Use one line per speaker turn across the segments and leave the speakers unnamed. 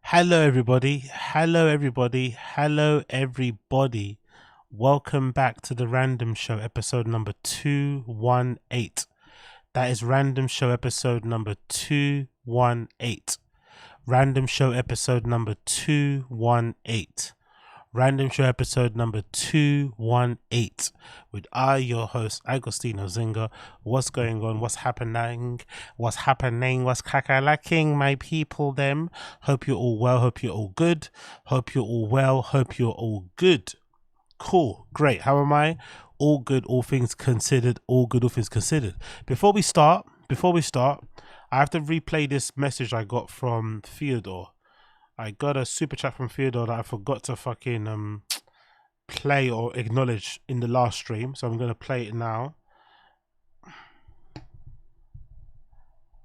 Hello, everybody. Hello, everybody. Hello, everybody. Welcome back to the Random Show, episode number 218. That is Random Show, episode number 218. Random Show, episode number 218. Random Show episode number 218 with your host, Agostino Zinga. What's going on? What's happening? What's happening? What's crack-a-lacking, my people, them? Hope you're all well. Hope you're all good. Hope you're all well. Hope you're all good. Cool. Great. How am I? All good, all things considered. All good, all things considered. Before we start, I have to replay this message I got from Theodore. I got a super chat from Theodore that I forgot to fucking play or acknowledge in the last stream, so I'm gonna play it now.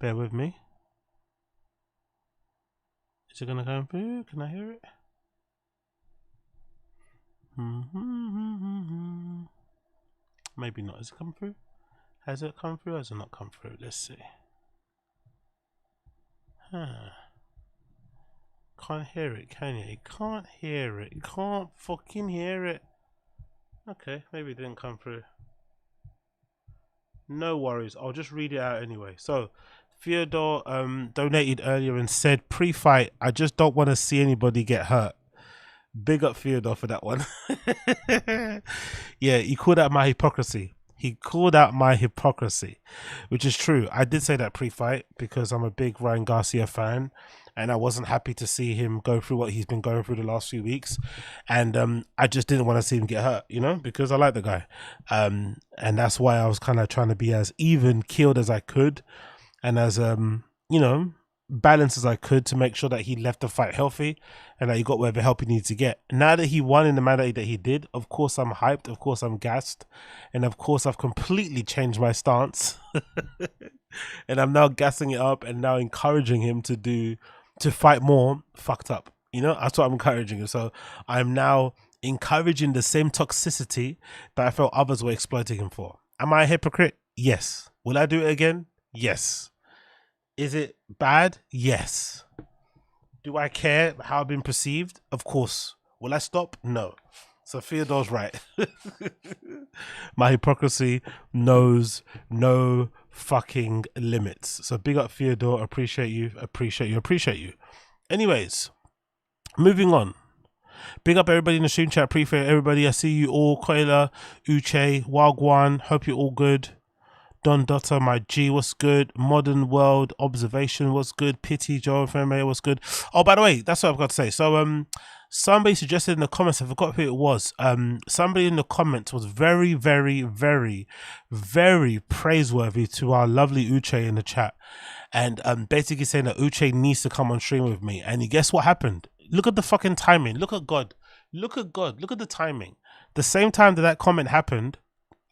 Bear with me. Is it gonna come through? Can I hear it? Maybe not. Has it come through? Has it come through? Has it not come through? Let's see. Can't hear it, can you? You can't hear it. You can't fucking hear it. Okay, maybe it didn't come through. No worries. I'll just read it out anyway. So, Theodore donated earlier and said, pre-fight, I just don't want to see anybody get hurt. Big up Theodore for that one. Yeah, he called out my hypocrisy. He called out my hypocrisy, which is true. I did say that pre-fight because I'm a big Ryan Garcia fan, and I wasn't happy to see him go through what he's been going through the last few weeks, and I just didn't want to see him get hurt, you know, because I like the guy, and that's why I was kind of trying to be as even keeled as I could, and as you know, balanced as I could to make sure that he left the fight healthy and that he got whatever help he needs to get. Now that he won in the manner that he did, of course I'm hyped, of course I'm gassed, and of course I've completely changed my stance. And I'm now gassing it up and now encouraging him to fight more fucked up. You know, that's what I'm encouraging him. So I'm now encouraging the same toxicity that I felt others were exploiting him for. Am I a hypocrite? Yes. Will I do it again? Yes. Is it bad? Yes. Do I care how I've been perceived? Of course. Will I stop? No. So Theodore's right. My hypocrisy knows no fucking limits. So big up Theodore. Appreciate you. Appreciate you. Anyways, moving on. Big up everybody in the stream chat. Appreciate everybody. I see you all. Koila, Uche, Wagwan. Hope you're all good. Don Dotter, my G, what's good? Modern World Observation, what's good? Pity, Joe FMA, what's good? Oh, by the way, that's what I've got to say. So, somebody suggested in the comments, I forgot who it was. Somebody in the comments was very, very, very, very praiseworthy to our lovely Uche in the chat, and basically saying that Uche needs to come on stream with me. And you guess what happened? Look at the fucking timing. Look at God. Look at God. Look at the timing. The same time that comment happened,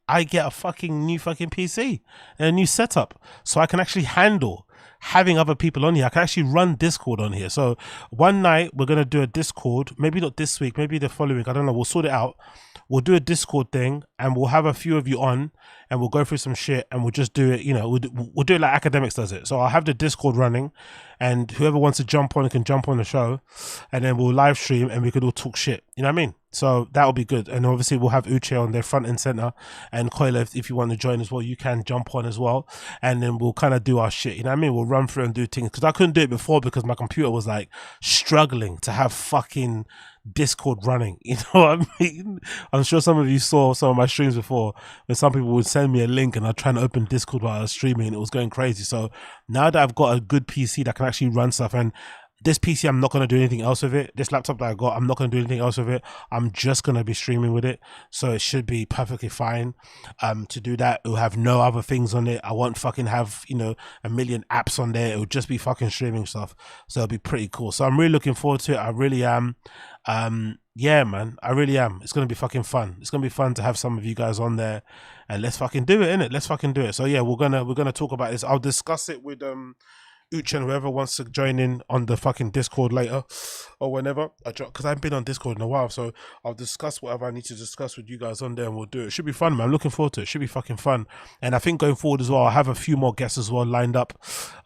I get a fucking new fucking PC and a new setup, so I can actually handle having other people on here. I can actually run Discord on here. So one night we're gonna do a Discord, maybe not this week, maybe the following week. I don't know. We'll sort it out. We'll do a Discord thing, and we'll have a few of you on, and we'll go through some shit, and we'll just do it. You know, we'll do it like Academics does it. So I'll have the Discord running, and whoever wants to jump on can jump on the show, and then we'll live stream, and we could all talk shit. You know what I mean? So that'll be good. And obviously we'll have Uche on there front and center, and Koila, if you want to join as well, you can jump on as well, and then we'll kind of do our shit. You know what I mean? We'll run through and do things, because I couldn't do it before because my computer was like struggling to have fucking Discord running. You know what I mean? I'm sure some of you saw some of my streams before where some people would send me a link and I'd try to open Discord while I was streaming and it was going crazy. So now that I've got a good PC that can actually run stuff, and this PC, I'm not going to do anything else with it. This laptop that I got, I'm not going to do anything else with it. I'm just going to be streaming with it. So it should be perfectly fine to do that. It'll have no other things on it. I won't fucking have, you know, a million apps on there. It'll just be fucking streaming stuff. So it'll be pretty cool. So I'm really looking forward to it. I really am. Yeah, man, I really am. It's going to be fucking fun. It's going to be fun to have some of you guys on there, and let's fucking do it, innit? Let's fucking do it. So yeah, we're going to talk about this. I'll discuss it with Uch and whoever wants to join in on the fucking Discord later or whenever. Because I haven't been on Discord in a while, so I'll discuss whatever I need to discuss with you guys on there and we'll do it. It should be fun, man. I'm looking forward to it. It should be fucking fun. And I think going forward as well, I have a few more guests as well lined up.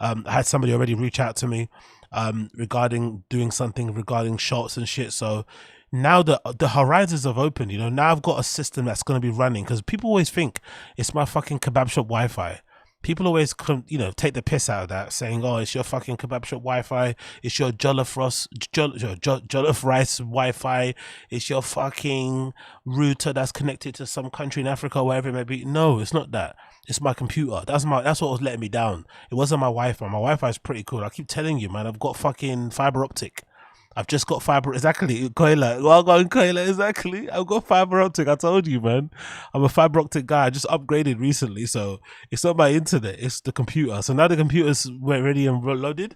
I had somebody already reach out to me regarding doing something regarding shots and shit. So now the horizons have opened, you know. Now I've got a system that's going to be running, because people always think it's my fucking kebab shop Wi-Fi. People always, you know, take the piss out of that, saying, "Oh, it's your fucking kebab shop Wi-Fi. It's your jollof rice Wi-Fi. It's your fucking router that's connected to some country in Africa, wherever it may be." No, it's not that. It's my computer. That's what was letting me down. It wasn't my Wi-Fi. My Wi-Fi is pretty cool. I keep telling you, man. I've got fucking fiber optic. I've just got fiber, exactly, Koila. Well, going Koila, exactly. I've got fiber optic. I told you, man. I'm a fiber optic guy. I just upgraded recently, so it's not my internet. It's the computer. So now the computer's ready and loaded.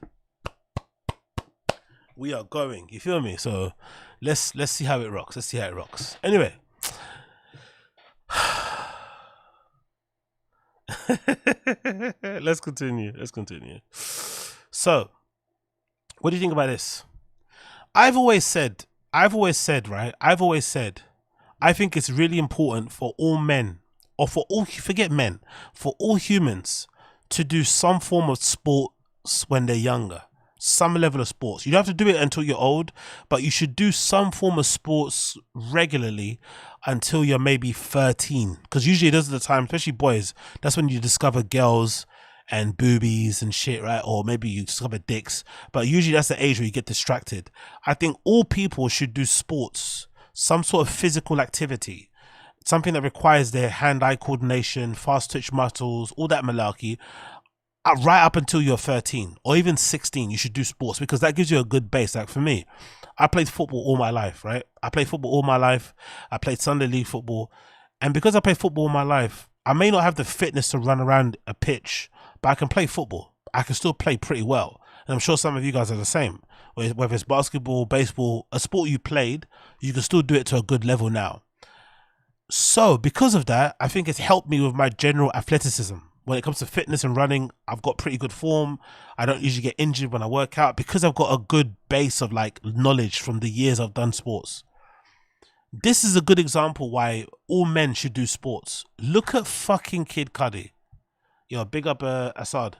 We are going. You feel me? So let's see how it rocks. Let's see how it rocks. Anyway. Let's continue. So, what do you think about this? I've always said, right? I think it's really important for all men, or for all, forget men, for all humans to do some form of sports when they're younger. Some level of sports. You don't have to do it until you're old, but you should do some form of sports regularly until you're maybe 13. Because usually those are the time, especially boys, that's when you discover girls and boobies and shit, right? Or maybe you discover dicks, but usually that's the age where you get distracted. I think all people should do sports, some sort of physical activity, something that requires their hand-eye coordination, fast twitch muscles, all that malarkey. Right up until you're 13 or even 16, you should do sports, because that gives you a good base. Like for me, I played football all my life, right? I played Sunday league football, and because I played football all my life, I may not have the fitness to run around a pitch, but I can play football. I can still play pretty well. And I'm sure some of you guys are the same. Whether it's basketball, baseball, a sport you played, you can still do it to a good level now. So because of that, I think it's helped me with my general athleticism. When it comes to fitness and running, I've got pretty good form. I don't usually get injured when I work out, because I've got a good base of like knowledge from the years I've done sports. This is a good example why all men should do sports. Look at fucking Kid Cudi. Yo, big up Assad.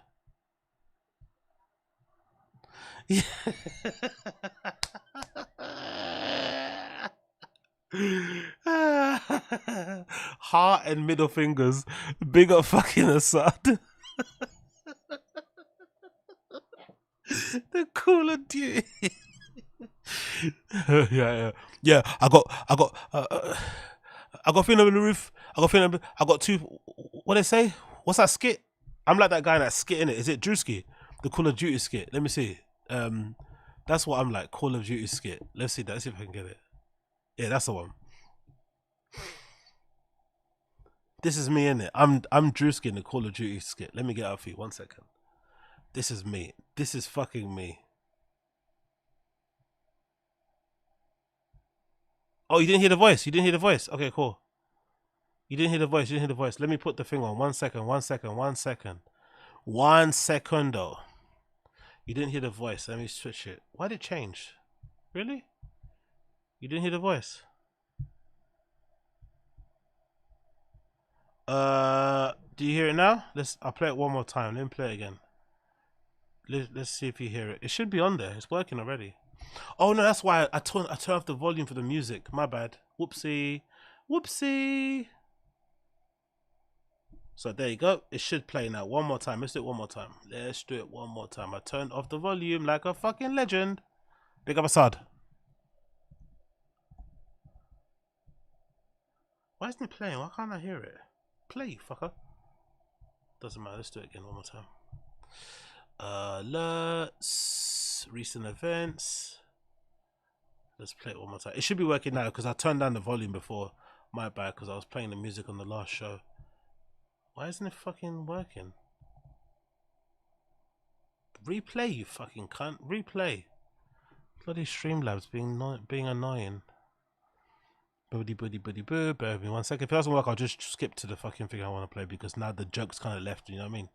Heart and middle fingers. Big up fucking Assad. The Call of Duty. yeah. I got Finn on the roof. I got two. What they say? What's that skit? I'm like that guy in that skit, in it. Is it Drewski? The Call of Duty skit. Let me see. That's what I'm like. Call of Duty skit. Let's see that. Let's see if I can get it. Yeah, that's the one. This is me in it. I'm Drewski in the Call of Duty skit. Let me get out for you. 1 second. This is me. This is fucking me. Oh, you didn't hear the voice. Okay, cool. You didn't hear the voice. Let me put the thing on. 1 second. 1 second though. You didn't hear the voice. Let me switch it. Why did it change? Really? You didn't hear the voice? Do you hear it now? I'll play it one more time. Let me play it again. Let's see if you hear it. It should be on there. It's working already. Oh no, that's why I turn off the volume for the music. My bad. Whoopsie. So there you go. It should play now. One more time. Let's do it one more time. I turned off the volume like a fucking legend. Big up Assad. Why isn't it playing? Why can't I hear it? Play, fucker. Doesn't matter. Let's do it again one more time. Alerts. Recent events. Let's play it one more time. It should be working now because I turned down the volume before. My bad, because I was playing the music on the last show. Why isn't it fucking working? Replay, you fucking cunt. Replay. Bloody Streamlabs being annoying. Buddy boo. Bear with me 1 second. If it doesn't work, I'll just skip to the fucking thing I want to play, because now the joke's kind of left. You know what I mean?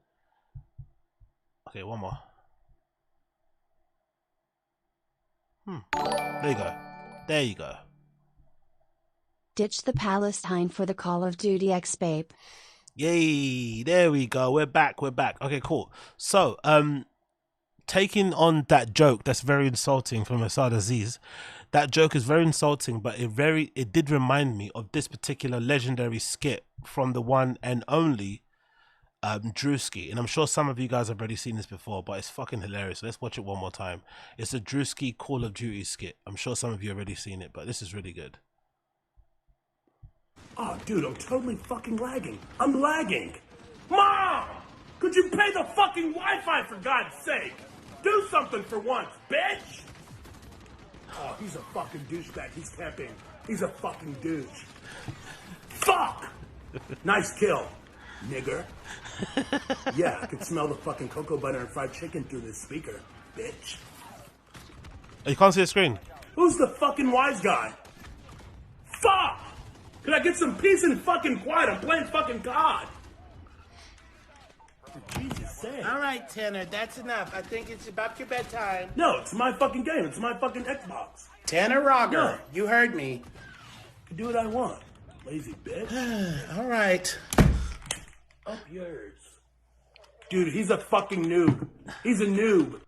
Okay, one more. There you go. There you go.
Ditch the Palestine for the Call of Duty Xbabe.
Yay, there we go. We're back. Okay, cool. So, taking on that joke that's very insulting from Asad Aziz, that joke is very insulting, but it did remind me of this particular legendary skit from the one and only Drewski. And I'm sure some of you guys have already seen this before, but it's fucking hilarious. So let's watch it one more time. It's a Drewski Call of Duty skit. I'm sure some of you have already seen it, but this is really good.
Oh, dude, I'm totally fucking lagging. I'm lagging. Mom! Could you pay the fucking Wi-Fi for God's sake? Do something for once, bitch! Oh, he's a fucking douchebag. He's camping. He's a fucking douche. Fuck! Nice kill, nigger. Yeah, I can smell the fucking cocoa butter and fried chicken through this speaker, bitch.
You can't see the screen.
Who's the fucking wise guy? Fuck! Can I get some peace and fucking quiet? I'm playing fucking God. For Jesus' sake.
All right, Tanner, that's enough. I think it's about your bedtime.
No, it's my fucking game. It's my fucking Xbox.
Tanner Roger,
No.
you heard me.
I can do what I want. Lazy bitch.
All right.
Up yours. Dude, he's a fucking noob. He's a noob.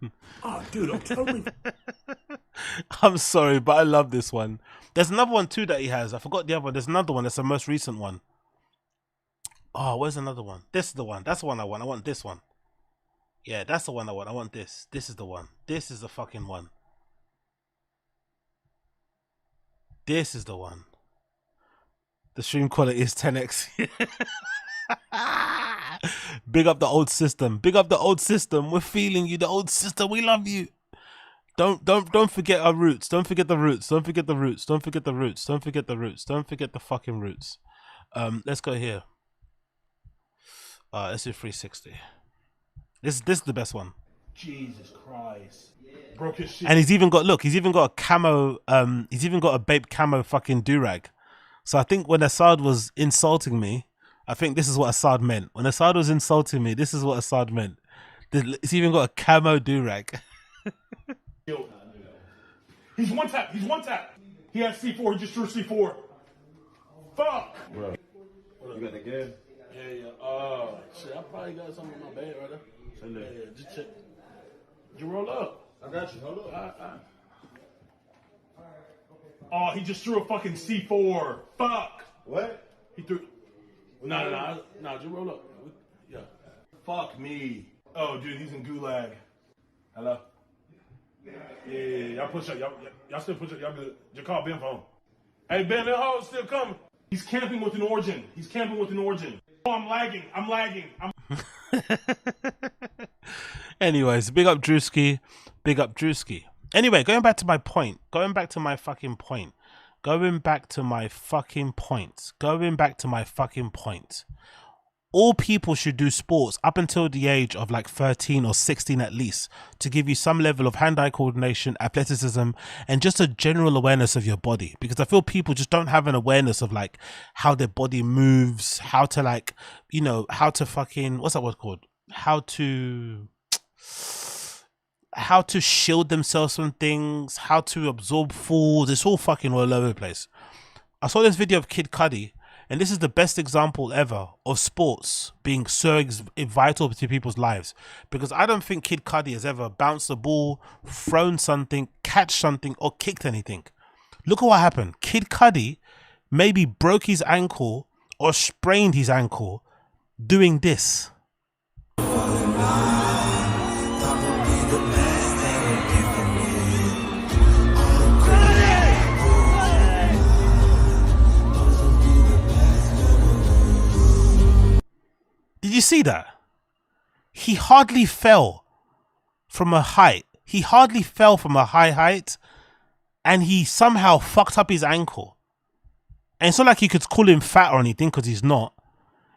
Oh, dude, I'm totally...
I'm sorry, but I love this one. There's another one too that he has. I forgot the other one. There's another one. That's the most recent one. Oh, where's another one? This is the one. That's the one I want. I want this one. Yeah, that's the one I want. I want this. This is the one. This is the fucking one. This is the one. The stream quality is 10x. Big up the old system. Big up the old system. We're feeling you. The old system. We love you. Don't forget our roots. Don't forget the roots. Don't forget the roots. Don't forget the roots. Don't forget the roots. Don't forget the fucking roots. Let's go here. Let's do 360. This is the best one.
Jesus Christ. Broke his shit.
And he's even got a camo, he's even got a Bape camo fucking durag. So I think when Assad was insulting me, I think this is what Assad meant. When Assad was insulting me, this is what Assad meant. He's even got a camo durag.
He's one tap. He has C4. He just drew C4. Fuck.
Bro, you got the gas?
Yeah. Shit, I probably got something in my bed right there.
Send it.
Yeah, just check. You roll up.
I got you. Hold up.
Oh, he just threw a fucking C4. Fuck.
What?
He threw. No, just roll up. Yeah. Fuck me. Oh, dude, he's in gulag. Hello? Yeah. Y'all push up. Y'all still push up. Y'all good. Just call Ben phone. Hey, Ben, that hoe's still coming. He's camping with an origin. Oh, I'm lagging.
Anyways, big up Drewski. Big up Drewski. Anyway, going back to my point. Going back to my fucking point. All people should do sports up until the age of like 13 or 16 at least, to give you some level of hand-eye coordination, athleticism, and just a general awareness of your body. Because I feel people just don't have an awareness of like how their body moves, how to like, you know, how to fucking, what's that word called? How to shield themselves from things, how to absorb falls. It's all fucking all over the place. I saw this video of Kid Cudi, and this is the best example ever of sports being so vital to people's lives. Because I don't think Kid Cudi has ever bounced the ball, thrown something, catch something, or kicked anything. Look at what happened. Kid Cudi maybe broke his ankle or sprained his ankle doing this. Did you see that? He hardly fell from a height. He hardly fell from a high height, and he somehow fucked up his ankle. And it's not like you could call him fat or anything, because he's not.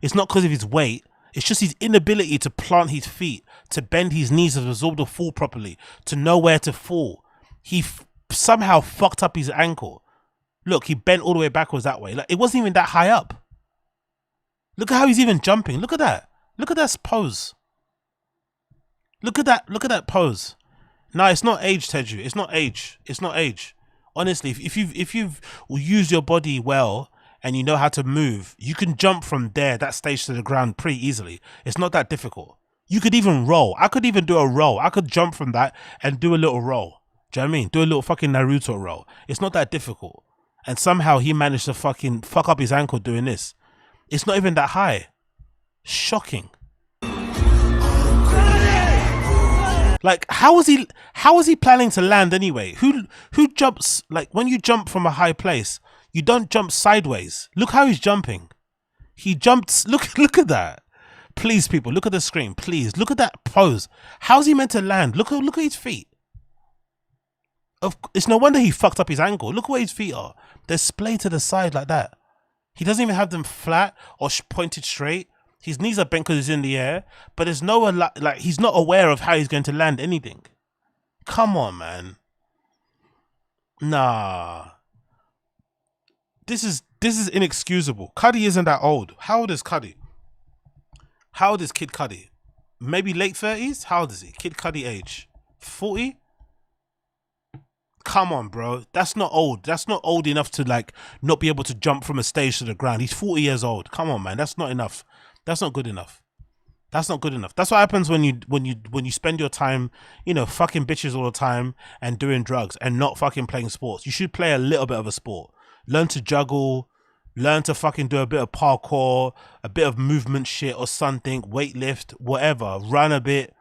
It's not because of his weight. It's just his inability to plant his feet, to bend his knees, to absorb the fall properly, to know where to fall. He somehow fucked up his ankle. Look, he bent all the way backwards that way. Like, it wasn't even that high up. Look at how he's even jumping. Look at that. Look at that pose. Look at that pose. No, it's not age, Teju. It's not age. It's not age. Honestly, if you've used your body well and you know how to move, you can jump from that stage to the ground pretty easily. It's not that difficult. You could even roll. I could even do a roll. I could jump from that and do a little roll. Do you know what I mean? Do a little fucking Naruto roll. It's not that difficult. And somehow he managed to fucking fuck up his ankle doing this. It's not even that high. Shocking. Like, how was he planning to land anyway? Who jumps, like, when you jump from a high place, you don't jump sideways. Look how he's jumping. He jumped, look at that. Please, people, look at the screen. Please, look at that pose. How's he meant to land? Look at his feet. It's no wonder he fucked up his ankle. Look where his feet are. They're splayed to the side like that. He doesn't even have them flat or pointed straight. His knees are bent because he's in the air, but there's no like he's not aware of how he's going to land anything. Come on, man. Nah. This is inexcusable. Cuddy isn't that old. How old is Cuddy? How old is Kid Cudi? Maybe late 30s? How old is he? Kid Cudi age? 40? Come on, bro. That's not old. That's not old enough to like not be able to jump from a stage to the ground. He's 40 years old. Come on, man. That's not enough. That's not good enough. That's not good enough. That's what happens when you spend your time, fucking bitches all the time and doing drugs and not fucking playing sports. You should play a little bit of a sport. Learn to juggle. Learn to fucking do a bit of parkour, a bit of movement shit or something, weightlift, whatever. Run a bit,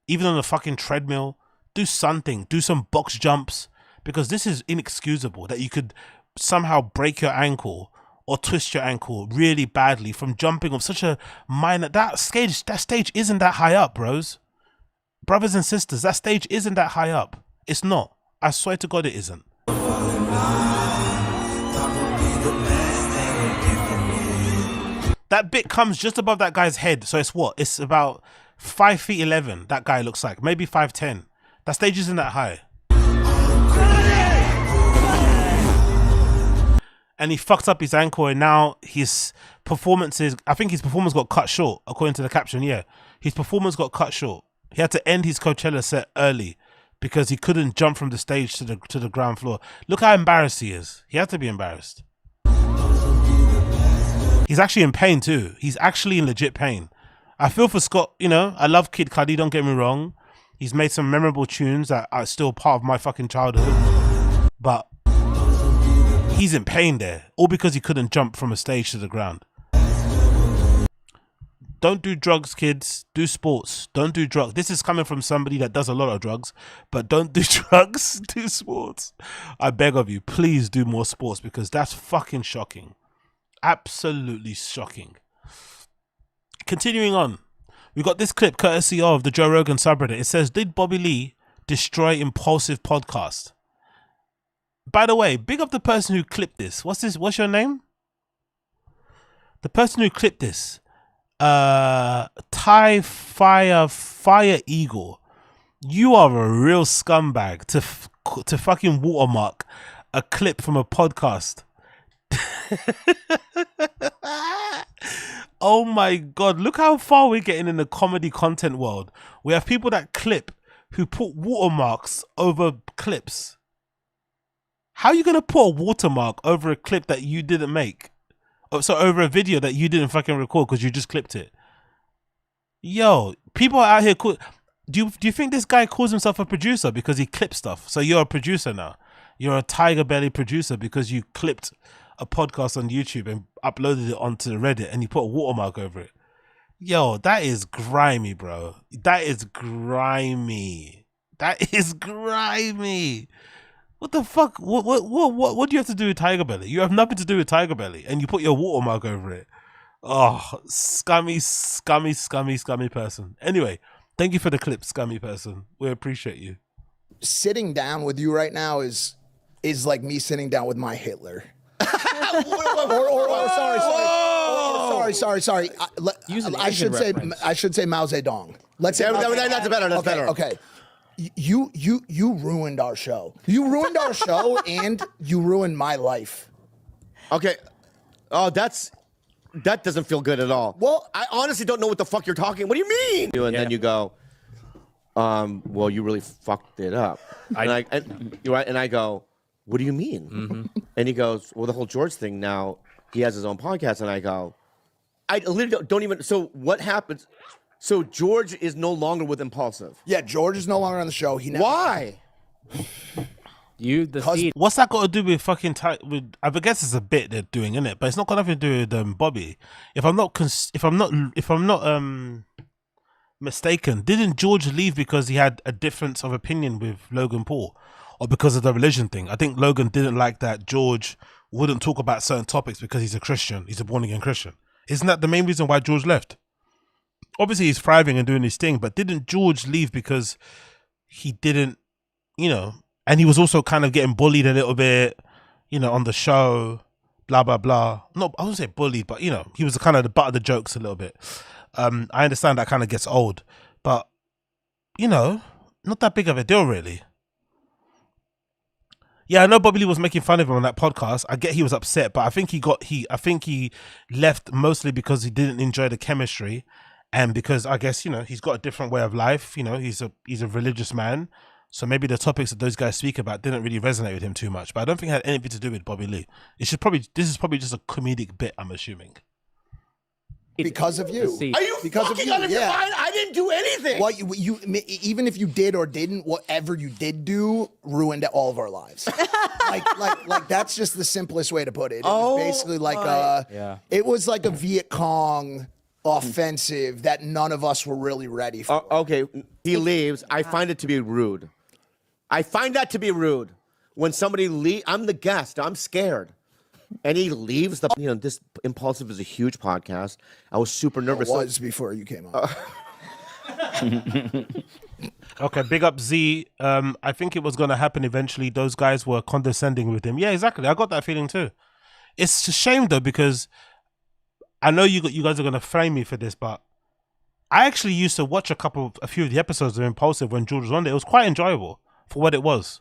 even on a fucking treadmill. Do something. Do some box jumps, because this is inexcusable that you could somehow break your ankle or twist your ankle really badly from jumping off such a minor. That stage isn't that high up, bros. Brothers and sisters, that stage isn't that high up. It's not. I swear to God it isn't. That bit comes just above that guy's head. So it's what? It's about 5'11". That guy looks like. Maybe 5'10". That stage isn't that high. And he fucked up his ankle, and now his performances, I think his performance got cut short, according to the caption. Yeah, his performance got cut short. He had to end his Coachella set early because he couldn't jump from the stage to the ground floor. Look how embarrassed he is. He had to be embarrassed. He's actually in pain too. He's actually in legit pain. I feel for Scott. I love Kid Cudi, don't get me wrong. He's made some memorable tunes that are still part of my fucking childhood. But he's in pain there, all because he couldn't jump from a stage to the ground. Don't do drugs, kids. Do sports. Don't do drugs. This is coming from somebody that does a lot of drugs, but don't do drugs. Do sports. I beg of you, please do more sports, because that's fucking shocking. Absolutely shocking. Continuing on, we got this clip courtesy of the Joe Rogan subreddit. It says, did Bobby Lee destroy Impulsive podcast? By the way, big up the person who clipped this. What's your name? The person who clipped this. Thai Fire Eagle. You are a real scumbag to fucking watermark a clip from a podcast. Oh my God, look how far we're getting in the comedy content world. We have people that clip who put watermarks over clips. How are you going to put a watermark over a clip that you didn't make? So over a video that you didn't fucking record because you just clipped it? Yo, people are out here. Do you think this guy calls himself a producer because he clips stuff? So you're a producer now. You're a Tiger Belly producer because you clipped a podcast on YouTube and uploaded it onto Reddit and you put a watermark over it. Yo, that is grimy, bro. That is grimy. That is grimy. What the fuck? What do you have to do with Tiger Belly? You have nothing to do with Tiger Belly and you put your watermark over it. Oh, scummy person. Anyway, thank you for the clip, scummy person. We appreciate you.
Sitting down with you right now is like me sitting down with my Hitler. Sorry. I should say Mao Zedong. Let's say that's better. That's better. Okay. You ruined our show. You ruined our show and you ruined my life.
Okay. Oh, that doesn't feel good at all.
Well,
I honestly don't know what the fuck you're talking. What do you mean? And then you go, well, you really fucked it up. You're right. And I go, what do you mean?
Mm-hmm.
And he goes, well, the whole George thing now, he has his own podcast. And I go, I literally don't even. So what happens? So George is no longer with Impulsive.
Yeah, George is no longer on the show.
Why?
What's that got to do with fucking I guess it's a bit they're doing, isn't it? But it's not got nothing to do with Bobby. If I'm not mistaken, didn't George leave because he had a difference of opinion with Logan Paul, or because of the religion thing? I think Logan didn't like that George wouldn't talk about certain topics because he's a Christian. He's a born again Christian. Isn't that the main reason why George left? Obviously, he's thriving and doing his thing, but didn't George leave because he didn't, and he was also kind of getting bullied a little bit, on the show, blah, blah, blah. No, I wouldn't say bullied, but, he was kind of the butt of the jokes a little bit. I understand that kind of gets old, but, not that big of a deal, really. Yeah, I know Bobby Lee was making fun of him on that podcast. I get he was upset, but I think he left mostly because he didn't enjoy the chemistry, and because I guess he's got a different way of life. He's a religious man, so maybe the topics that those guys speak about didn't really resonate with him too much. But I don't think it had anything to do with Bobby Lee. This is probably just a comedic bit, I'm assuming.
Because of you.
Are you
because
fucking
of you? Yeah.
I didn't do anything.
Well, you even if you did or didn't, whatever you did do ruined all of our lives. like that's just the simplest way to put it. It was basically like it was like a Viet Cong offensive that none of us were really ready for.
Okay, he leaves. I find it to be rude. I find that to be rude. When somebody leaves, I'm the guest. I'm scared. And he leaves this Impulsive is a huge podcast. I was super nervous.
It was before you came on.
Okay, big up Z. I think it was going to happen eventually. Those guys were condescending with him. Yeah, exactly. I got that feeling too. It's a shame though, because I know you guys are going to frame me for this, but I actually used to watch a few of the episodes of Impulsive when George was on there. It was quite enjoyable for what it was.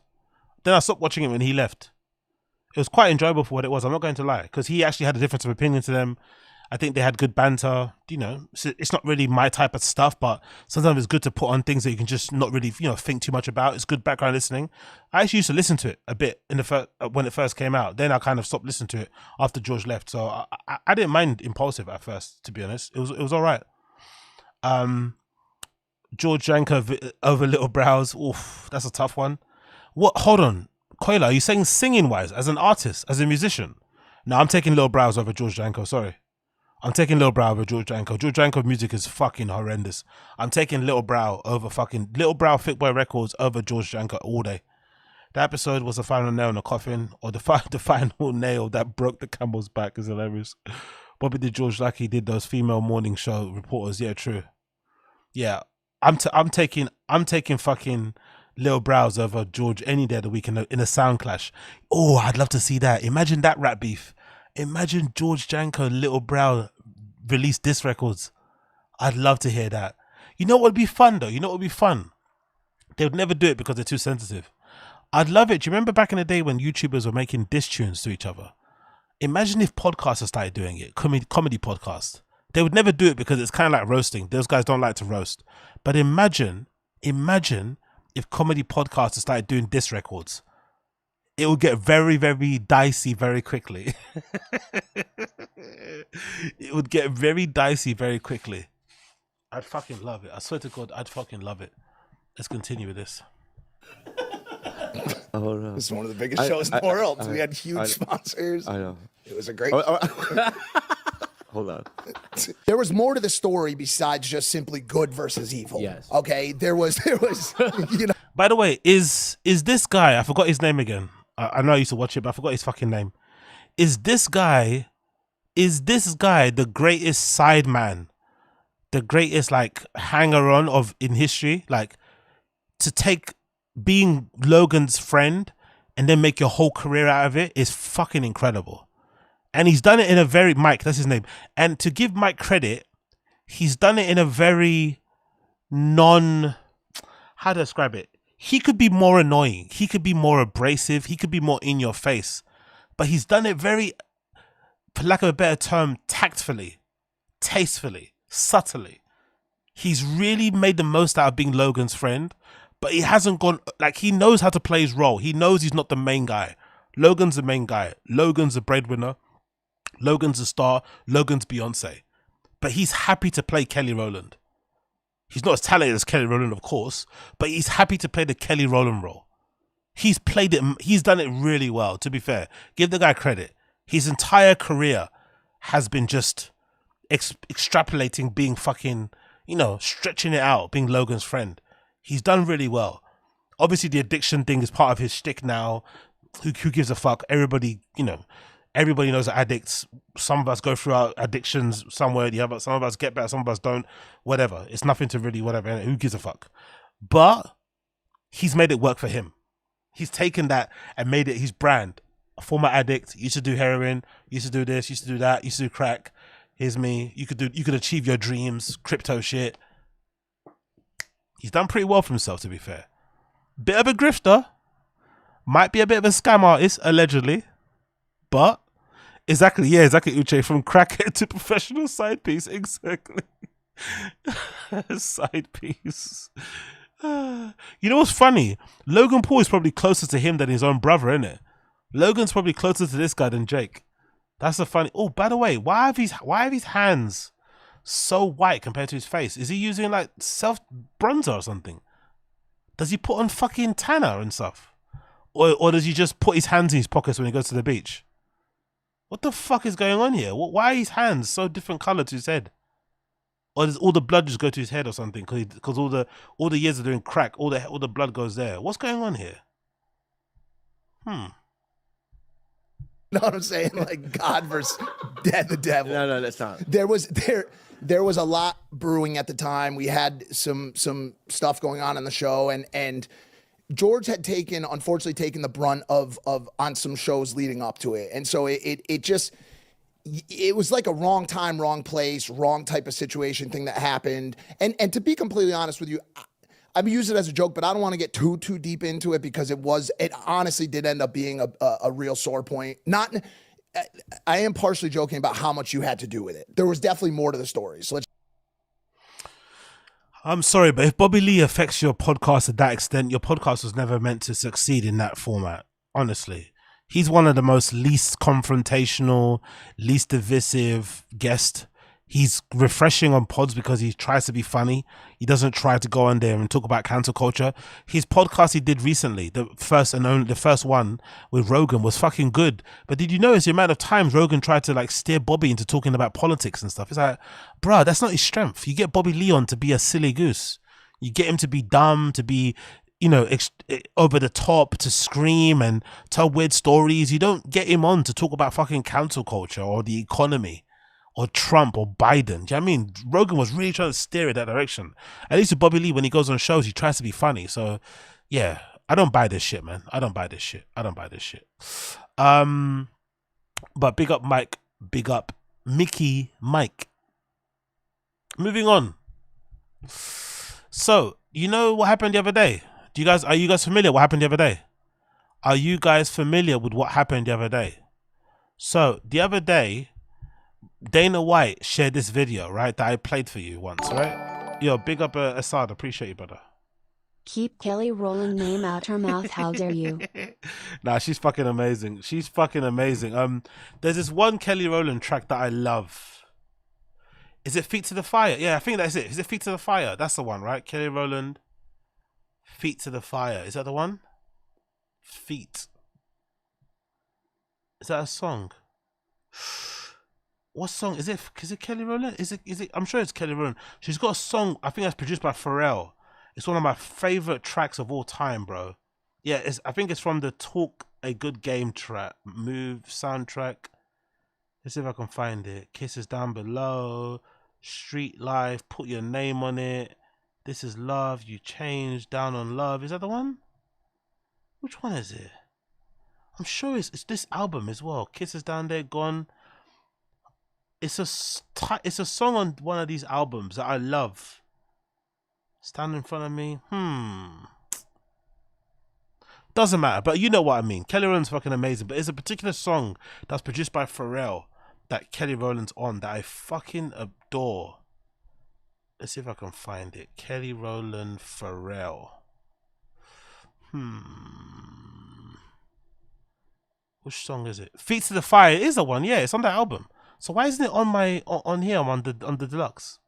Then I stopped watching it when he left. It was quite enjoyable for what it was. I'm not going to lie, because he actually had a difference of opinion to them. I think they had good banter. It's not really my type of stuff, but sometimes it's good to put on things that you can just not really, think too much about. It's good background listening. I actually used to listen to it a bit when it first came out. Then I kind of stopped listening to it after George left. So I didn't mind Impulsive at first, to be honest. It was all right. George Janko over Little Brows. Oof, that's a tough one. What? Hold on. Koila, are you saying singing wise, as an artist, as a musician? No, I'm taking Lil Brows over George Janko. Sorry, I'm taking Lil Brow over George Janko. George Janko music is fucking horrendous. I'm taking Lil Brow over Lil Brow Thick Boy Records over George Janko all day. That episode was the final nail in the coffin, or the final nail that broke the camel's back. Is hilarious. Bobby did George like he did those female morning show reporters. Yeah, true. Yeah, I'm taking fucking Lil Brows over George any day of the week in a sound clash. Oh, I'd love to see that. Imagine that rap beef. Imagine George Janko, Lil Brow release diss records. I'd love to hear that. You know what would be fun though? They would never do it because they're too sensitive. I'd love it. Do you remember back in the day when YouTubers were making diss tunes to each other? Imagine if podcasters started doing it, comedy podcasts. They would never do it because it's kind of like roasting. Those guys don't like to roast. But imagine if comedy podcasters started doing diss records. It would get very, very dicey very quickly. It would get very dicey very quickly. I'd fucking love it. I swear to God, I'd fucking love it. Let's continue with this.
Oh, no.
This is one of the biggest shows in the world. We had huge sponsors.
I know.
It was a great
Hold on.
There was more to the story besides just simply good versus evil.
Yes.
Okay. There was
By the way, is this guy, I forgot his name again. I know I used to watch it, but I forgot his fucking name. Is this guy the greatest sideman? The greatest hanger-on in history? Like, to take being Logan's friend and then make your whole career out of it is fucking incredible. And he's done it in a very, Mike, that's his name. And to give Mike credit, he's done it in a very how to describe it? He could be more annoying. He could be more abrasive. He could be more in your face. But he's done it very, for lack of a better term, tactfully, tastefully, subtly. He's really made the most out of being Logan's friend, but he hasn't gone, like, he knows how to play his role. He knows he's not the main guy. Logan's the main guy. Logan's the breadwinner. Logan's the star. Logan's Beyonce. But he's happy to play Kelly Rowland. He's not as talented as Kelly Rowland, of course, but he's happy to play the Kelly Rowland role. He's played it. He's done it really well, to be fair. Give the guy credit. His entire career has been just extrapolating, being fucking, you know, stretching it out, being Logan's friend. He's done really well. Obviously, the addiction thing is part of his shtick now. Who gives a fuck? Everybody, you know, everybody knows that addicts. Some of us go through our addictions somewhere. Some of us get better. Some of us don't. Whatever. It's nothing to really whatever. Who gives a fuck? But he's made it work for him. He's taken that and made it his brand. A former addict, used to do heroin, used to do this, used to do that, used to do crack. Here's me. You could achieve your dreams, crypto shit. He's done pretty well for himself, to be fair. Bit of a grifter. Might be a bit of a scam artist, allegedly. But exactly, Uche, from crackhead to professional side piece, exactly. Side piece. You know what's funny? Logan Paul is probably closer to him than his own brother, isn't it? Logan's probably closer to this guy than Jake. That's a funny. Oh, by the way, why have his hands so white compared to his face? Is he using like self bronzer or something? Does he put on fucking tanner and stuff, or does he just put his hands in his pockets when he goes to the beach? What the fuck is going on here? Why are his hands so different color to his head? Or does all the blood just go to his head or something? Because all the years of doing crack, all the blood goes there. What's going on here?
Know what I'm saying? Like God versus the devil.
No, that's not.
There was a lot brewing at the time. We had some stuff going on in the show, and George had unfortunately taken the brunt of on some shows leading up to it, and so it was like a wrong time, wrong place, wrong type of situation thing that happened. And to be completely honest with you, I've used it as a joke, but I don't want to get too deep into it because it honestly did end up being a real sore point. I am partially joking about how much you had to do with it. There was definitely more to the story. So
I'm sorry, but if Bobby Lee affects your podcast to that extent, your podcast was never meant to succeed in that format. Honestly, he's one of the most least confrontational, least divisive guests. He's refreshing on pods because he tries to be funny. He doesn't try to go on there and talk about cancel culture. His podcast he did recently, the first one with Rogan, was fucking good. But did you notice the amount of times Rogan tried to like steer Bobby into talking about politics and stuff? It's like, bruh, that's not his strength. You get Bobby Lee on to be a silly goose. You get him to be dumb, to be, you know, over the top, to scream and tell weird stories. You don't get him on to talk about fucking cancel culture or the economy or Trump or Biden. Do you know what I mean? Rogan was really trying to steer it that direction. At least with Bobby Lee, when he goes on shows, he tries to be funny. So yeah, I don't buy this shit, man. I don't buy this shit. But big up Mike, big up Mickey Mike. Moving on. So, you know what happened the other day? Are you guys familiar what happened the other day? Are you guys familiar with what happened the other day? So, the other day, Dana White shared this video, right, that I played for you once, right? Yo, big up Assad, appreciate you, brother.
Keep Kelly Rowland name out her mouth, how dare you?
Nah, she's fucking amazing. There's this one Kelly Rowland track that I love. Is it Feet to the Fire? Yeah, I think that's it. Is it Feet to the Fire? That's the one, right? Kelly Rowland, Feet to the Fire. Is that the one? Feet. Is that a song? What song is it? Is it Kelly Rowland? Is it? I'm sure it's Kelly Rowland. She's got a song. I think that's produced by Pharrell. It's one of my favorite tracks of all time, bro. Yeah, I think it's from the Talk a Good Game track, Move soundtrack. Let's see if I can find it. Kisses Down Below, Street Life, Put Your Name on It. This Is Love, You Change, Down on Love. Is that the one? Which one is it? I'm sure it's this album as well. Kisses Down There, Gone. It's a song on one of these albums that I love. Stand in front of me. Doesn't matter, but you know what I mean. Kelly Rowland's fucking amazing, but it's a particular song that's produced by Pharrell that Kelly Rowland's on that I fucking adore. Let's see if I can find it. Kelly Rowland Pharrell. Which song is it? Feet to the Fire is the one. Yeah, it's on that album. So why isn't it on my on here? I'm on the deluxe.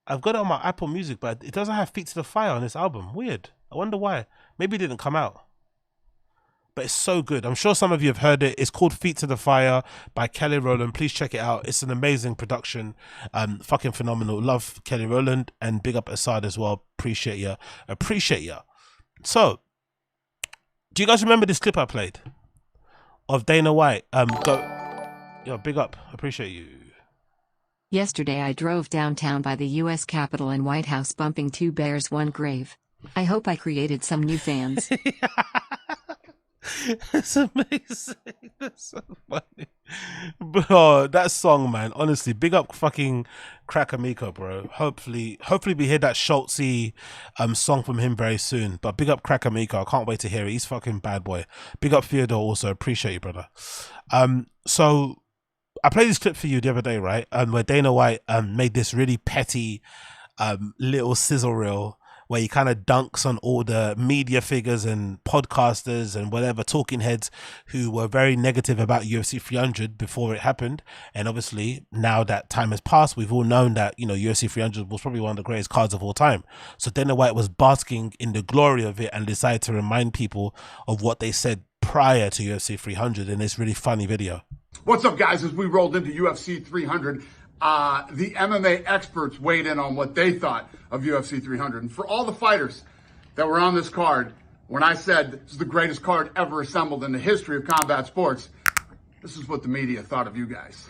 I've got it on my Apple Music, but it doesn't have Feet to the Fire on this album. Weird. I wonder why. Maybe it didn't come out. But it's so good. I'm sure some of you have heard it. It's called Feet to the Fire by Kelly Rowland. Please check it out. It's an amazing production. Fucking phenomenal. Love Kelly Rowland and big up Assad as well. Appreciate ya. Appreciate ya. So, do you guys remember this clip I played of Dana White? Yo, big up. Appreciate you.
Yesterday I drove downtown by the U.S. Capitol and White House bumping 2 bears, 1 grave. I hope I created some new fans.
It's amazing. That's so funny. Bro, that song, man. Honestly, big up fucking Crackamico, bro. Hopefully we hear that Schultzy song from him very soon. But big up Crackamico. I can't wait to hear it. He's fucking bad boy. Big up Theodore also. Appreciate you, brother. So I played this clip for you the other day, right? Where Dana White made this really petty little sizzle reel where he kind of dunks on all the media figures and podcasters and whatever talking heads who were very negative about UFC 300 before it happened. And obviously now that time has passed, we've all known that, you know, UFC 300 was probably one of the greatest cards of all time. So Dana White was basking in the glory of it and decided to remind people of what they said prior to UFC 300 in this really funny video.
What's up, guys? As we rolled into UFC 300, the MMA experts weighed in on what they thought of UFC 300. And for all the fighters that were on this card, when I said this is the greatest card ever assembled in the history of combat sports, this is what the media thought of you guys.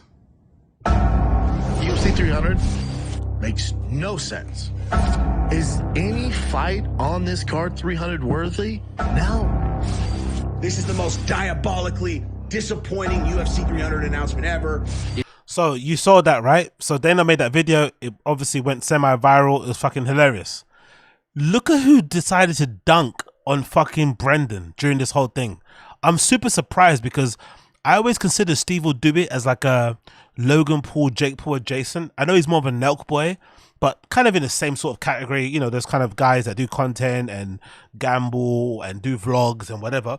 UFC 300 makes no sense. Is any fight on this card 300 worthy? No.
This is the most diabolically disappointing UFC 300 announcement ever.
So you saw that, right? So Dana made that video. It obviously went semi-viral. It was fucking hilarious. Look at who decided to dunk on fucking Brendan during this whole thing. I'm super surprised because I always consider Steve will do it as like a Logan Paul, Jake Paul adjacent. I know he's more of a Nelk boy, but kind of in the same sort of category. You know, there's kind of guys that do content and gamble and do vlogs and whatever.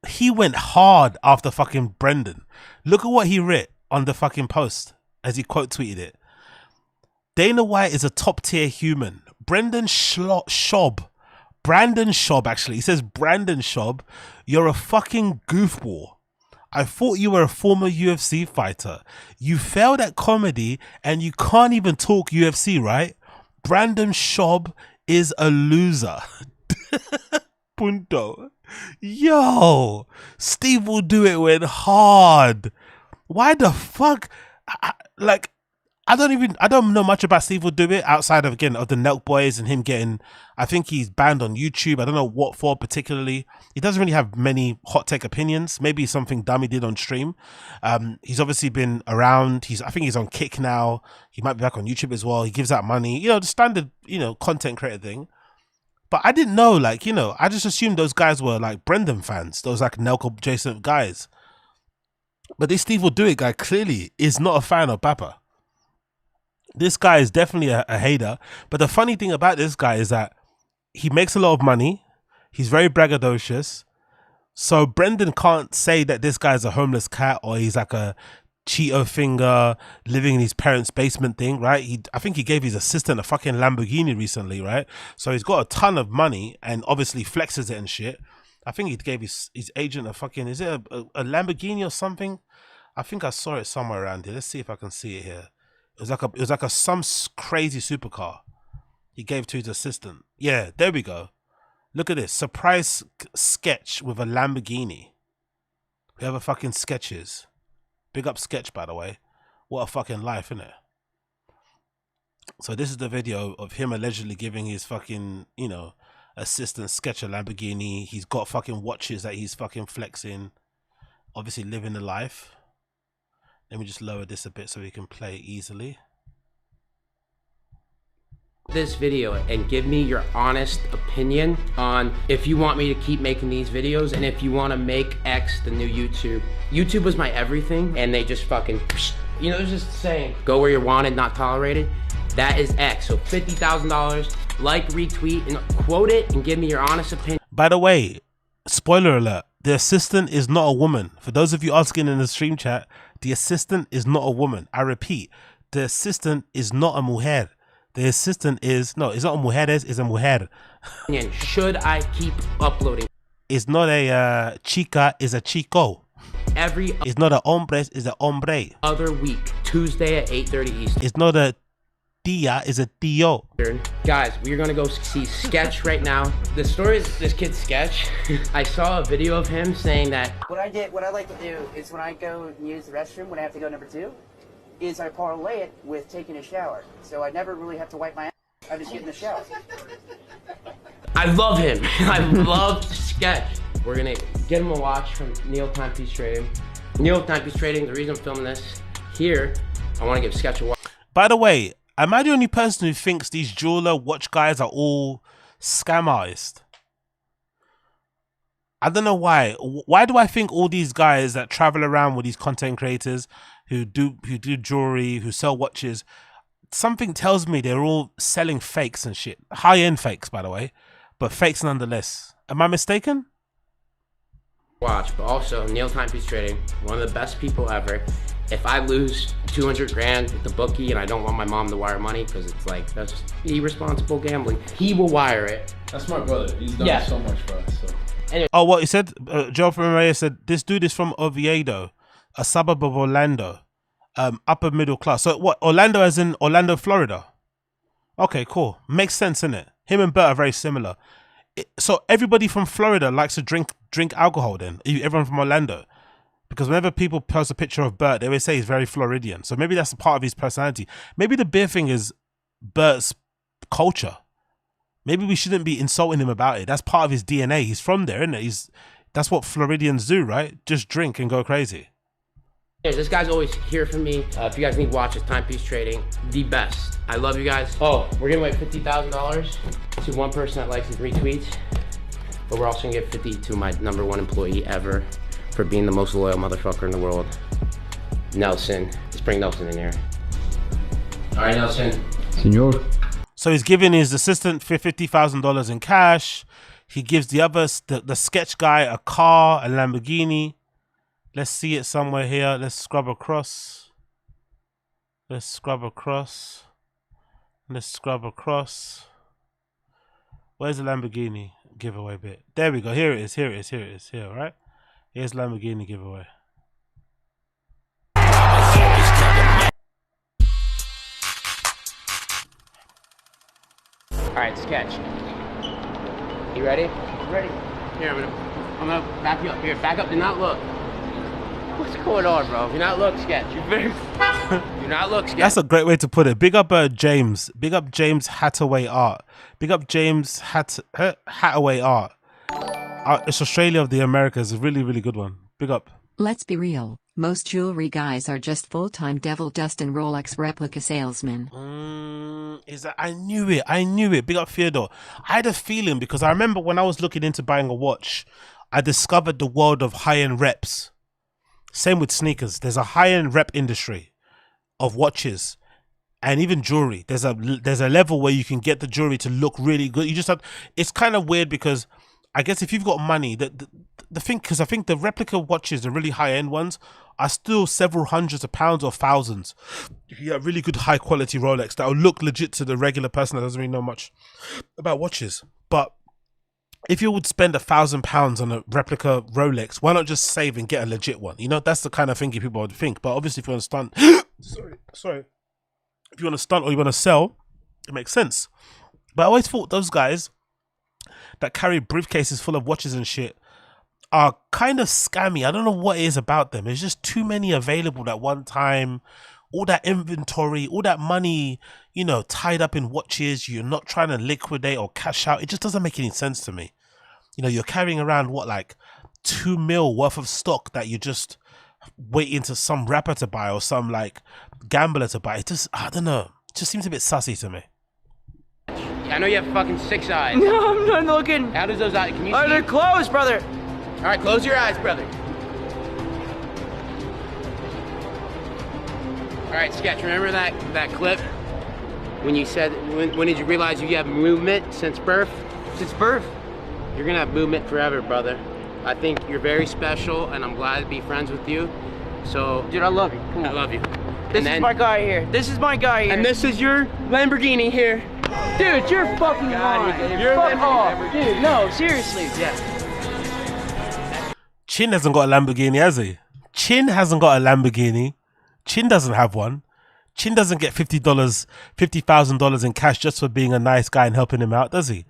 He went hard after fucking Brendan. Look at what he wrote on the fucking post as he quote tweeted it. Dana White is a top tier human. Brandon Schaub, actually. He says, Brandon Schaub, you're a fucking goofball. I thought you were a former UFC fighter. You failed at comedy and you can't even talk UFC, right? Brandon Schaub is a loser. Punto. Yo, Steve will do it went hard. Why the fuck? I don't know much about Steve will do it outside of, again, of the Nelk Boys and him getting, I think he's banned on YouTube. I don't know what for particularly. He doesn't really have many hot take opinions. Maybe something dumb he did on stream. He's obviously been around. I think he's on Kick now. He might be back on YouTube as well. He gives out money, you know, the standard, you know, content creator thing. But I didn't know, like, you know, I just assumed those guys were like Brendan fans. Those like Nelk adjacent guys. But this Steve will do it guy clearly is not a fan of Bappa. This guy is definitely a hater. But the funny thing about this guy is that he makes a lot of money. He's very braggadocious. So Brendan can't say that this guy's a homeless cat or he's like a Cheeto finger living in his parents' basement thing, right? I think he gave his assistant a fucking Lamborghini recently, right? So he's got a ton of money and obviously flexes it and shit. I think he gave his agent a fucking, is it a Lamborghini or something? I think I saw it somewhere around here. Let's see if I can see it here. It was like some crazy supercar he gave to his assistant. Yeah, there we go. Look at this. Surprise sketch with a Lamborghini. Whoever fucking sketches. Big up Sketch, by the way. What a fucking life, innit? So this is the video of him allegedly giving his fucking, you know, assistant Sketch a Lamborghini. He's got fucking watches that he's fucking flexing. Obviously living the life. Let me just lower this a bit so we can play easily.
This video and give me your honest opinion on if you want me to keep making these videos and if you want to make X the new YouTube. YouTube was my everything and they just fucking, you know, there's just saying, go where you're wanted, not tolerated. That is X. So $50,000. Like, retweet, and quote it, and give me your honest opinion.
By the way, spoiler alert, the assistant is not a woman. For those of you asking in the stream chat, the assistant is not a woman. I repeat, the assistant is not a mujer. The assistant is, no, it's not a mujeres, it's a mujer.
Should I keep uploading?
It's not a chica, it's a chico. It's not a hombres, it's a hombre.
Other week, Tuesday at 8:30 Eastern.
It's not a tia, it's a tio.
Guys, we're gonna go see Sketch right now. The story is this kid Sketch. I saw a video of him saying that
what I like to do is when I go and use the restroom, when I have to go number 2, is I parlay it with taking a shower. So I never really have to wipe my ass. I just get in the shower.
I love him. I love Sketch. We're gonna get him a watch from Neil Timepiece Trading. Neil Timepiece Trading, the reason I'm filming this here, I wanna give Sketch a watch.
By the way, am I the only person who thinks these jeweler watch guys are all scam artists? I don't know why. Why do I think all these guys that travel around with these content creators who do jewelry, who sell watches, something tells me they're all selling fakes and shit. High-end fakes, by the way, but fakes nonetheless. Am I mistaken?
Watch, but also Neil Timepiece Trading, one of the best people ever. If I lose 200 grand with the bookie and I don't want my mom to wire money because it's like, that's irresponsible gambling, he will wire it.
That's my brother. He's done so much for us. So.
Anyway.
Oh, what he said, Joe from Maria said, this dude is from Oviedo, a suburb of Orlando, upper middle class. So what, Orlando as in Orlando, Florida? Okay, cool. Makes sense, innit? Him and Bert are very similar. So everybody from Florida likes to drink alcohol then? Everyone from Orlando? Because whenever people post a picture of Bert, they always say he's very Floridian. So maybe that's a part of his personality. Maybe the beer thing is Bert's culture. Maybe we shouldn't be insulting him about it. That's part of his DNA. He's from there, isn't it? That's what Floridians do, right? Just drink and go crazy.
Yeah, this guy's always here for me. If you guys need watches, Timepiece Trading, the best. I love you guys. Oh, we're gonna away $50,000 to one person that likes and retweets, but we're also gonna give 50 to my #1 employee ever for being the most loyal motherfucker in the world, Nelson. Let's bring Nelson in here. All right, Nelson.
Senor.
So he's giving his assistant $50,000 in cash. He gives the other, the sketch guy, a car, a Lamborghini. Let's see it somewhere here. Let's scrub across. Let's scrub across. Let's scrub across. Where's the Lamborghini giveaway bit? There we go. Here it is. Here it is. Here it is. Here, right? Here's Lamborghini giveaway.
All right, Sketch. You ready?
Ready.
Here, I'm gonna back you up. Here, back up. Do not look. What's going on, bro? Do not look, Sketch. Do not look, Sketch.
That's a great way to put it. Big up James. Big up James Hathaway Art. Big up James Hathaway Art. It's Australia of the Americas. A really, really good one. Big up.
Let's be real. Most jewelry guys are just full-time Devil Dust and Rolex replica salesmen.
Is that I knew it. I knew it. Big up Theodore. I had a feeling because I remember when I was looking into buying a watch, I discovered the world of high-end reps. Same with sneakers. There's a high-end rep industry of watches and even jewelry. There's a level where you can get the jewelry to look really good. You just have, it's kind of weird because I guess if you've got money, the thing, because I think the replica watches, the really high-end ones, are still several hundreds of pounds or thousands. If you have really good high-quality Rolex, that will look legit to the regular person that doesn't really know much about watches. But if you would spend £1,000 on a replica Rolex, why not just save and get a legit one? You know, that's the kind of thing people would think. But obviously, if you want to stunt, sorry, if you want to stunt or you want to sell, it makes sense. But I always thought those guys that carry briefcases full of watches and shit are kind of scammy. I don't know what it is about them. There's just too many available at one time. All that inventory, all that money, you know, tied up in watches. You're not trying to liquidate or cash out. It just doesn't make any sense to me. You know, you're carrying around what, like 2 mil worth of stock that you just waiting to some rapper to buy or some like gambler to buy. It just, I don't know. It just seems a bit sussy to me.
I know you have fucking 6 eyes.
No, I'm not looking.
How does those eyes? Can you see?
They're closed, brother.
All right, close your eyes, brother. All right, Sketch, remember that clip when you said, when did you realize you have movement since birth? Since birth. You're gonna have movement forever, brother. I think you're very special, and I'm glad to be friends with you. So,
dude, I love you. Come on.
I love you.
This is my guy here. This is my guy here.
And this is your Lamborghini here.
Dude, you're fucking lying. You're fuck off. Dude, no, seriously.
Yeah.
Chin hasn't got a Lamborghini, has he? Chin hasn't got a Lamborghini. Chin doesn't have one. Chin doesn't get $50,000 in cash just for being a nice guy and helping him out, does he?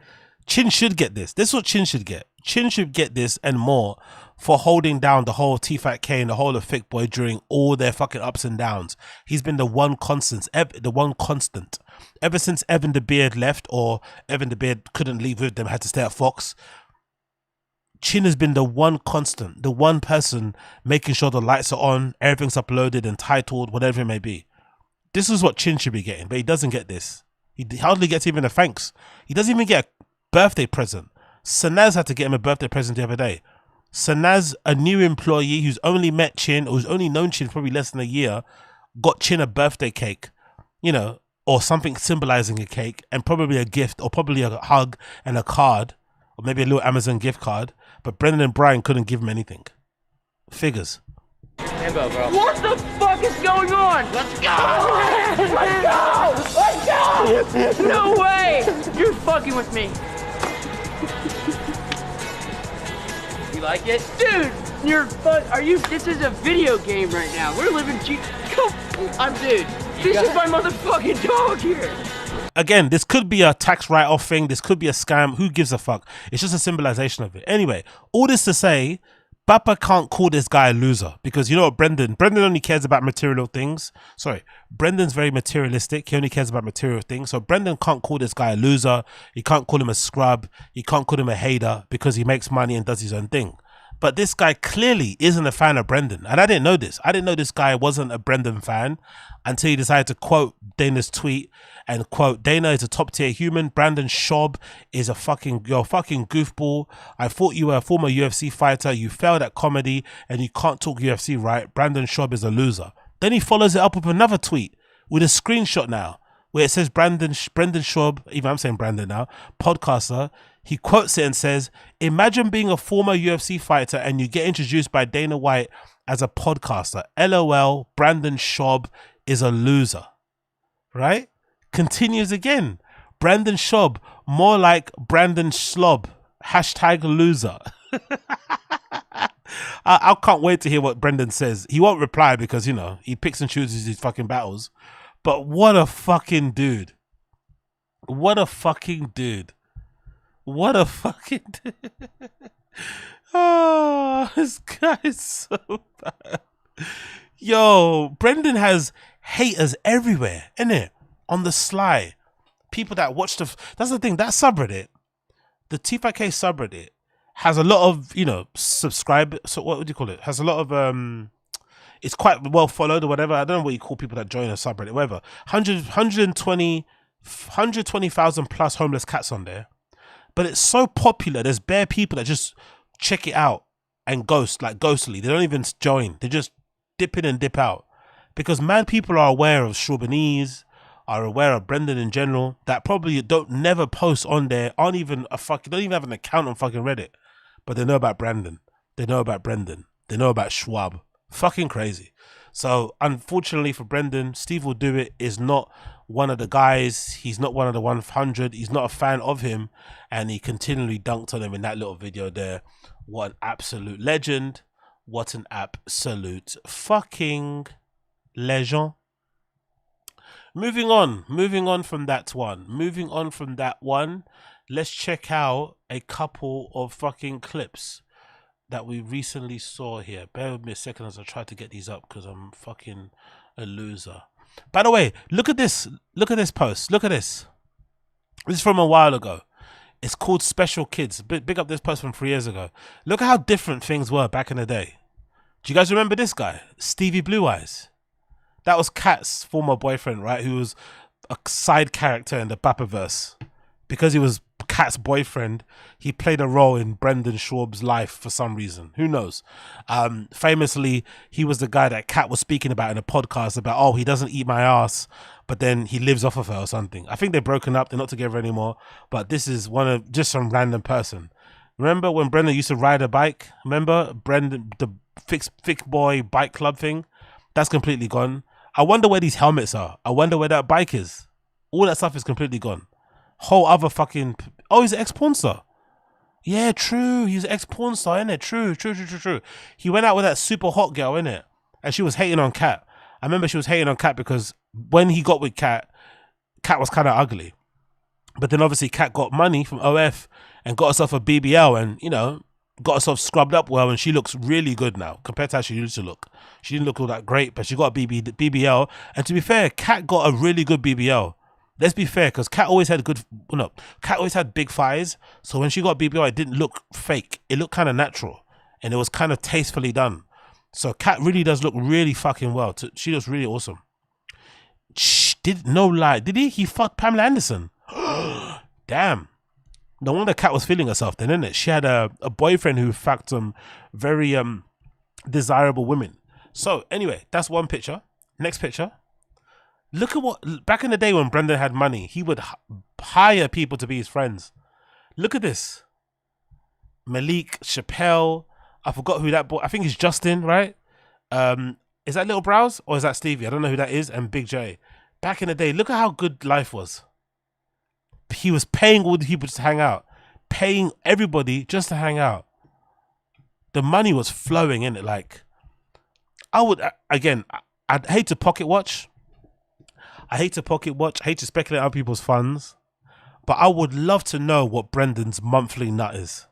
Chin should get this. This is what Chin should get. Chin should get this and more for holding down the whole T-Fat-K and the whole of Thick Boy during all their fucking ups and downs. He's been the one constant. Ever since Evan the Beard left, or Evan the Beard couldn't leave with them, had to stay at Fox, Chin has been the one constant, the one person making sure the lights are on, everything's uploaded and titled, whatever it may be. This is what Chin should be getting, but he doesn't get this. He hardly gets even a thanks. He doesn't even get a birthday present. Sanaz had to get him a birthday present the other day. Sanaz, a new employee who's only met Chin, or who's only known Chin probably less than a year, got Chin a birthday cake, you know, or something symbolizing a cake, and probably a gift, or probably a hug and a card, or maybe a little Amazon gift card. But Brendan and Brian couldn't give him anything. Figures.
Hambo, bro.
What the fuck is going on?
Let's go!
Let's go! Let's go! No way! You're fucking with me.
You like it?
Dude, this is a video game right now. We're living dude. This is my motherfucking dog here.
Again, this could be a tax write-off thing. This could be a scam. Who gives a fuck? It's just a symbolization of it. Anyway, all this to say, Bappa can't call this guy a loser, because you know what, Brendan only cares about material things. Sorry, Brendan's very materialistic. He only cares about material things. So Brendan can't call this guy a loser. He can't call him a scrub. He can't call him a hater because he makes money and does his own thing. But this guy clearly isn't a fan of Brendan. And I didn't know this. I didn't know this guy wasn't a Brendan fan until he decided to quote Dana's tweet and quote, "Dana is a top tier human. Brandon Schaub is you're a fucking goofball. I thought you were a former UFC fighter. You failed at comedy and you can't talk UFC right. Brandon Schaub is a loser." Then he follows it up with another tweet with a screenshot now where it says Brendan Schaub, even I'm saying Brandon now, podcaster. He quotes it and says, "Imagine being a former UFC fighter and you get introduced by Dana White as a podcaster. LOL, Brandon Schaub is a loser." Right? Continues again. Brandon Schaub, more like Brandon Schlob. Hashtag loser. I can't wait to hear what Brendan says. He won't reply because, you know, he picks and chooses his fucking battles. But what a fucking dude. What a fucking dude. What a fucking dude. Oh, this guy is so bad. Yo, Brendan has haters everywhere, innit? On the sly. People that watch that's the thing, that subreddit, the T5K subreddit, has a lot of, you know, so what would you call it? Has a lot of, it's quite well followed or whatever. I don't know what you call people that join a subreddit, whatever. 120,000 plus homeless cats on there. But it's so popular, there's bare people that just check it out and ghostly. They don't even join. They just dip in and dip out. Because mad people are aware of Shawbanese, are aware of Brendan in general, that probably never post on there, don't even have an account on fucking Reddit. But they know about Brandon. They know about Brendan. They know about Schwab. Fucking crazy. So unfortunately for Brendan, Steve Will Do It is not one of the guys. He's not one of the 100. He's not a fan of him. And he continually dunked on him in that little video there. What an absolute legend. What an absolute fucking legend. Moving on from that one. Let's check out a couple of fucking clips that we recently saw here. Bear with me a second as I try to get these up because I'm fucking a loser. By the way, look at this post. Look at this. This is from a while ago. It's called Special Kids. Big up this post from 3 years ago. Look at how different things were back in the day. Do you guys remember this guy? Stevie Blue Eyes. That was Kat's former boyfriend, right? Who was a side character in the Bappaverse because he was Kat's boyfriend, he played a role in Brendan Schaub's life for some reason. Who knows? Famously, he was the guy that Kat was speaking about in a podcast about, oh, he doesn't eat my ass, but then he lives off of her or something. I think they're broken up. They're not together anymore. But this is just some random person. Remember when Brendan used to ride a bike? Remember Brendan, the Fix Boy bike club thing? That's completely gone. I wonder where these helmets are. I wonder where that bike is. All that stuff is completely gone. Whole other fucking... Oh, he's an ex-porn star. Yeah, true. He's an ex-porn star, innit? True. He went out with that super hot girl, innit? And she was hating on Kat. I remember she was hating on Kat because when he got with Kat, Kat was kind of ugly. But then obviously Kat got money from OF and got herself a BBL and, you know, got herself scrubbed up well, and she looks really good now compared to how she used to look. She didn't look all that great, but she got a BBL. And to be fair, Kat got a really good BBL. Let's be fair, because Kat always had Kat always had big thighs. So when she got BBL, it didn't look fake. It looked kind of natural, and it was kind of tastefully done. So Kat really does look really fucking well. She looks really awesome. No lie, did he? He fucked Pamela Anderson. Damn. No wonder Kat was feeling herself then, innit? She had a boyfriend who fucked some very desirable women. So anyway, that's one picture. Next picture. Look at what, back in the day when Brendan had money, he would hire people to be his friends. Look at this. Malik, Chappelle, I forgot who that boy, I think it's Justin, right? Is that Little Brows or is that Stevie? I don't know who that is. And Big J. Back in the day, look at how good life was. He was paying all the people just to hang out. Paying everybody just to hang out. The money was flowing in it. Like, I'd hate to pocket watch. I hate to speculate on people's funds, but I would love to know what Brendan's monthly nut is.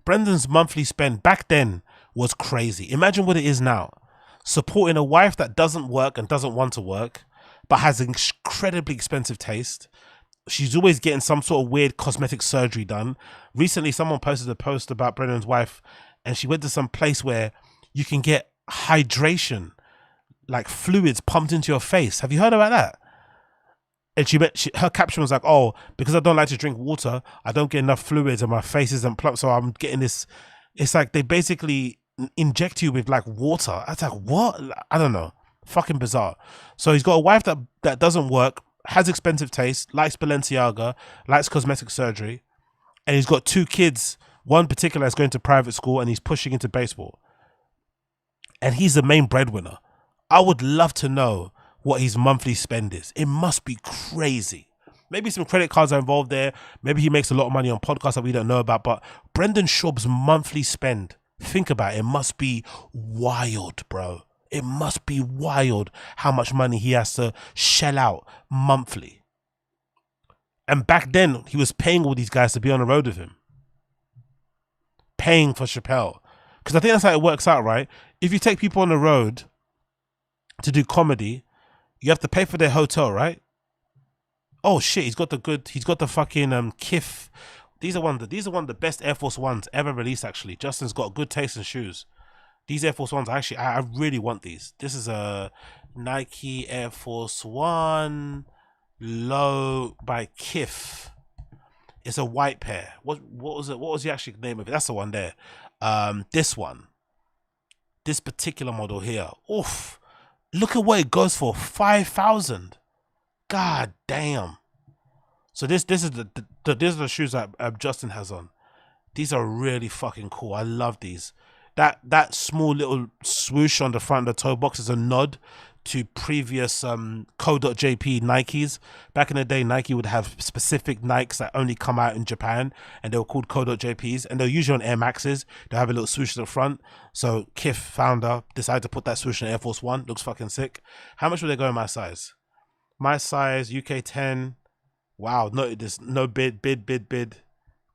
Brendan's monthly spend back then was crazy. Imagine what it is now. Supporting a wife that doesn't work and doesn't want to work, but has incredibly expensive taste. She's always getting some sort of weird cosmetic surgery done. Recently, someone posted a post about Brendan's wife, and she went to some place where you can get hydration, like fluids pumped into your face. Have you heard about that? And her caption was like, oh, because I don't like to drink water, I don't get enough fluids and my face isn't plump, so I'm getting this. It's like they basically inject you with like water. I was like, what? I don't know. Fucking bizarre. So he's got a wife that doesn't work, has expensive taste, likes Balenciaga, likes cosmetic surgery, and he's got 2 kids. One particular is going to private school and he's pushing into baseball. And he's the main breadwinner. I would love to know what his monthly spend is. It must be crazy. Maybe some credit cards are involved there. Maybe he makes a lot of money on podcasts that we don't know about. But Brendan Schaub's monthly spend, think about it. It must be wild, bro. It must be wild how much money he has to shell out monthly. And back then, he was paying all these guys to be on the road with him. Paying for Chappelle. Because I think that's how it works out, right? If you take people on the road to do comedy, you have to pay for their hotel, right? Oh shit, he's got the fucking Kith. These are one of the best Air Force Ones ever released, actually. Justin's got good taste in shoes. These Air Force Ones, actually, I really want these. This is a Nike Air Force One Low by Kith. It's a white pair. What was it? What was the actual name of it? That's the one there. This one. This particular model here. Oof. Look at what it goes for. 5,000. God damn. So these are the shoes that Justin has on. These are really fucking cool. I love these. That small little swoosh on the front of the toe box is a nod to previous Co.jp Nikes. Back in the day, Nike would have specific Nikes that only come out in Japan, and they were called Co.jps, and they're usually on Air Maxes. They have a little swoosh at the front. So Kith, founder, decided to put that swoosh on Air Force One. Looks fucking sick. How much would they go in my size? My size, UK 10. Wow, no bid.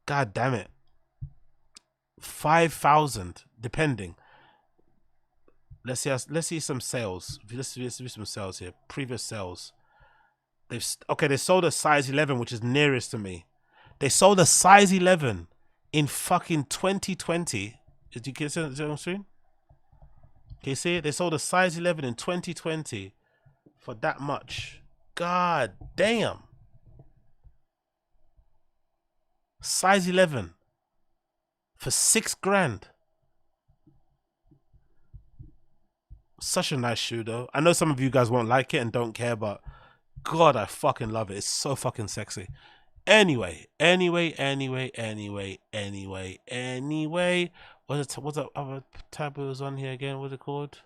God damn it. 5,000, depending. Let's see some sales. Let's see some sales here. Previous sales. They sold a size 11, which is nearest to me. They sold a size 11 in fucking 2020. Did you see it on screen? Can you see it? They sold a size 11 in 2020 for that much. God damn. Size 11 for $6,000. Such a nice shoe though. I know some of you guys won't like it and don't care, but God, I fucking love it. It's so fucking sexy. Anyway. What's the other tab was on here again? What's it called?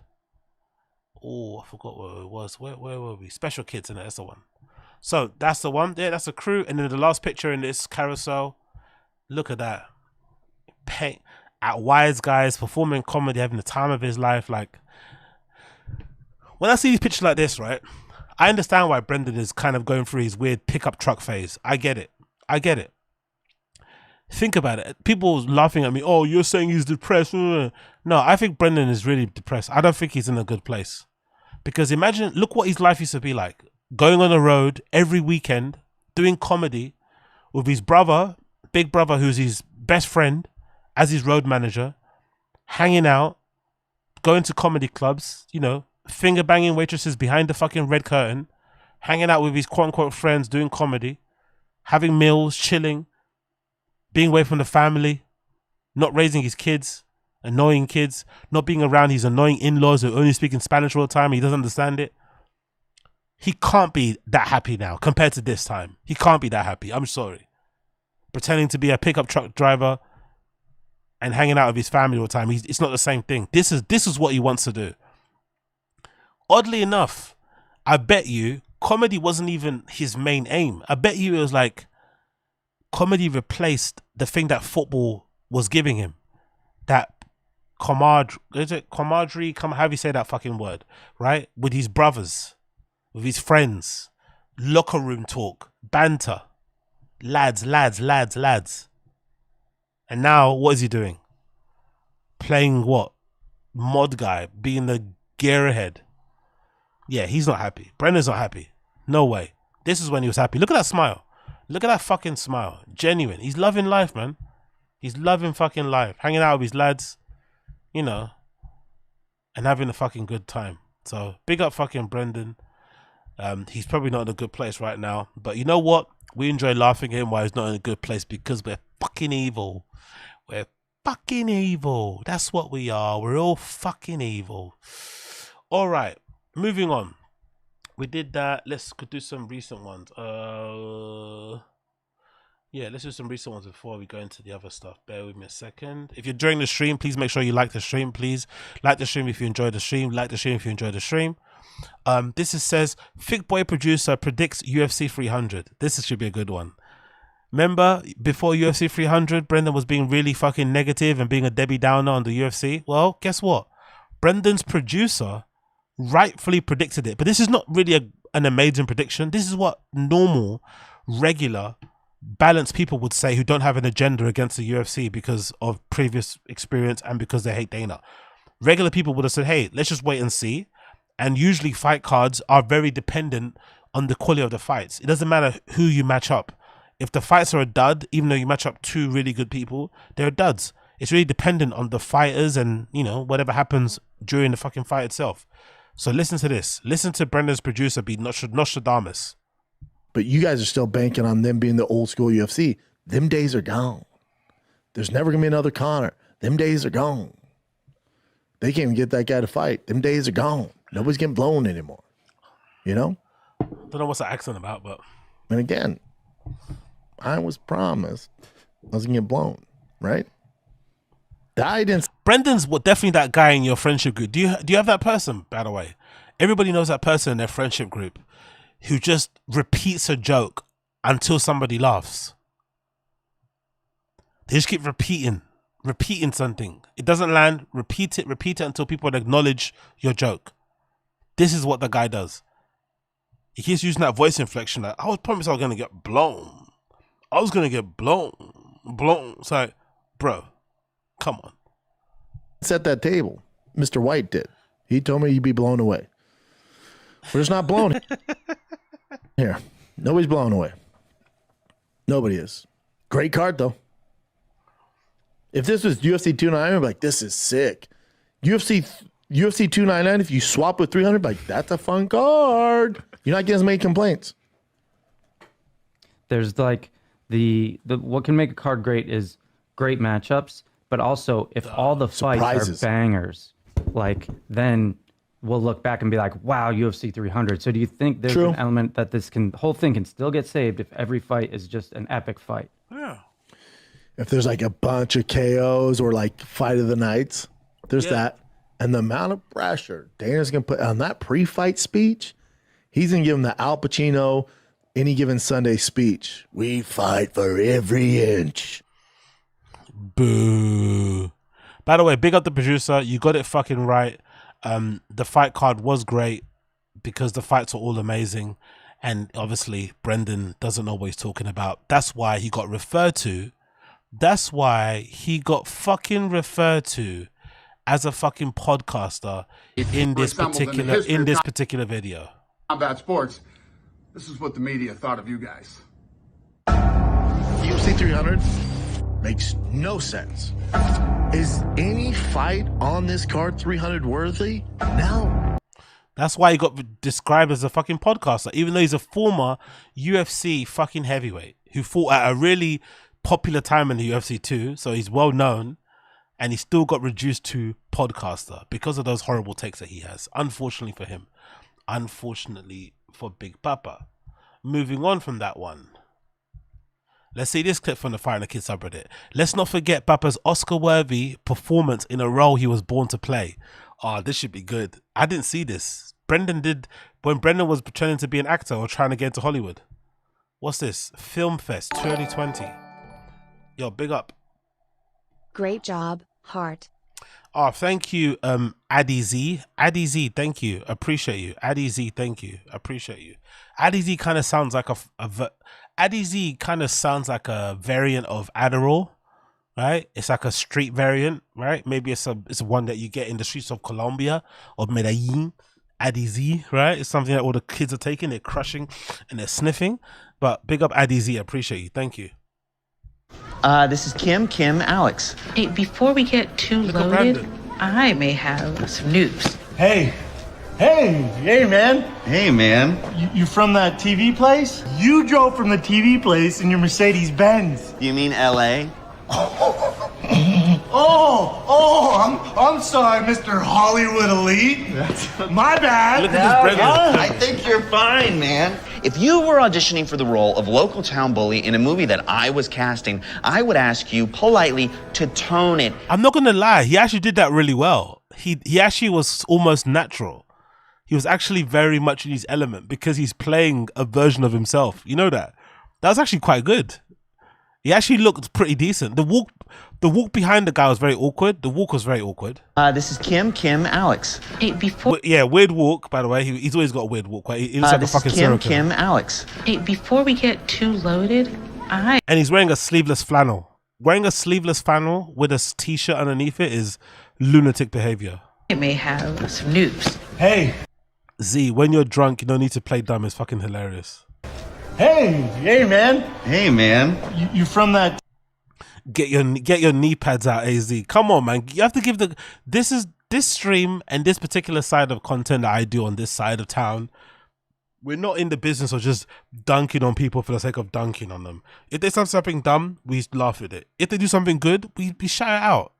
Oh, I forgot what it was. Where were we? Special Kids, and that's the one. So that's the one. Yeah, that's the crew. And then the last picture in this carousel. Look at that. At Wise Guys, performing comedy, having the time of his life. Like, when I see these pictures like this, right, I understand why Brendan is kind of going through his weird pickup truck phase. I get it. Think about it. People laughing at me. Oh, you're saying he's depressed. No, I think Brendan is really depressed. I don't think he's in a good place. Because imagine, look what his life used to be like. Going on the road every weekend, doing comedy with his brother, big brother, who's his best friend, as his road manager, hanging out, going to comedy clubs, you know, finger banging waitresses behind the fucking red curtain, hanging out with his quote unquote friends, doing comedy, having meals, chilling, being away from the family, not raising his kids, annoying kids, not being around his annoying in-laws who only speak in Spanish all the time. He doesn't understand it. He can't be that happy now compared to this time. He can't be that happy. I'm sorry. Pretending to be a pickup truck driver and hanging out with his family all the time. It's not the same thing. This is what he wants to do. Oddly enough, I bet you comedy wasn't even his main aim. I bet you it was like comedy replaced the thing that football was giving him. That camaraderie, how do you say that fucking word, right? With his brothers, with his friends, locker room talk, banter, lads. And now, what is he doing? Playing what? Mod guy, being the gearhead. Yeah, he's not happy. Brendan's not happy. No way. This is when he was happy. Look at that smile. Look at that fucking smile. Genuine. He's loving life, man. He's loving fucking life. Hanging out with his lads, you know, and having a fucking good time. So, big up fucking Brendan. He's probably not in a good place right now. But you know what? We enjoy laughing at him while he's not in a good place because we're fucking evil. We're fucking evil. That's what we are. We're all fucking evil. All right. Moving on. We did that. Let's do some recent ones. Yeah, let's do some recent ones before we go into the other stuff. Bear with me a second. If you're during the stream, please make sure you like the stream. Please like the stream if you enjoy the stream. Like the stream if you enjoy the stream. Says Thick Boy producer predicts UFC 300. This should be a good one. Remember before UFC 300, Brendan was being really fucking negative and being a Debbie Downer on the UFC. Well, guess what? Brendan's producer rightfully predicted it, but this is not really an amazing prediction. This is what normal, regular, balanced people would say who don't have an agenda against the UFC because of previous experience and because they hate Dana. Regular people would have said, hey, let's just wait and see. And usually fight cards are very dependent on the quality of the fights. It doesn't matter who you match up. If the fights are a dud, even though you match up two really good people, they're duds. It's really dependent on the fighters and, you know, whatever happens during the fucking fight itself. So listen to this. Listen to Brendan's producer be Nostradamus.
But you guys are still banking on them being the old school UFC. Them days are gone. There's never going to be another Conor. Them days are gone. They can't even get that guy to fight. Them days are gone. Nobody's getting blown anymore. You know?
Don't know what's the accent about, but...
And again, I was promised I wasn't getting blown, right?
Brendan's definitely that guy in your friendship group. Do you have that person, by the way? Everybody knows that person in their friendship group who just repeats a joke until somebody laughs. They just keep repeating something. It doesn't land, repeat it until people acknowledge your joke. This is what the guy does. He keeps using that voice inflection like, I was promised I was going to get blown. I was going to get blown. It's like, bro, come on.
At that table, Mr. White did. He told me you'd be blown away. We're just not blown here. Nobody's blown away. Nobody is. Great card, though. If this was UFC 299, I'd be like, this is sick. UFC 299, if you swap with 300, like, that's a fun card. You're not getting as many complaints.
There's like the what can make a card great is great matchups, but also if all the fights
surprises.
are bangers, like then we'll look back and be like, wow, UFC 300. So do you think there's an element that whole thing can still get saved if every fight is just an epic fight?
Yeah.
If there's like a bunch of KOs or like fight of the nights, there's that. And the amount of pressure Dana's going to put on that pre-fight speech, he's going to give him the Al Pacino any given Sunday speech. We fight for every inch.
Boo. By the way, big up the producer. You got it fucking right. The fight card was great because the fights are all amazing. And obviously, Brendan doesn't know what he's talking about. That's why he got referred to. That's why he got fucking referred to as a fucking podcaster in this particular video.
Combat sports. This is what the media thought of you guys.
UFC 300 makes no sense. Is any fight on this card 300 worthy? No.
That's why he got described as a fucking podcaster, even though he's a former UFC fucking heavyweight who fought at a really popular time in the UFC too, so he's well known, and he still got reduced to podcaster because of those horrible takes that he has. Unfortunately for him. Unfortunately for Big Papa. Moving on from that one. Let's see this clip from the Fire and the Kid subreddit. Let's not forget Papa's Oscar-worthy performance in a role he was born to play. Oh, this should be good. I didn't see this. Brendan did when Brendan was pretending to be an actor or trying to get into Hollywood. What's this? Film Fest 2020. Yo, big up.
Great job, Heart.
Oh, thank you, Addy Z. Addy Z, thank you. Appreciate you. Addy Z, thank you. Appreciate you. Addy Z kind of sounds like Addy Z kind of sounds like a variant of Adderall, right? It's like a street variant, right? Maybe it's one that you get in the streets of Colombia or Medellin. Addy Z, right? It's something that all the kids are taking, they're crushing and they're sniffing. But big up Addy Z, appreciate you. Thank you.
This is Kim, Alex.
Hey, before we get too loaded, I may have some news.
Hey, man.
Hey, man.
You from that TV place? You drove from the TV place in your Mercedes Benz.
You mean LA?
I'm sorry, Mr. Hollywood Elite. My bad.
Look at this Brendan. I think you're fine, man. If you were auditioning for the role of local town bully in a movie that I was casting, I would ask you politely to tone it.
I'm not gonna lie, he actually did that really well. He actually was almost natural. He was actually very much in his element because he's playing a version of himself. You know that? That was actually quite good. He actually looked pretty decent. The walk behind the guy was very awkward. The walk was very awkward.
This is Kim, Alex.
Hey, before
weird walk, by the way. He's always got a weird walk. He looks like a fucking serial killer.
Kim, Alex.
Hey, before we get too loaded,
And he's wearing a sleeveless flannel. Wearing a sleeveless flannel with a t-shirt underneath it is lunatic behavior.
I may have some news.
Hey.
Z, when you're drunk, you don't need to play dumb. It's fucking hilarious.
Hey, man.
Hey, man.
You from that?
Get your knee pads out, AZ. Come on, man. You have to give this stream and this particular side of content that I do on this side of town. We're not in the business of just dunking on people for the sake of dunking on them. If they say something dumb, we laugh at it. If they do something good, we shout it out.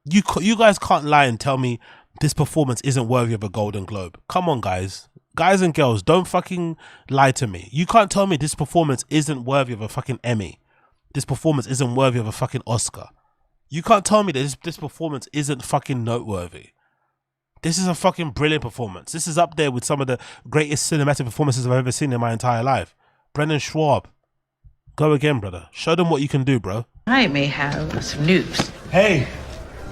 You guys can't lie and tell me this performance isn't worthy of a Golden Globe. Come on, guys. Guys and girls, don't fucking lie to me. You can't tell me this performance isn't worthy of a fucking Emmy. This performance isn't worthy of a fucking Oscar. You can't tell me that this performance isn't fucking noteworthy. This is a fucking brilliant performance. This is up there with some of the greatest cinematic performances I've ever seen in my entire life. Brendan Schwab, go again, brother. Show them what you can do, bro.
I may have some news.
Hey,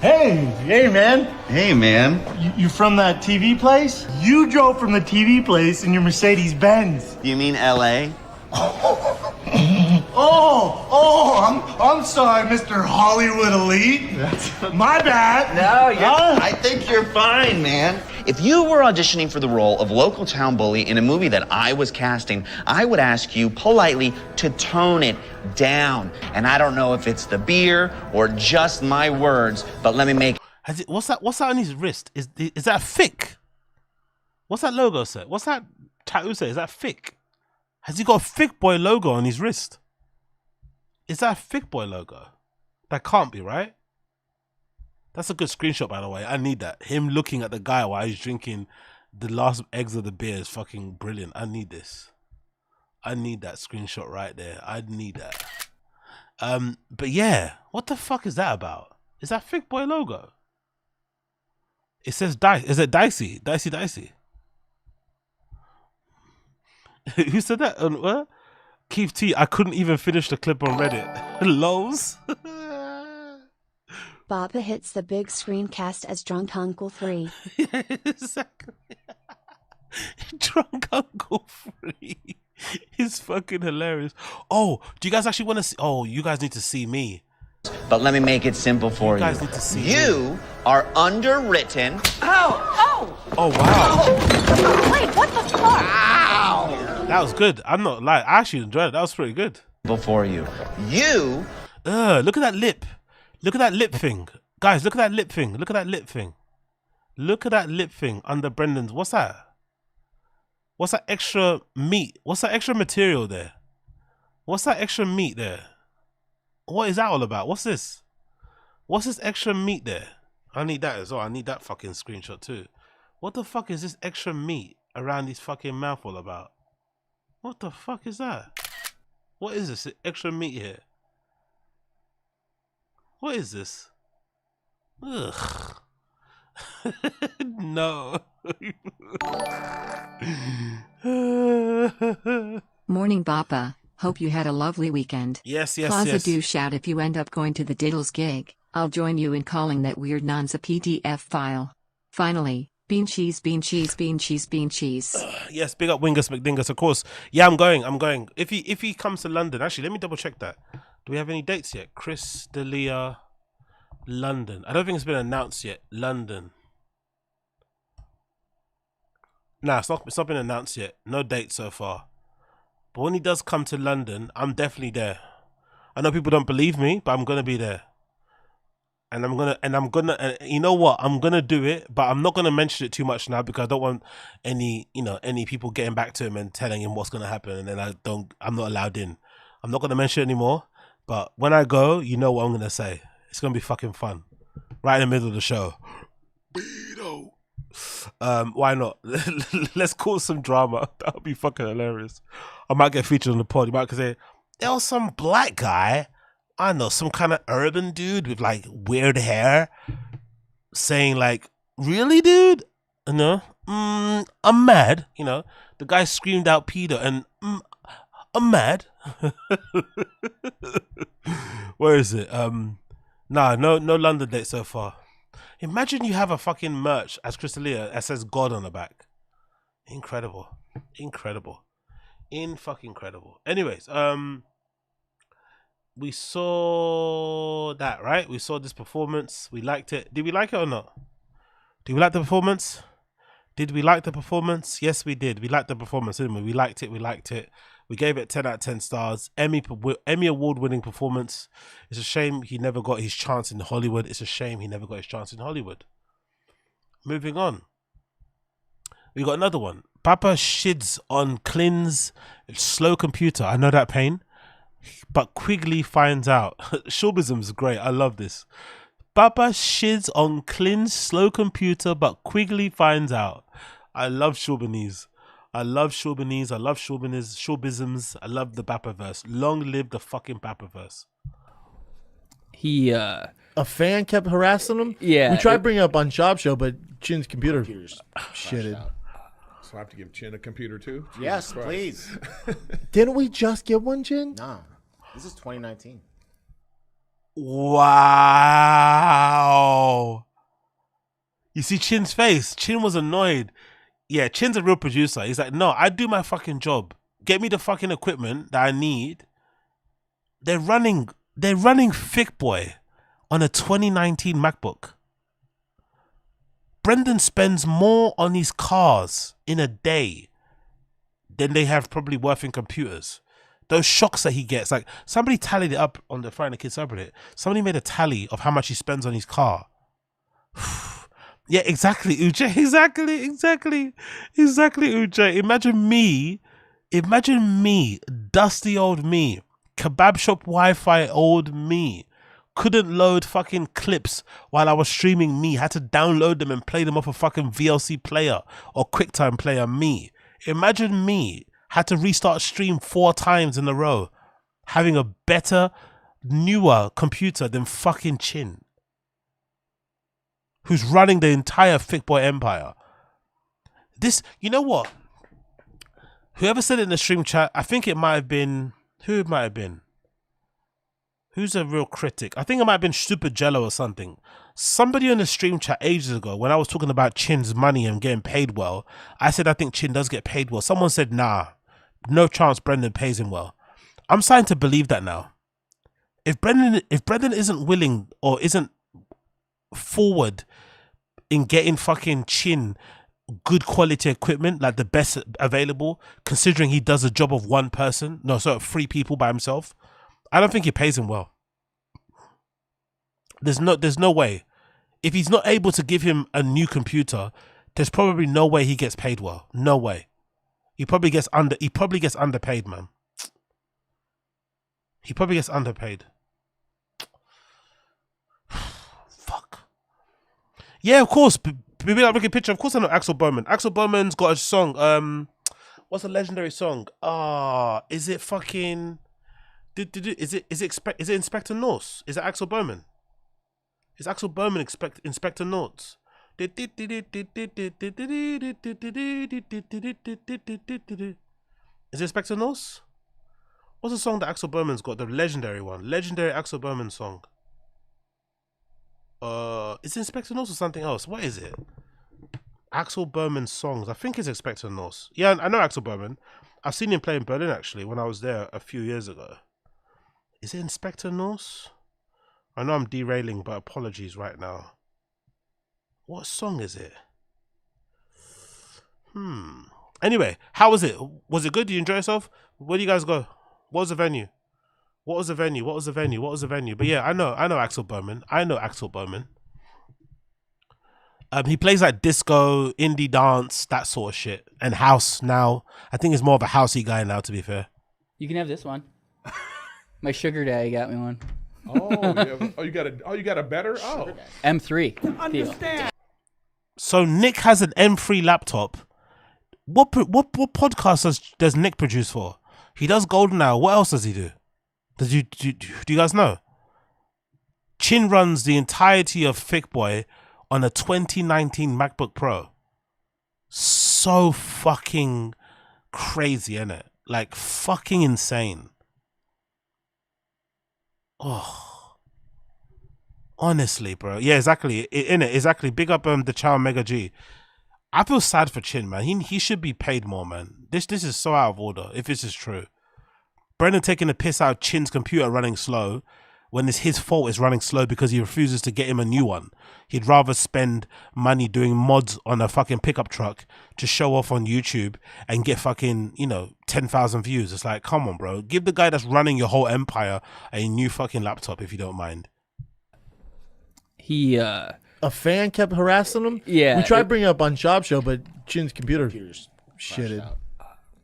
man.
Hey, man.
You from that TV place? You drove from the TV place in your Mercedes Benz.
You mean LA?
I'm sorry, Mr. Hollywood Elite. My bad.
I think you're fine, man. If you were auditioning for the role of local town bully in a movie that I was casting, I would ask you politely to tone it down. And I don't know if it's the beer or just my words, but let me make...
What's that on his wrist? Is that thick? What's that logo say? What's that tattoo say? Is that thick? Has he got a thick boy logo on his wrist? Is that a Thick Boy logo? That can't be, right? That's a good screenshot, by the way. I need that. Him looking at the guy while he's drinking the last eggs of the beer is fucking brilliant. I need this. I need that screenshot right there. I need that. But yeah, what the fuck is that about? Is that Thick Boy logo? It says Dice. Is it Dicey? Dicey. Who said that? What? Keith T. I couldn't even finish the clip on Reddit. Lols.
Baba hits the big screen cast as Drunk Uncle 3.
Yeah, exactly. Drunk Uncle 3. He's fucking hilarious. Oh, do you guys actually want to see? Oh, you guys need to see me.
But let me make it simple for you.
Guys need to see
you are underwritten.
Oh wow.
Wait, what the fuck?
Ow!
That was good. I'm not lying. I actually enjoyed it. That was pretty good.
Before you. You.
Look at that lip. Look at that lip thing. Guys, look at that lip thing. Look at that lip thing. Look at that lip thing under Brendan's. What's that? What's that extra meat? What's that extra material there? What's that extra meat there? What is that all about? What's this? What's this extra meat there? I need that as well. I need that fucking screenshot too. What the fuck is this extra meat around his fucking mouth all about? What the fuck is that? What is this extra meat here? What is this? Ugh. No.
Morning, Bappa. Hope you had a lovely weekend.
Yes.
Plaza do shout if you end up going to the Diddles gig. I'll join you in calling that weird nonsense a PDF file. Finally, bean cheese.
Yes, big up Wingus McDingus, of course. Yeah, I'm going. If he comes to London, actually, let me double check that. Do we have any dates yet? Chris D'Elia, London. I don't think it's been announced yet. London. Nah, it's not been announced yet. No date so far. But when he does come to London, I'm definitely there. I know people don't believe me, but I'm gonna be there. And you know what? I'm gonna do it, but I'm not gonna mention it too much now because I don't want any people getting back to him and telling him what's gonna happen, and then I'm not allowed in. I'm not gonna mention it anymore. But when I go, you know what I'm gonna say. It's gonna be fucking fun. Right in the middle of the show. Why not? Let's cause some drama. That would be fucking hilarious. I might get featured on the pod. You might say, there was some black guy, I don't know, some kind of urban dude with like weird hair saying like, really, dude? You know, I'm mad. You know, the guy screamed out pedo and I'm mad. Where is it? Nah, no London date so far. Imagine you have a fucking merch as Chris D'Elia that says God on the back. Incredible. In-fucking-credible. Anyways, we saw that, right? We saw this performance. We liked it. Did we like it or not? Did we like the performance? Yes, we did. We liked the performance, didn't we? We liked it. We gave it 10 out of 10 stars. Emmy award-winning performance. It's a shame he never got his chance in Hollywood. Moving on. We got another one. Papa shids on Clin's slow computer. I know that pain. But Quigley finds out. Showbism's great. I love this. Papa shids on Clin's slow computer, but Quigley finds out. I love Shawbinese. I love Shawbisms. I love the Bappaverse. Long live the fucking Bappaverse.
A fan kept harassing him?
Yeah.
We tried bringing it up on Shop Show, but Chin's computer shitted.
So I have to give Chin a computer too?
Yes,
Jesus
please.
Didn't we just get one, Chin?
No. This is 2019.
Wow. You see Chin's face. Chin was annoyed. Yeah, Chin's a real producer. He's like, no, I do my fucking job. Get me the fucking equipment that I need. They're running Thick Boy on a 2019 MacBook. Brendan spends more on his cars in a day than they have probably worth in computers. Those shocks that he gets, like somebody tallied it up on the Friday Night Kids subreddit. Somebody made a tally of how much he spends on his car. Yeah, exactly, Uche. Exactly, Uche. Imagine me, dusty old me, kebab shop Wi-Fi old me. Couldn't load fucking clips while I was streaming me. Had to download them and play them off a fucking VLC player or QuickTime player me. Imagine me. Had to restart stream 4 times in a row. Having a better, newer computer than fucking Chin. Who's running the entire Thick Boy empire. This, you know what? Whoever said it in the stream chat, I think it might have been, who it might have been? Who's a real critic? I think it might have been Super Jello or something. Somebody in the stream chat ages ago, when I was talking about Chin's money and getting paid well, I said I think Chin does get paid well. Someone said, nah, no chance Brendan pays him well. I'm starting to believe that now. If Brendan isn't willing or isn't forward in getting fucking Chin good quality equipment, like the best available, considering he does a job of 1 person, no, sorry, 3 people by himself, I don't think he pays him well. There's no way. If he's not able to give him a new computer, there's probably no way he gets paid well. No way. He probably gets underpaid, man. He probably gets underpaid. Fuck. Yeah, of course. Maybe like look at picture. Of course I know Axel Bowman. Axel Bowman's got a song. What's a legendary song? Is it fucking is it Inspector Norse? Is it Axel Bowman? Is Axel Bowman Inspector Norse? Is it Inspector Norse? What's the song that Axel Bowman's got? The legendary one. Legendary Axel Bowman song. Is it Inspector Norse or something else? What is it? Axel Bowman songs. I think it's Inspector Norse. Yeah, I know Axel Bowman. I've seen him play in Berlin actually when I was there a few years ago. Is it Inspector Norse? I know I'm derailing, but apologies right now. What song is it? Anyway, how was it? Was it good? Did you enjoy yourself? Where do you guys go? What was the venue? What was the venue? What was the venue? What was the venue? But yeah, I know Axel Bowman. I know Axel Bowman. He plays like disco, indie dance, that sort of shit. And house now. I think he's more of a housey guy now, to be fair.
You can have this one. My sugar daddy got me one.
You got a better? Oh.
M3.
Understand.
So Nick has an M3 laptop. What podcast does Nick produce for? He does Golden Hour. What else does he do? Do you guys know? Chin runs the entirety of Thick Boy on a 2019 MacBook Pro. So fucking crazy, innit? Like fucking insane. Oh, honestly, bro. Yeah, exactly. Innit? Exactly. Big up the Chow Mega G. I feel sad for Chin, man. He should be paid more, man. This is so out of order. If this is true. Brendan taking the piss out of Chin's computer running slow when it's his fault it's running slow because he refuses to get him a new one. He'd rather spend money doing mods on a fucking pickup truck to show off on YouTube and get fucking, 10,000 views. It's like, come on, bro. Give the guy that's running your whole empire a new fucking laptop if you don't mind.
A fan kept harassing him?
Yeah.
We tried bringing it up on Job Show, but Chin's computer shitted.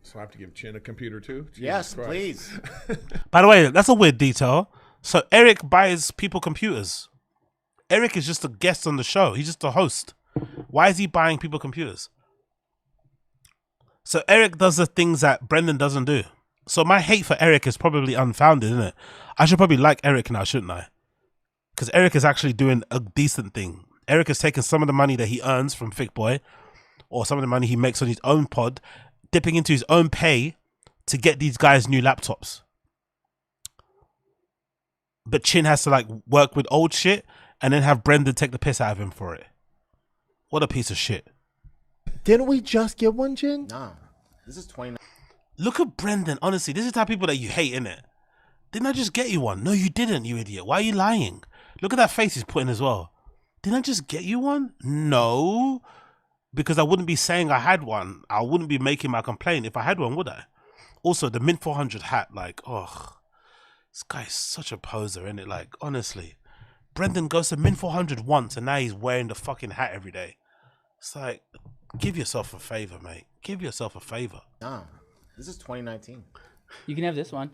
So I have to give Chin a computer too? Jesus
yes,
Christ.
please.
By the way, that's a weird detail. So Eric buys people computers. Eric is just a guest on the show. He's just a host. Why is he buying people computers? So Eric does the things that Brendan doesn't do. So my hate for Eric is probably unfounded, isn't it? I should probably like Eric now, shouldn't I? Because Eric is actually doing a decent thing. Eric is taking some of the money that he earns from Thick Boy, or some of the money he makes on his own pod, dipping into his own pay to get these guys new laptops. But Chin has to work with old shit and then have Brendan take the piss out of him for it. What a piece of shit.
Didn't we just get one, Chin?
No. This is 29.
Look at Brendan. Honestly, this is the type of people that you hate, innit? Didn't I just get you one? No, you didn't, you idiot. Why are you lying? Look at that face he's putting as well. Didn't I just get you one? No. Because I wouldn't be saying I had one. I wouldn't be making my complaint if I had one, would I? Also, the Mint 400 hat, this guy's such a poser, isn't it? Honestly. Brendan goes to Mint 400 once and now he's wearing the fucking hat every day. It's like, give yourself a favor, mate. Give yourself a favor.
No, this is 2019.
You can have this one.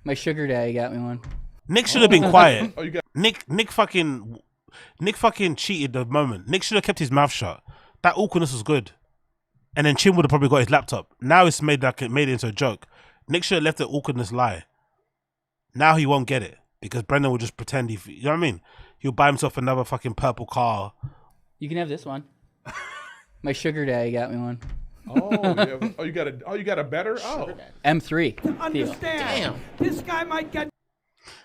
My sugar daddy got me one.
Nick should have been quiet.
Oh, you got
Nick fucking cheated the moment. Nick should have kept his mouth shut. That awkwardness was good. And then Chin would have probably got his laptop. Now it's made it into a joke. Nick should have let the awkwardness lie. Now he won't get it because Brendan will just pretend you know what I mean? He'll buy himself another fucking purple car.
You can have this one. My sugar daddy got me one.
you got a better? Oh.
M3.
Understand. This guy might get.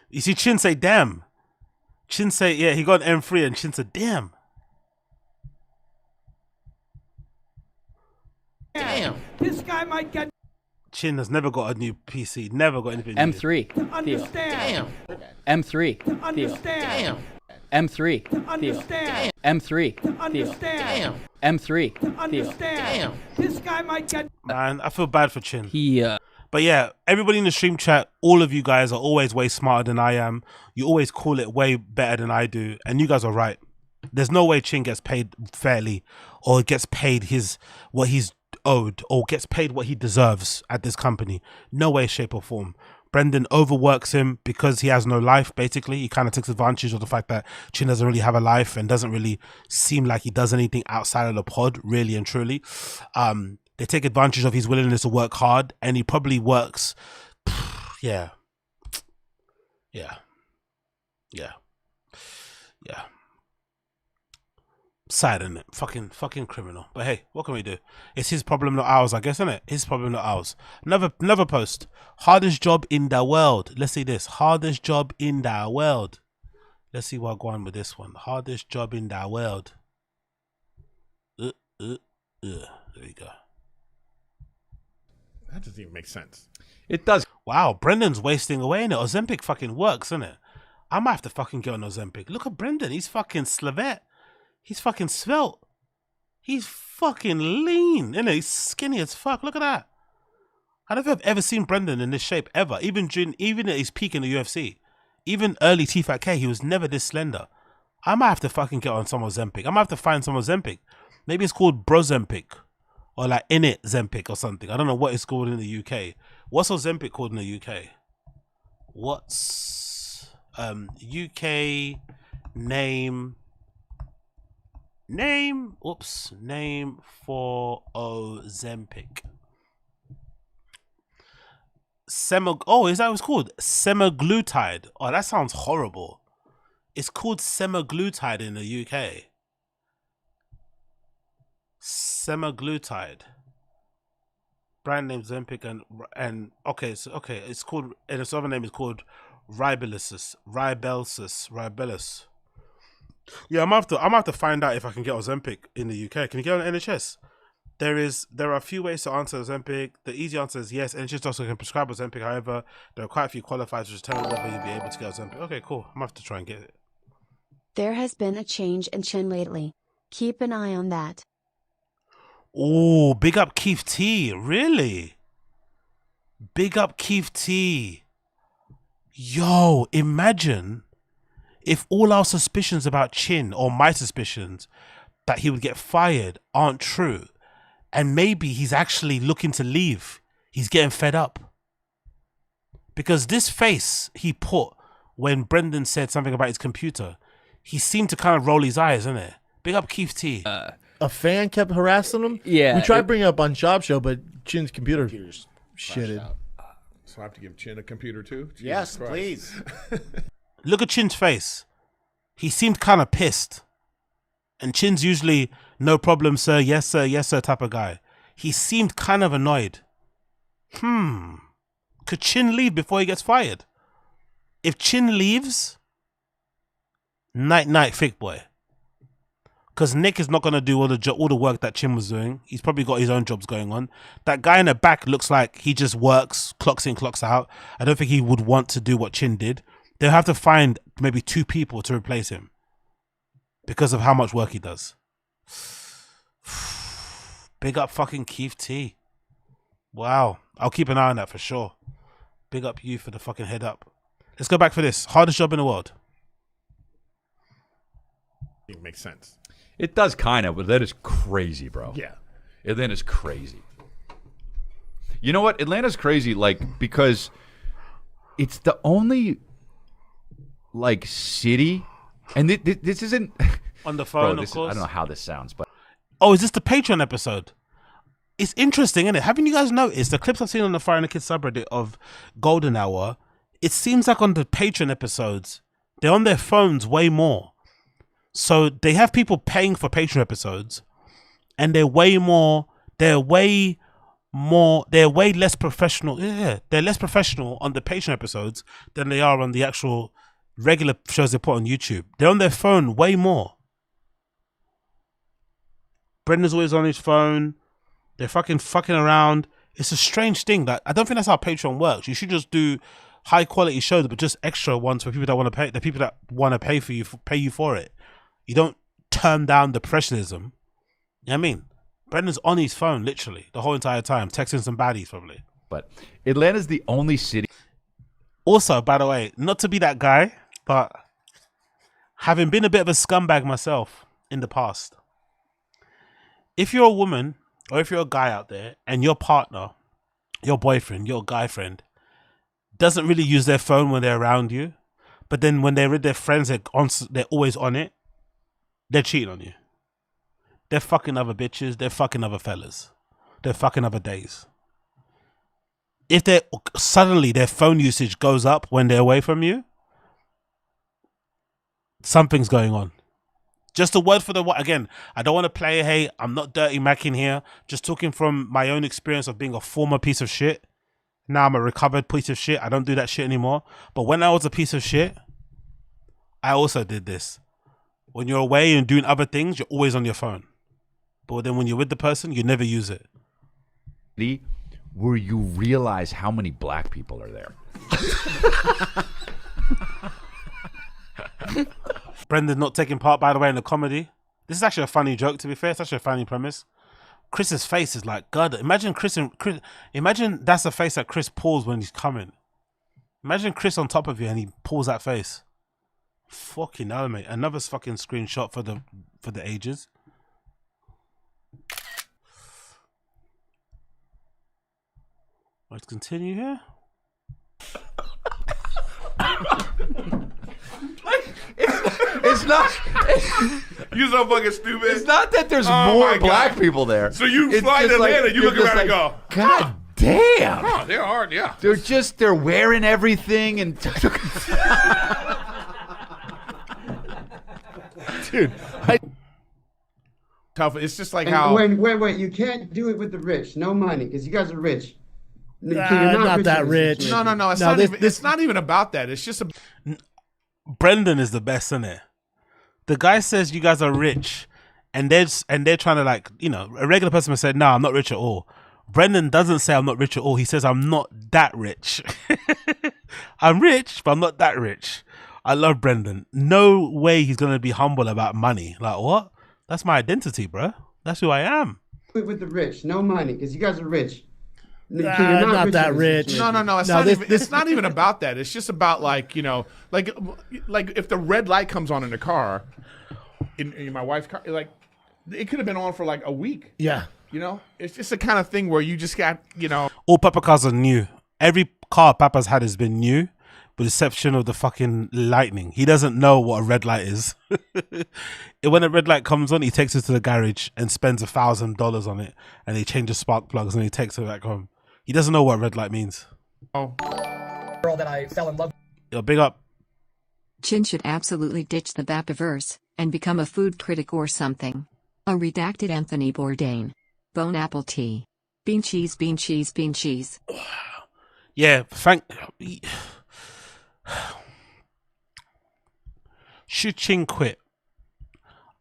You see Chin say damn. Chin say, yeah, he got an M3 and Chin said damn.
Damn. This guy might get.
Chin has never got a new PC. Never got anything.
M3.
Understand.
M3.
Understand.
M3.
Understand.
M3.
Understand.
M3.
Understand. This guy might get.
Man, I feel bad for Chin.
He
But yeah, everybody in the stream chat, all of you guys are always way smarter than I am. You always call it way better than I do. And you guys are right. There's no way Chin gets paid fairly or gets paid what he's owed or gets paid what he deserves at this company. No way, shape or form. Brendan overworks him because he has no life, basically. He kind of takes advantage of the fact that Chin doesn't really have a life and doesn't really seem like he does anything outside of the pod, really and truly. They take advantage of his willingness to work hard, and he probably works. Yeah. Sad, isn't it? Fucking criminal. But hey, what can we do? It's his problem, not ours, I guess, isn't it? His problem, not ours. Another post. Hardest job in the world. Let's see this. Hardest job in the world. Let's see what I go on with this one. Hardest job in the world. There we go.
That doesn't even make sense.
It does.
Wow, Brendan's wasting away in it. Ozempic fucking works, isn't it? I might have to fucking get on Ozempic. Look at Brendan. He's fucking slavette. He's fucking svelte. He's fucking lean, isn't it? He's skinny as fuck. Look at that. I don't know if I've ever seen Brendan in this shape ever. Even at his peak in the UFC. Even early T-Fat-K, he was never this slender. I might have to fucking get on some Ozempic. I might have to find some Ozempic. Maybe it's called Brozempic. Or like Init Zempic or something. I don't know what it's called in the UK. What's Ozempic called in the UK? What's UK name for Ozempic? Is that what it's called? Semaglutide. Oh, that sounds horrible. It's called semaglutide in the UK. Semaglutide. Brand name Zempic and it's called, and its other name is called Ribelsis. Yeah, I'm gonna have to find out if I can get Ozempic in the UK. Can you get on NHS? There are a few ways to answer Ozempic. The easy answer is yes. NHS also can prescribe Ozempic. However, there are quite a few qualifiers to determine whether you'll be able to get Ozempic. Okay, cool. I'm gonna have to try and get it.
There has been a change in Chin lately. Keep an eye on that.
Oh, big up Keith T. Really? Big up Keith T. Yo, imagine if all our suspicions about Chin, or my suspicions that he would get fired, aren't true. And maybe he's actually looking to leave. He's getting fed up. Because this face he put when Brendan said something about his computer, he seemed to kind of roll his eyes, isn't it? Big up Keith T.
A fan kept harassing him?
Yeah.
We tried bringing it up on Job Show, but Chin's computer's shitted.
So I have to give Chin a computer too? Jesus
Yes,
Christ.
please.
Look at Chin's face. He seemed kind of pissed. And Chin's usually, no problem, sir, yes, sir type of guy. He seemed kind of annoyed. Could Chin leave before he gets fired? If Chin leaves, night, thick boy. Because Nick is not going to do all the work that Chin was doing. He's probably got his own jobs going on. That guy in the back looks like he just works, clocks in, clocks out. I don't think he would want to do what Chin did. They'll have to find maybe 2 people to replace him because of how much work he does. Big up fucking Keith T. Wow. I'll keep an eye on that for sure. Big up you for the fucking head up. Let's go back for this. Hardest job in the world.
It makes sense.
It does kind of, but that is crazy, bro.
Yeah.
Atlanta's crazy. You know what? Atlanta's crazy, like, because it's the only like city, and this isn't
on the phone.
Bro,
of course,
I don't know how this sounds, but
oh, is this the Patreon episode? It's interesting, isn't it? Haven't you guys noticed the clips I've seen on the Fire and the Kid subreddit of Golden Hour? It seems like on the Patreon episodes, they're on their phones way more. So they have people paying for Patreon episodes, and they're way less professional. Yeah, they're less professional on the Patreon episodes than they are on the actual regular shows they put on YouTube. They're on their phone way more. Brendan's always on his phone. They're fucking around. It's a strange thing. That I don't think that's how Patreon works. You should just do high quality shows, but just extra ones for people that want to pay. The people that want to pay you for it. You don't turn down the professionalism. You know what I mean? Brendan's on his phone literally the whole entire time, texting some baddies probably.
But Atlanta's the only city.
Also, by the way, not to be that guy, but having been a bit of a scumbag myself in the past, if you're a woman or if you're a guy out there and your partner, your boyfriend, your guy friend doesn't really use their phone when they're around you, but then when they're with their friends, they're always on it, they're cheating on you. They're fucking other bitches. They're fucking other fellas. They're fucking other days. If suddenly their phone usage goes up when they're away from you, something's going on. Just a word for the again. I don't want to play hey. I'm not dirty macking here. Just talking from my own experience of being a former piece of shit. Now I'm a recovered piece of shit. I don't do that shit anymore. But when I was a piece of shit, I also did this. When you're away and doing other things, you're always on your phone. But then when you're with the person, you never use it.
Where you realize how many black people are there.
Brendan's not taking part, by the way, in the comedy. This is actually a funny joke, to be fair. It's actually a funny premise. Chris's face is like, God, imagine imagine that's the face that Chris pulls when he's coming. Imagine Chris on top of you and he pulls that face. Fucking hell, mate. Another fucking screenshot for the ages. Let's continue here.
It's not.
You're so fucking stupid.
It's not that there's more black people there.
So you fly to Atlanta and you look around and go,
God damn.
Oh, they're hard, yeah.
They're wearing everything and.
Dude. Tough. It's just like
And
how.
Wait. You can't do it with the rich. No money, because you guys are rich. You're
not that rich.
No. It's not even about that. It's just
Brendan is the best, isn't it? The guy says you guys are rich, and they're trying to, like, you know, a regular person would say, no, I'm not rich at all. Brendan doesn't say I'm not rich at all. He says I'm not that rich. I'm rich, but I'm not that rich. I love Brendan. No way he's gonna be humble about money. Like, what? That's my identity, bro. That's who I am.
With the rich, no money, because you guys are rich.
Not that rich.
No. It's not even about that. It's just about, like, you know, like if the red light comes on in the car, in my wife's car, like, it could have been on for like a week.
Yeah.
You know, it's just the kind of thing where you just got, you know.
All Papa cars are new. Every car Papa's had has been new, with the exception of the fucking lightning. He doesn't know what a red light is. When a red light comes on, he takes it to the garage and spends $1,000 on it, and they change the spark plugs and he takes it back home. He doesn't know what red light means.
Oh. Girl that I fell in love.
Yo, big up.
Chin should absolutely ditch the Bapiverse and become a food critic or something. A redacted Anthony Bourdain. Bone apple tea. Bean cheese, bean cheese, bean cheese.
Yeah, should Chin quit?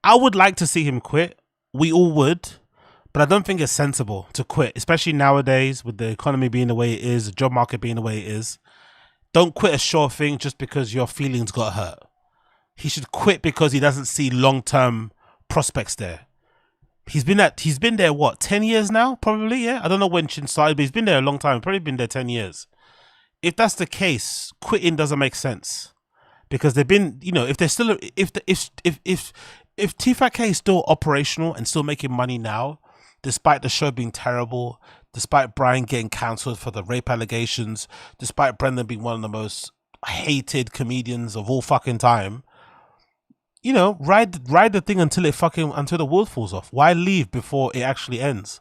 I would like to see him quit. We all would. But I don't think it's sensible to quit, especially nowadays with the economy being the way it is, the job market being the way it is. Don't quit a sure thing just because your feelings got hurt. He should quit because he doesn't see long-term prospects there. He's been there, what, 10 years now? Probably, yeah? I don't know when Chin started, but he's been there a long time. Probably been there 10 years. If that's the case, quitting doesn't make sense. Because they've been, you know, if they're still, if TFAT is still operational and still making money now, despite the show being terrible, despite Brian getting cancelled for the rape allegations, despite Brendan being one of the most hated comedians of all fucking time, you know, ride the thing until the wheel falls off. Why leave before it actually ends?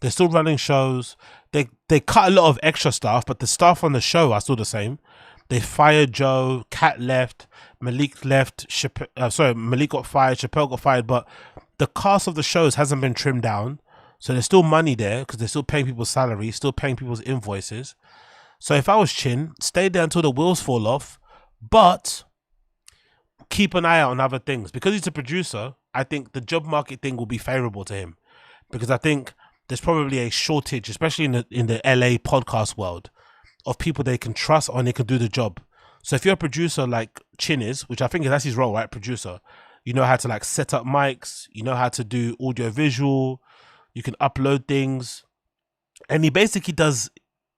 They're still running shows. They cut a lot of extra staff, but the staff on the show are still the same. They fired Joe, Kat left, Malik left, Malik got fired, Chappelle got fired, but the cast of the shows hasn't been trimmed down. So there's still money there because they're still paying people's salaries, still paying people's invoices. So if I was Chin, stay there until the wheels fall off, but keep an eye out on other things. Because he's a producer, I think the job market thing will be favorable to him. Because I think there's probably a shortage, especially in the LA podcast world, of people they can trust and they can do the job. So if you're a producer like Chin is, which I think that's his role, right? Producer. You know how to like set up mics, you know how to do audio visual, you can upload things. And he basically does,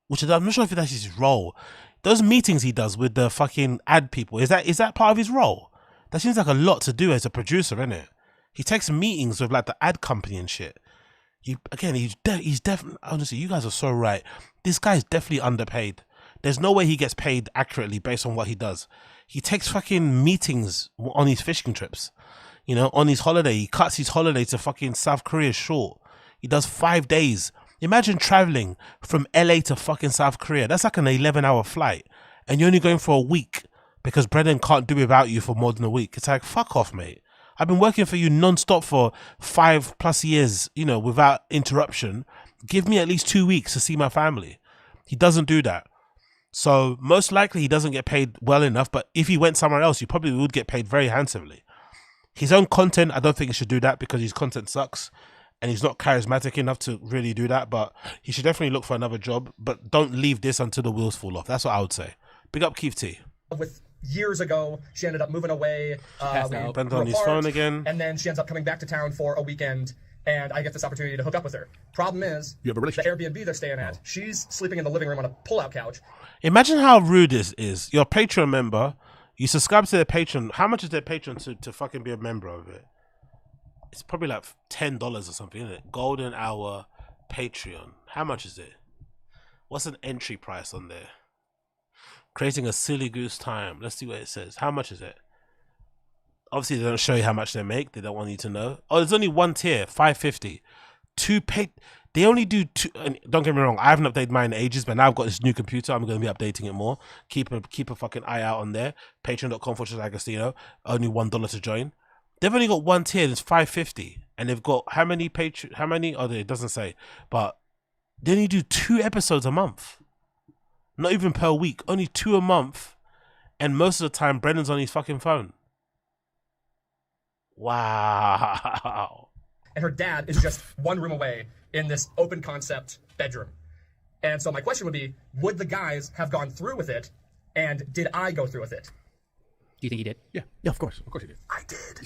which I'm not sure if that's his role. Those meetings he does with the fucking ad people, is that part of his role? That seems like a lot to do as a producer, isn't it? He takes meetings with like the ad company and shit. He's definitely, honestly, you guys are so right. This guy is definitely underpaid. There's no way he gets paid accurately based on what he does. He takes fucking meetings on his fishing trips. You know, on his holiday, he cuts his holiday to fucking South Korea short. He does 5 days. Imagine traveling from LA to fucking South Korea. That's like an 11-hour flight. And you're only going for a week because Brendan can't do without you for more than a week. It's like, fuck off, mate. I've been working for you non-stop for 5+ years, you know, without interruption. Give me at least 2 weeks to see my family. He doesn't do that. So most likely he doesn't get paid well enough, but if he went somewhere else, he probably would get paid very handsomely. His own content, I don't think he should do that because his content sucks and he's not charismatic enough to really do that, but he should definitely look for another job, but don't leave this until the wheels fall off. That's what I would say. Big up Keith T.
With years ago, she ended up moving away.
Bent on his phone again.
And then she ends up coming back to town for a weekend, and I get this opportunity to hook up with her. Problem is,
you have a relationship.
The Airbnb they're staying at, she's sleeping in the living room on a pull-out couch.
Imagine how rude this is. You're a Patreon member. You subscribe to their Patreon. How much is their Patreon to fucking be a member of it? It's probably like $10 or something, isn't it? Golden Hour Patreon. How much is it? What's an entry price on there? Creating a silly goose time. Let's see what it says. How much is it? Obviously, they don't show you how much they make. They don't want you to know. Oh, there's only one tier, $5.50. They only do two. And don't get me wrong, I haven't updated mine in ages, but now I've got this new computer. I'm going to be updating it more. Keep a fucking eye out on there. Patreon.com/Agostino. Only $1 to join. They've only got one tier. That's $5.50, and they've got how many Patreon? How many? Oh, it doesn't say, but they only do 2 episodes a month. Not even per week. Only 2 a month, and most of the time, Brendan's on his fucking phone. Wow.
And her dad is just one room away in this open concept bedroom. And so my question would be, would the guys have gone through with it? And did I go through with it?
Do you think he did?
Yeah, of course. Of course he did.
I did.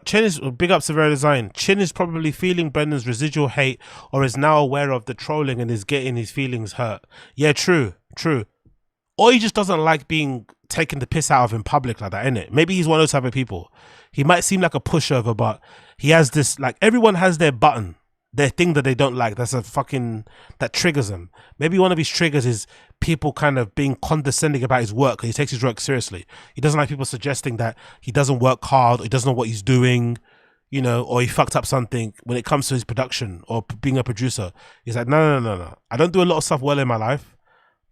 Chin is, big up Severe Design. Chin is probably feeling Brendan's residual hate or is now aware of the trolling and is getting his feelings hurt. Yeah, true. Or he just doesn't like being taken the piss out of in public like that, innit? Maybe he's one of those type of people. He might seem like a pushover, but he has this, like, everyone has their button, their thing that they don't like. That triggers them. Maybe one of his triggers is people kind of being condescending about his work because he takes his work seriously. He doesn't like people suggesting that he doesn't work hard, or he doesn't know what he's doing, you know, or he fucked up something when it comes to his production or being a producer. He's like, no. I don't do a lot of stuff well in my life,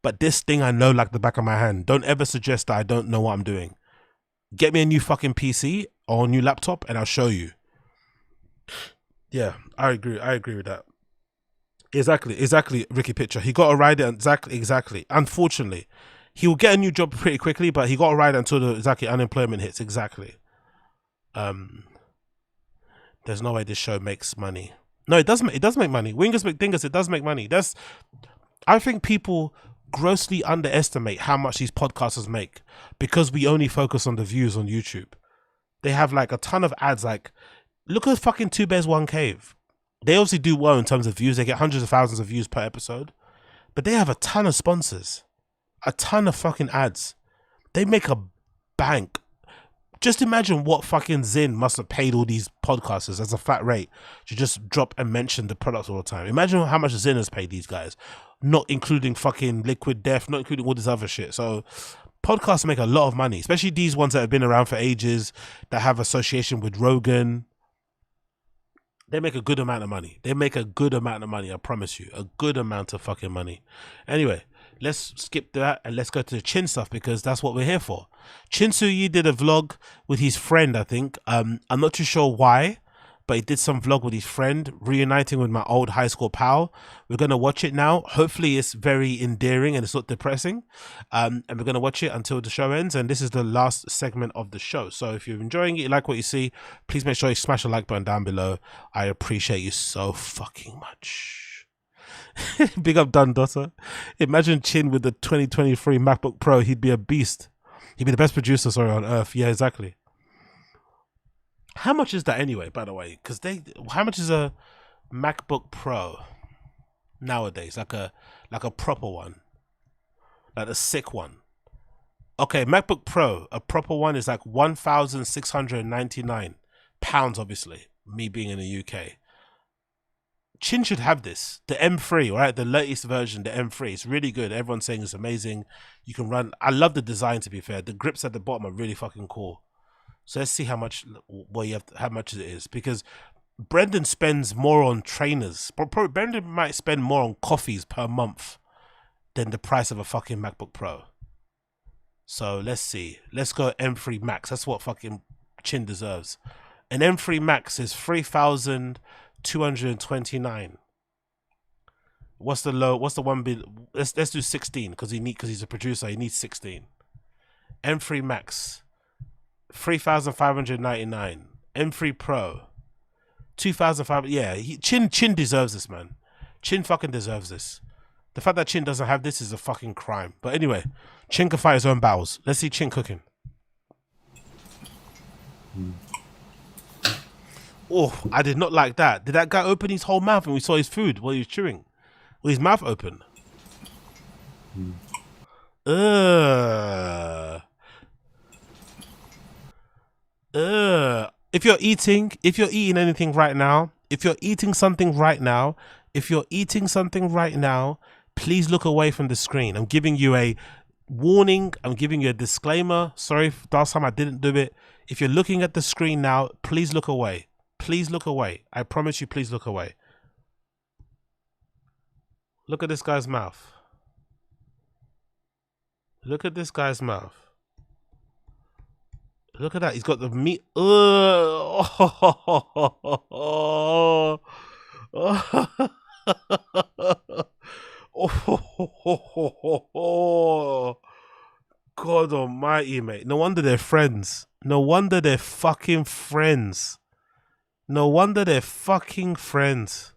but this thing I know like the back of my hand. Don't ever suggest that I don't know what I'm doing. Get me a new fucking PC or a new laptop and I'll show you. Yeah, I agree with that. Exactly, Ricky Pitcher. He got to ride it, exactly. Unfortunately, he will get a new job pretty quickly, but he got to ride it until the unemployment hits, exactly. There's no way this show makes money. No, it does make money. Wingers McDingers, it does make money. I think people grossly underestimate how much these podcasters make because we only focus on the views on YouTube. They have like a ton of ads. Like, look at fucking Two Bears One Cave. They obviously do well in terms of views. They get hundreds of thousands of views per episode, but they have a ton of sponsors, a ton of fucking ads. They make a bank. Just imagine what fucking Zin must have paid all these podcasters as a flat rate to just drop and mention the products all the time. Imagine how much Zin has paid these guys, not including fucking Liquid Death, not including all this other shit. So podcasts make a lot of money, especially these ones that have been around for ages, that have association with Rogan. They make a good amount of money. They make a good amount of money, I promise you. A good amount of fucking money. Anyway, let's skip that and let's go to the Chin stuff, because that's what we're here for. Chin Soo-yi did a vlog with his friend, I think. I'm not too sure why, but he did some vlog with his friend, reuniting with my old high school pal. We're going to watch it now. Hopefully it's very endearing and it's not depressing. And we're going to watch it until the show ends. And this is the last segment of the show. So if you're enjoying it, you like what you see, please make sure you smash the like button down below. I appreciate you so fucking much. Big up Dun Dotter. Imagine Chin with the 2023 MacBook Pro. He'd be a beast. He'd be the best producer, on earth. Yeah, exactly. How much is that anyway, by the way? Because how much is a MacBook Pro nowadays? Like a proper one, like a sick one. Okay, MacBook Pro, a proper one is like £1,699, obviously. Me being in the UK, Chin should have this. The M3, right? The latest version, the M3. It's really good. Everyone's saying it's amazing. You can run. I love the design. To be fair, the grips at the bottom are really fucking cool. So let's see how much how much it is, because Brendan spends more on trainers. Probably Brendan might spend more on coffees per month than the price of a fucking MacBook Pro. So let's see. Let's go M3 Max. That's what fucking Chin deserves. An M3 Max is 3,229. What's the low? What's the one bit? Let's do 16 because he's a producer. He needs 16. M3 Max. 3,599. M3 Pro 2,500. Yeah, Chin deserves this, man. Chin fucking deserves this. The fact that Chin doesn't have this is a fucking crime. But anyway, Chin can fight his own battles. Let's see Chin cooking. Oh, I did not like that. Did that guy open his whole mouth and we saw his food while he was chewing? With his mouth open. If you're eating anything right now, if you're eating something right now, please look away from the screen. I'm giving you a warning. I'm giving you a disclaimer. Sorry if last time I didn't do it. If you're looking at the screen now, please look away. Please look away. I promise you, please look away. Look at this guy's mouth. Look at this guy's mouth. Look at that. He's got the meat. God almighty, mate. No wonder they're friends. No wonder they're fucking friends. No wonder they're fucking friends.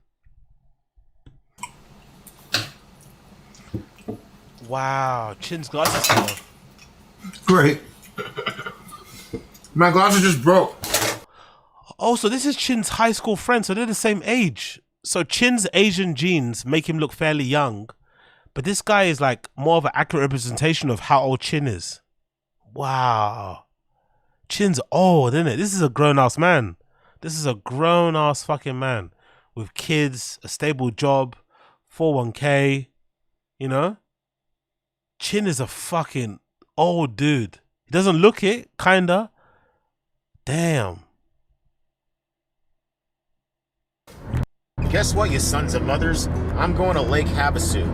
Wow. Chin's glasses now.
Great. My glasses just broke.
Oh, so this is Chin's high school friend, so they're the same age. So Chin's Asian genes make him look fairly young, but this guy is like more of an accurate representation of how old Chin is. Wow. Chin's old, isn't it? This is a grown-ass man. This is a grown-ass fucking man with kids, a stable job, 401k, you know? Chin is a fucking old dude. He doesn't look it, kinda. Damn.
Guess what, you sons of mothers? I'm going to Lake Havasu.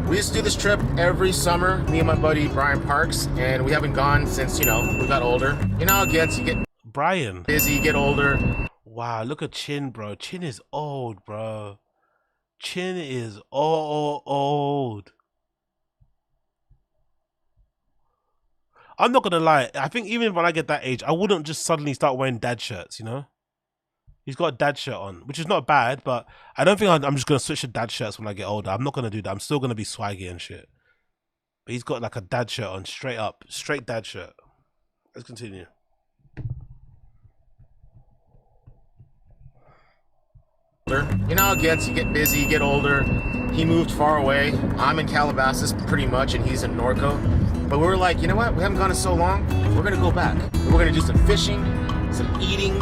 We used to do this trip every summer, me and my buddy Brian Parks, and we haven't gone since, we got older. You know how it gets, you get
Brian
busy, you get older.
Wow, look at Chin, bro. Chin is old, bro. Chin is old. I'm not gonna lie. I think even when I get that age, I wouldn't just suddenly start wearing dad shirts, you know? He's got a dad shirt on, which is not bad, but I don't think I'm just gonna switch to dad shirts when I get older. I'm not gonna do that. I'm still gonna be swaggy and shit. But he's got like a dad shirt on, straight up. Straight dad shirt. Let's continue.
You know how it gets, you get busy, you get older. He moved far away. I'm in Calabasas pretty much, and he's in Norco. But we were like, you know what? We haven't gone in so long. We're gonna go back. We're gonna do some fishing, some eating,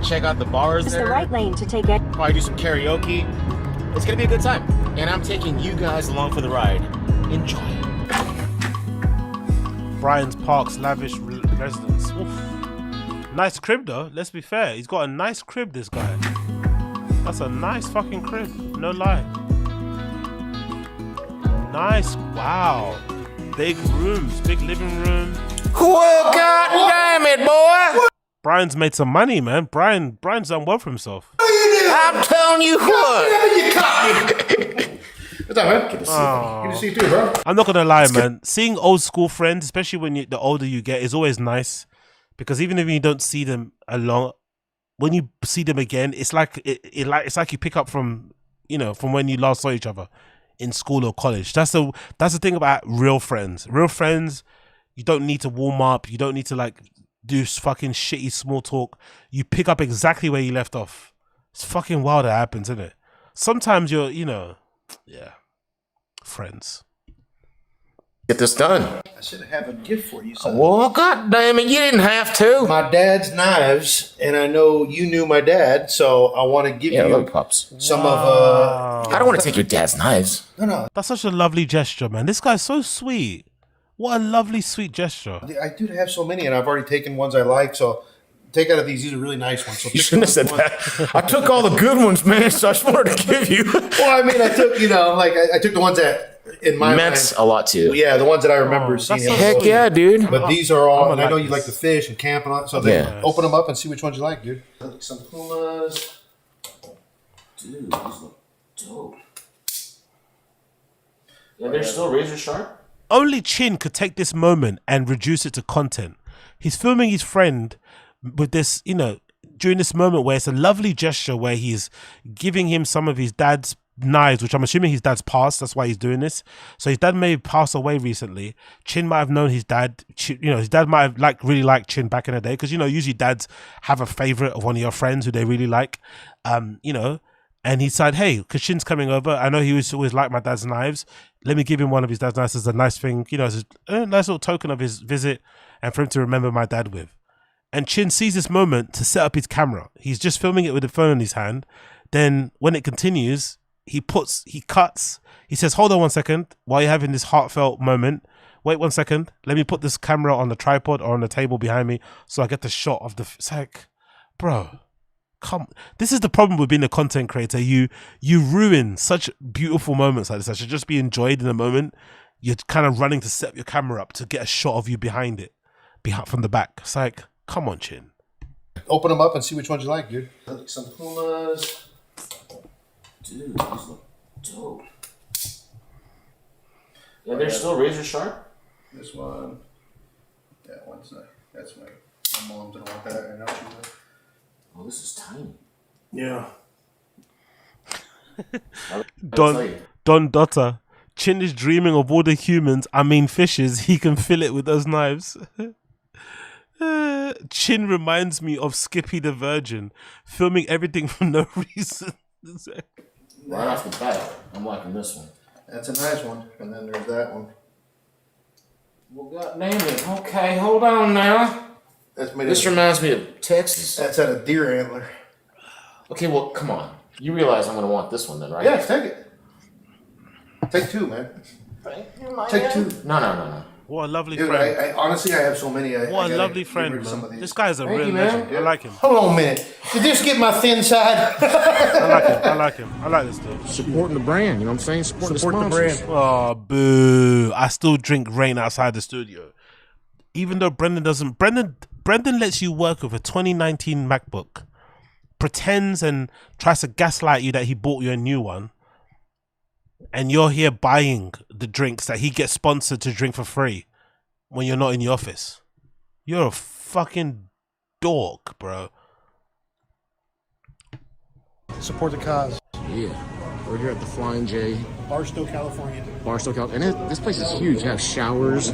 check out the bars
It's
there.
the right lane to take it.
Probably do some karaoke. It's gonna be a good time. And I'm taking you guys along for the ride. Enjoy.
Brian's Park's lavish residence. Oof. Nice crib though, let's be fair. He's got a nice crib, this guy. That's a nice fucking crib, no lie. Nice, wow. Big rooms, big living room.
Well, goddamn it, boy!
Brian's made some money, man. Brian's done well for himself.
I'm telling you what.
What's up, man? Good to see you too, bro.
I'm not gonna lie, man. Seeing old school friends, especially when the older you get, is always nice. Because even if you don't see them along, when you see them again, it's like it's like you pick up from from when you last saw each other in school or college. That's the thing about real friends. Real friends, you don't need to warm up. You don't need to like do fucking shitty small talk. You pick up exactly where you left off. It's fucking wild that happens, isn't it? Sometimes you're, yeah, friends.
Get this done.
I should have a gift for you, son.
Well, God damn it, you didn't have to.
My dad's knives, and I know you knew my dad, so I want to give you
pups.
some
I don't want to take your dad's knives.
No.
That's such a lovely gesture, man. This guy's so sweet. What a lovely, sweet gesture.
I do have so many, and I've already taken ones I like, so take out of these. These are really nice ones. So
You shouldn't have said that. I took all the good ones, man, so I just wanted to give you.
Well, I mean, I took, I took the ones that in my
meant
mind,
a lot too.
Yeah, the ones that I remember seeing.
Heck yeah, dude.
But these are all, and I know you like to fish and camp and all, so
Yeah.
open them up and see which ones you like, dude. Some Pumas.
Dude, these look dope. Yeah, they're still razor sharp.
Only Chin could take this moment and reduce it to content. He's filming his friend with this, during this moment where it's a lovely gesture where he's giving him some of his dad's knives, which I'm assuming his dad's passed. That's why he's doing this. So his dad may have passed away recently. Chin might have known his dad. His dad might have really liked Chin back in the day because usually dads have a favorite of one of your friends who they really like. And he said, hey, because Chin's coming over, I know he was always like my dad's knives. Let me give him one of his dad's knives as a nice thing, as a nice little token of his visit and for him to remember my dad with. And Chin sees this moment to set up his camera. He's just filming it with the phone in his hand. Then when it continues, he cuts. He says, hold on 1 second while you're having this heartfelt moment. Wait 1 second. Let me put this camera on the tripod or on the table behind me so I get the shot of the... It's like, bro... This is the problem with being a content creator. You ruin such beautiful moments like this that should just be enjoyed in the moment. You're kind of running to set your camera up to get a shot of you behind it, from the back. It's like, come on, Chin.
Open them up and see which ones you like, dude. Some Pumas.
Dude, these look dope. Yeah, they're still razor sharp.
This one. That one's not. That's my mom's gonna want that. I know she will.
Oh, this is tiny.
Yeah.
Don Dotter. Chin is dreaming of all the humans, fishes, he can fill it with those knives. Chin reminds me of Skippy the Virgin, filming everything for no reason.
Right off the bat, I'm liking this one.
That's a nice one. And then there's that one.
Well, God damn it. Okay, hold on now. This reminds me of Texas.
That's at a deer antler.
Okay, well, come on. You realize I'm going to want this one then, right?
Yeah, take it. Take two, man. Take two.
No.
What a lovely
Dude,
friend.
I honestly, I have so many.
What a lovely friend, man. This guy's a real legend. I like him.
Hold on a minute. Did this get my thin side?
I like him. I like this dude.
Supporting the brand, you know what I'm saying? Support
the brand.
Oh, boo. I still drink rain outside the studio. Even though Brendan doesn't... Brendan lets you work with a 2019 MacBook, pretends and tries to gaslight you that he bought you a new one, and you're here buying the drinks that he gets sponsored to drink for free when you're not in the office. You're a fucking dork, bro.
Support the cause.
Yeah. We're here at the Flying J.
Barstow, California.
And this place is huge. You have showers,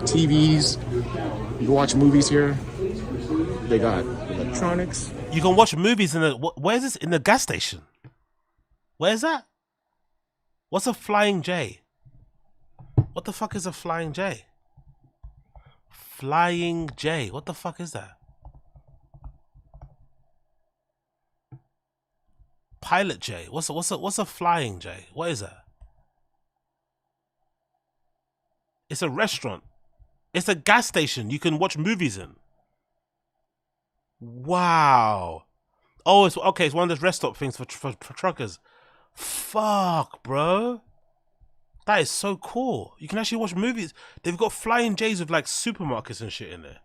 TVs. You can watch movies here. They got electronics.
You can watch movies in the... Where's this? In the gas station? Where's that? What's a Flying J? What the fuck is a Flying J? Flying J. What the fuck is that? Pilot J. What's a Flying J? What is that? It's a restaurant. It's a gas station you can watch movies in. Wow. Oh, it's okay. It's one of those rest stop things for truckers. Fuck, bro. That is so cool. You can actually watch movies. They've got Flying J's with like supermarkets and shit in there.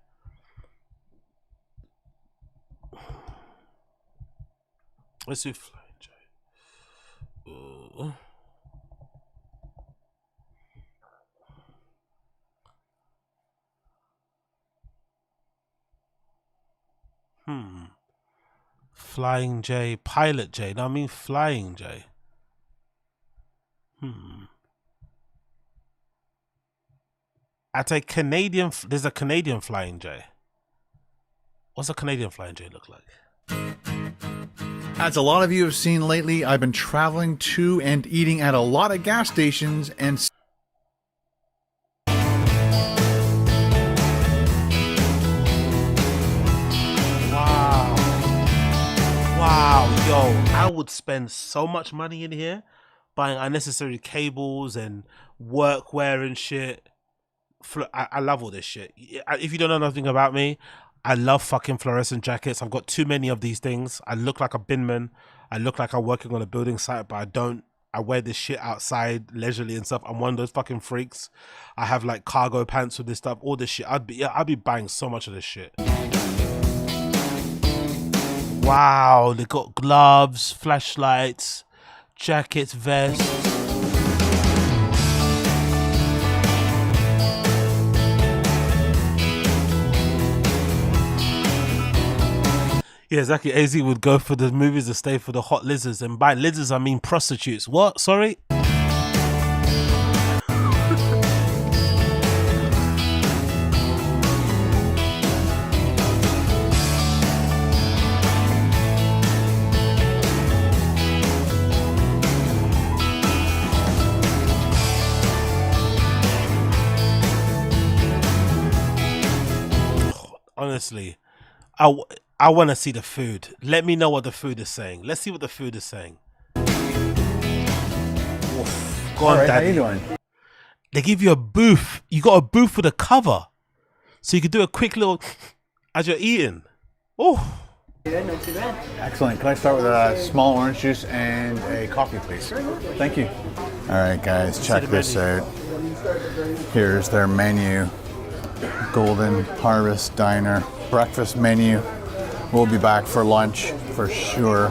Let's do Flying J. Flying J, Pilot J. No, I mean Flying J. At a Canadian, there's a Canadian Flying J. What's a Canadian Flying J look like?
As a lot of you have seen lately, I've been traveling to and eating at a lot of gas stations and
Wow, yo, I would spend so much money in here buying unnecessary cables and workwear and shit. I love all this shit. If you don't know nothing about me, I love fucking fluorescent jackets. I've got too many of these things. I look like a binman. I look like I'm working on a building site, but I don't. I wear this shit outside leisurely and stuff. I'm one of those fucking freaks. I have like cargo pants with this stuff, all this shit. I'd be buying so much of this shit. Wow, they got gloves, flashlights, jackets, vests. Yeah, exactly. AZ would go for the movies to stay for the hot lizards, and by lizards I mean prostitutes. What? Sorry? Honestly, I want to see the food. Let me know what the food is saying. Let's see what the food is saying. Go on,
right,
Daddy.
how you doing?
They give you a booth. You got a booth with a cover, so you can do a quick little as you're eating. Oh,
Good, not too bad.
Excellent. Can I start with a small orange juice and a coffee, please? Thank you. All right, guys, check this out. Here's their menu. Golden Harvest Diner breakfast menu. We'll be back for lunch for sure.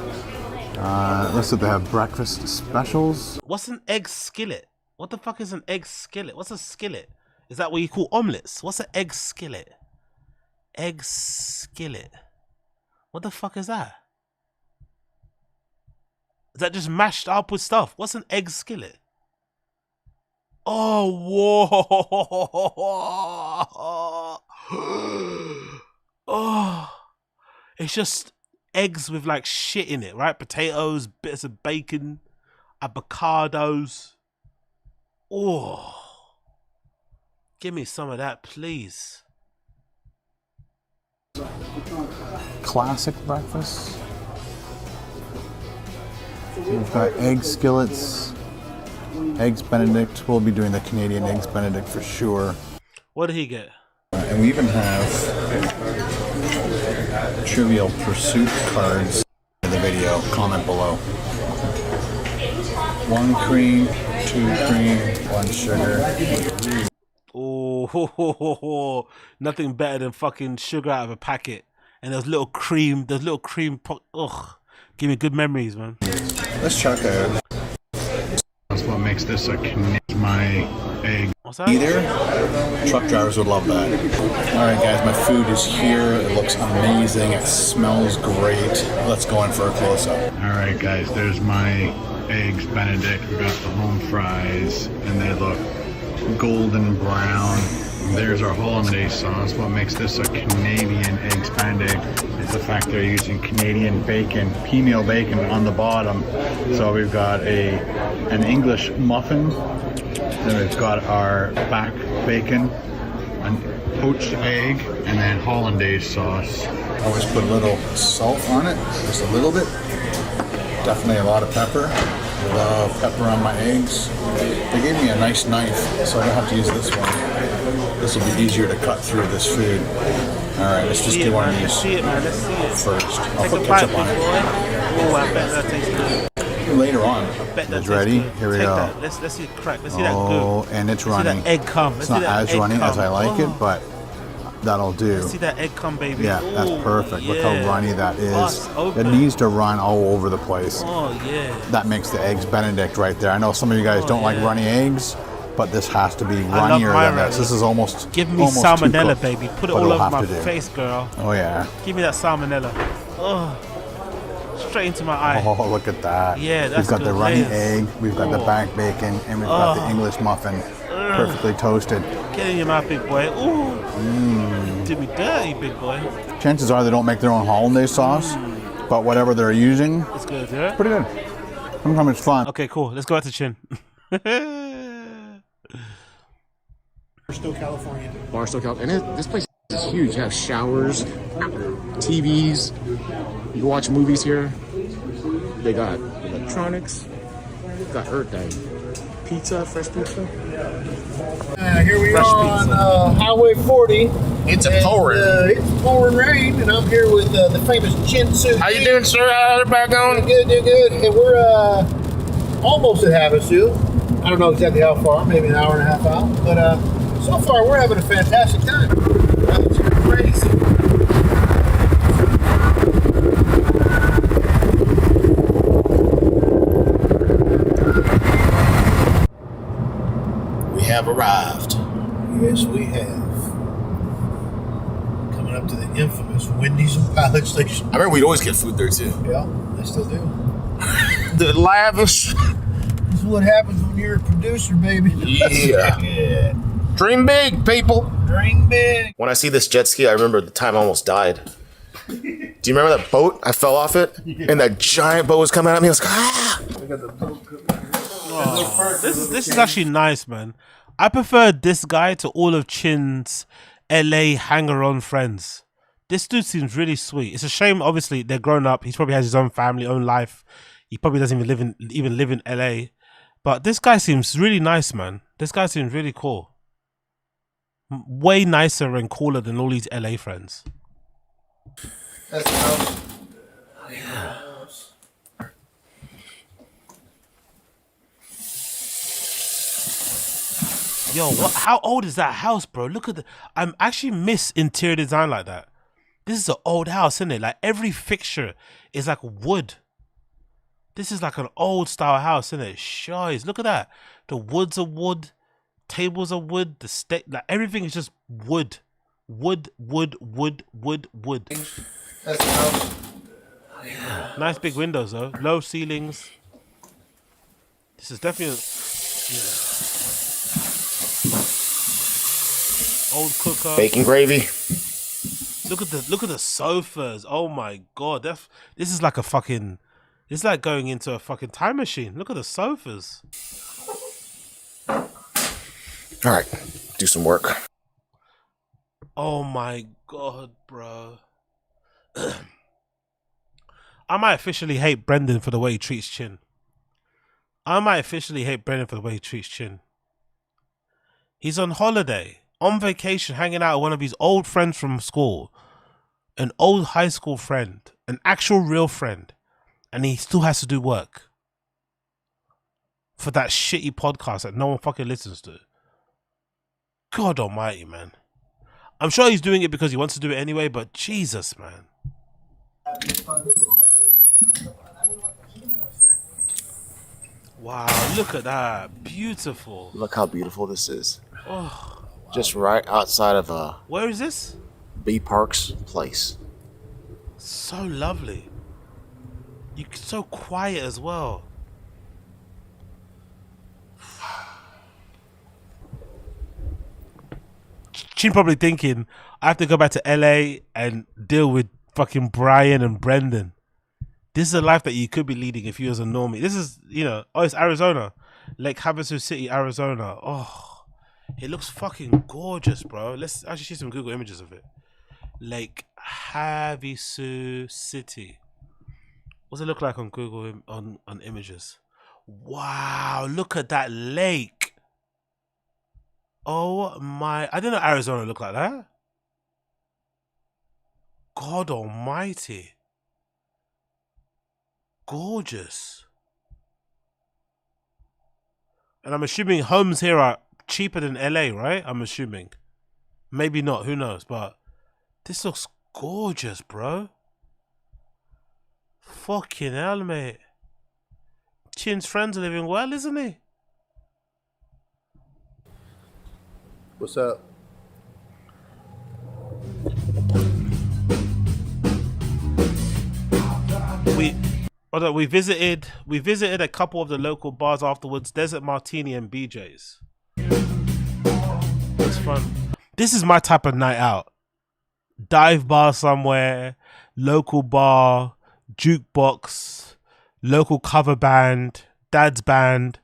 Looks like they have breakfast specials.
what's an egg skillet? What the fuck is an egg skillet? What's a skillet? Is that what you call omelets? What's an egg skillet? Egg skillet. What the fuck is that? Is that just mashed up with stuff? What's an egg skillet? Oh, whoa. Oh, it's just eggs with like shit in it, right? Potatoes, bits of bacon, avocados. Oh, give me some of that, please.
Classic breakfast. We've got egg skillets, eggs Benedict. We'll be doing the Canadian eggs Benedict for sure.
What did he get?
And we even have Trivial Pursuit cards in the video. Comment below. 1 cream, 2 cream, 1 sugar.
Oh, nothing better than fucking sugar out of a packet. And those little cream, ugh, give me good memories, man.
Let's check out. That's what makes this my egg.
What's that?
Either truck drivers would love that. All right, guys, my food is here. It looks amazing. It smells great. Let's go in for a close-up. All right, guys, there's my eggs Benedict. We got the home fries, and they look golden brown. There's our hollandaise sauce. What makes this a Canadian eggs Benedict is the fact they're using Canadian bacon, pea meal bacon on the bottom. So we've got an English muffin Then it's got our back bacon, a poached egg, and then hollandaise sauce. Always put a little salt on it, just a little bit. Definitely a lot of pepper. Love pepper on my eggs. They gave me a nice knife, so I don't have to use this one. This will be easier to cut through this food. All right, let's just do one of these first. I'll put ketchup on it.
Oh, I bet that tastes good.
Later on.
It's
ready. Here we go.
Let's see it crack. Let's see that good.
Oh, and it's running.
See that egg come.
It's not as runny as I like it, but that'll do.
See that egg come, baby.
Yeah, that's perfect. Look how runny that is. It needs to run all over the place.
Oh, yeah.
That makes the eggs Benedict right there. I know some of you guys don't like runny eggs, but this has to be runnier than this. This is almost
Give me
almost
salmonella, baby. Put it all over my
face.
face, girl.
Oh, yeah.
Give me that salmonella. Oh, straight into my eye.
Oh, look at that.
Yeah, that's
We've got
good.
the runny
Layers.
egg, we've got the back bacon, and we've got the English muffin. Perfectly toasted.
Get in your mouth, big boy. Ooh. Did me dirty, big boy.
Chances are they don't make their own hollandaise sauce, but whatever they're using,
It's good, yeah?
pretty good. Sometimes it's fun.
Okay, cool. Let's go out to Chin.
Barstow, California.
Barstow, California. And this place is huge. You have showers, TVs. You can watch movies here. They got electronics. Got everything. Pizza, fresh pizza.
Here we are on Highway 40.
It's
and,
pouring.
It's pouring rain, and I'm here with the famous Chin Tzu.
How you doing, sir? How's it back on?
Good. And we're almost at Havasu. I don't know exactly how far, maybe an hour and a half out. But so far, we're having a fantastic time. It's crazy.
We have arrived.
Yes, we have. Coming up to the infamous Wendy's and Pilot Station.
I remember we'd always get food there too.
Yeah, they still do.
The lavish.
This is what happens when you're a producer, baby.
Yeah.
Yeah.
Dream big, people.
Dream big.
When I see this jet ski, I remember the time I almost died. Do you remember that boat? I fell off it, and that giant boat was coming at me. I was like, ah!
Oh, this is actually nice, man. I prefer this guy to all of Chin's LA hanger-on friends. This dude seems really sweet. It's a shame, obviously, they're grown up. He probably has his own family, own life. He probably doesn't even live in LA. But this guy seems really nice, man. This guy seems really cool. Way nicer and cooler than all these LA friends.
That's the house.
Oh, yeah. Yo, how old is that house, bro? Look at I'm actually miss interior design like that. This is an old house, isn't it? Like every fixture is like wood. This is like an old style house, isn't it? Shows. Look at that. The woods are wood. Tables are wood. Like everything is just wood. Wood.
That's the house.
Oh, yeah. Nice big windows though. Low ceilings. This is definitely old cooker.
Bacon gravy.
Look at the sofas. Oh my god. This is like a fucking. It's like going into a fucking time machine. Look at the sofas.
All right, do some work.
Oh my god, bro. I might officially hate Brendan for the way he treats Chin. He's on holiday, on vacation, hanging out with one of his old friends from school. An old high school friend. An actual real friend. And he still has to do work. For that shitty podcast that no one fucking listens to. God almighty, man. I'm sure he's doing it because he wants to do it anyway, but Jesus, man. Wow, look at that. Beautiful.
Look how beautiful this is.
Oh,
Just right outside of
where is this?
B Park's place.
So lovely. You're so quiet as well. Chin probably thinking, I have to go back to LA and deal with fucking Brian and Brendan. This is a life that you could be leading if you was a normie. This is, it's Arizona. Lake Havasu City, Arizona. Oh, it looks fucking gorgeous, bro. Let's actually see some Google images of it. Lake Havasu City. What's it look like on Google on images? Wow, look at that lake. Oh my, I didn't know Arizona looked like that. God almighty. Gorgeous. And I'm assuming homes here are cheaper than LA, right? I'm assuming. Maybe not, who knows, but this looks gorgeous, bro. Fucking hell, mate. Chin's friends are living well, isn't he?
What's up?
We visited a couple of the local bars afterwards, Desert Martini and BJ's. It's fun. This is my type of night out. Dive bar somewhere, local bar, jukebox, local cover band, dad's band.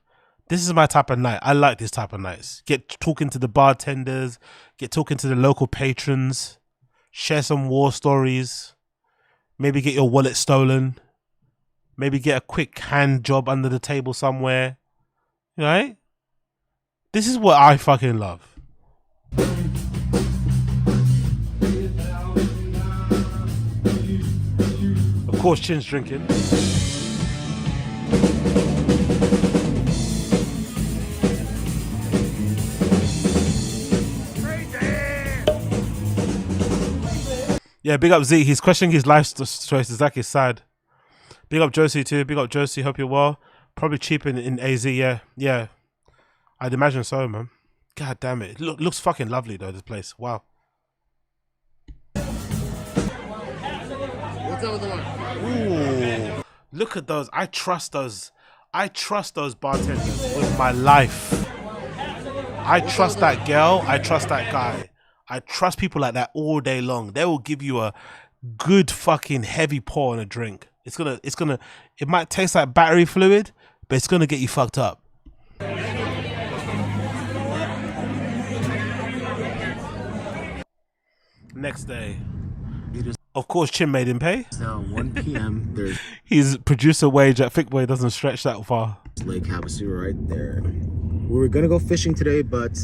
This is my type of night. I like this type of nights. Get talking to the bartenders, get talking to the local patrons, share some war stories, maybe get your wallet stolen, maybe get a quick hand job under the table somewhere. Right? This is what I fucking love. Of course, Chin's drinking. Yeah, big up Z. He's questioning his life choices. Like, it's sad. Big up Josie too. Big up Josie. Hope you're well. Probably cheap in AZ. Yeah, yeah. I'd imagine so, man. God damn it. Looks fucking lovely though. This place. Wow.
What's up with the one?
Ooh, look at those. I trust those bartenders with my life. I trust that girl. I trust that guy. I trust people like that all day long. They will give you a good fucking heavy pour on a drink. It might taste like battery fluid, but it's gonna get you fucked up. Next day. Of course, Chin made him pay.
It's now 1 p.m. There's
his producer wage at Thick Boy doesn't stretch that far.
Lake Havasu right there. We were gonna go fishing today, but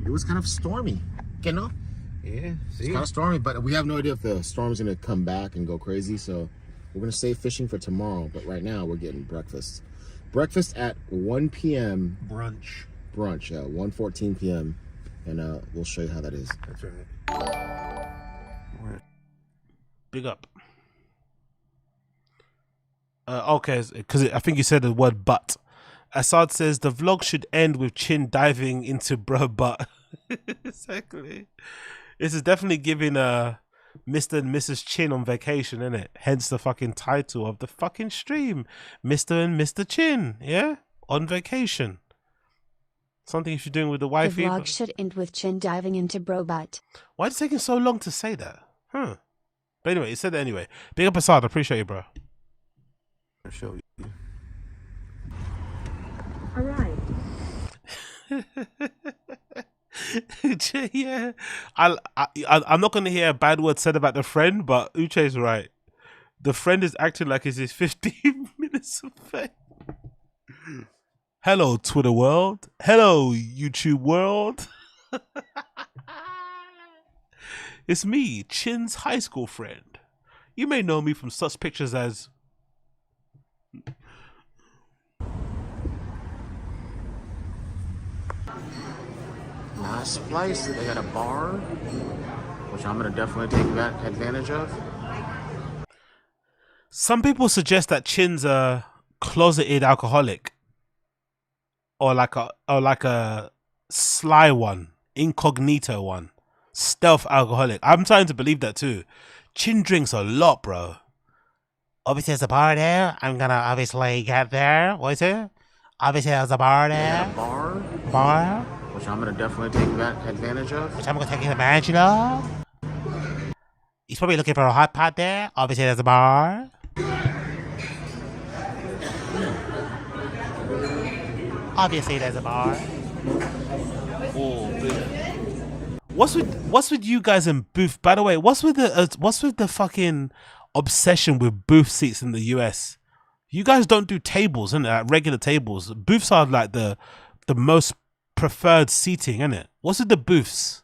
it was kind of stormy. You know? Yeah, it's kind of stormy, but we have no idea if the storm's gonna come back and go crazy. So we're gonna stay fishing for tomorrow. But right now we're getting breakfast. Breakfast at 1 p.m.
Brunch.
Brunch. 1:14 p.m. And we'll show you how that is.
That's right.
Big up. Okay, because I think you said the word "but." Assad says the vlog should end with Chin diving into bro butt. Exactly. This is definitely giving Mr. and Mrs. Chin on vacation, isn't it? Hence the fucking title of the fucking stream, Mr. and Mr. Chin. Yeah, on vacation. Something you should doing with the wife.
The vlog should end with Chin diving into bro butt.
Why is it taking so long to say that? Huh. But anyway, you said that anyway. Big up Assad, I appreciate you, bro.
I'll show you.
All right.
Yeah, I'm not gonna hear a bad word said about the friend, but Uche's right. The friend is acting like it's his 15 minutes of fame. Hello, Twitter world. Hello, YouTube world. It's me, Chin's high school friend. You may know me from such pictures as...
Nice place. They got a bar, which I'm going to definitely take advantage of.
Some people suggest that Chin's a closeted alcoholic. Or like a sly one, incognito one. Stealth alcoholic. I'm starting to believe that too. Chin drinks a lot, bro. Obviously, there's a bar there. I'm gonna obviously get there. What is it? Obviously, there's a bar there. Bar?
Which I'm gonna definitely take advantage of.
Which I'm gonna take advantage of. He's probably looking for a hot pot there. Obviously, there's a bar. Obviously, there's a bar. Oh, Booth. What's with you guys and Booth? By the way, what's with the fucking obsession with booth seats in the US? You guys don't do tables, innit? Like regular tables. Booths are like the most preferred seating, innit? What's with the booths?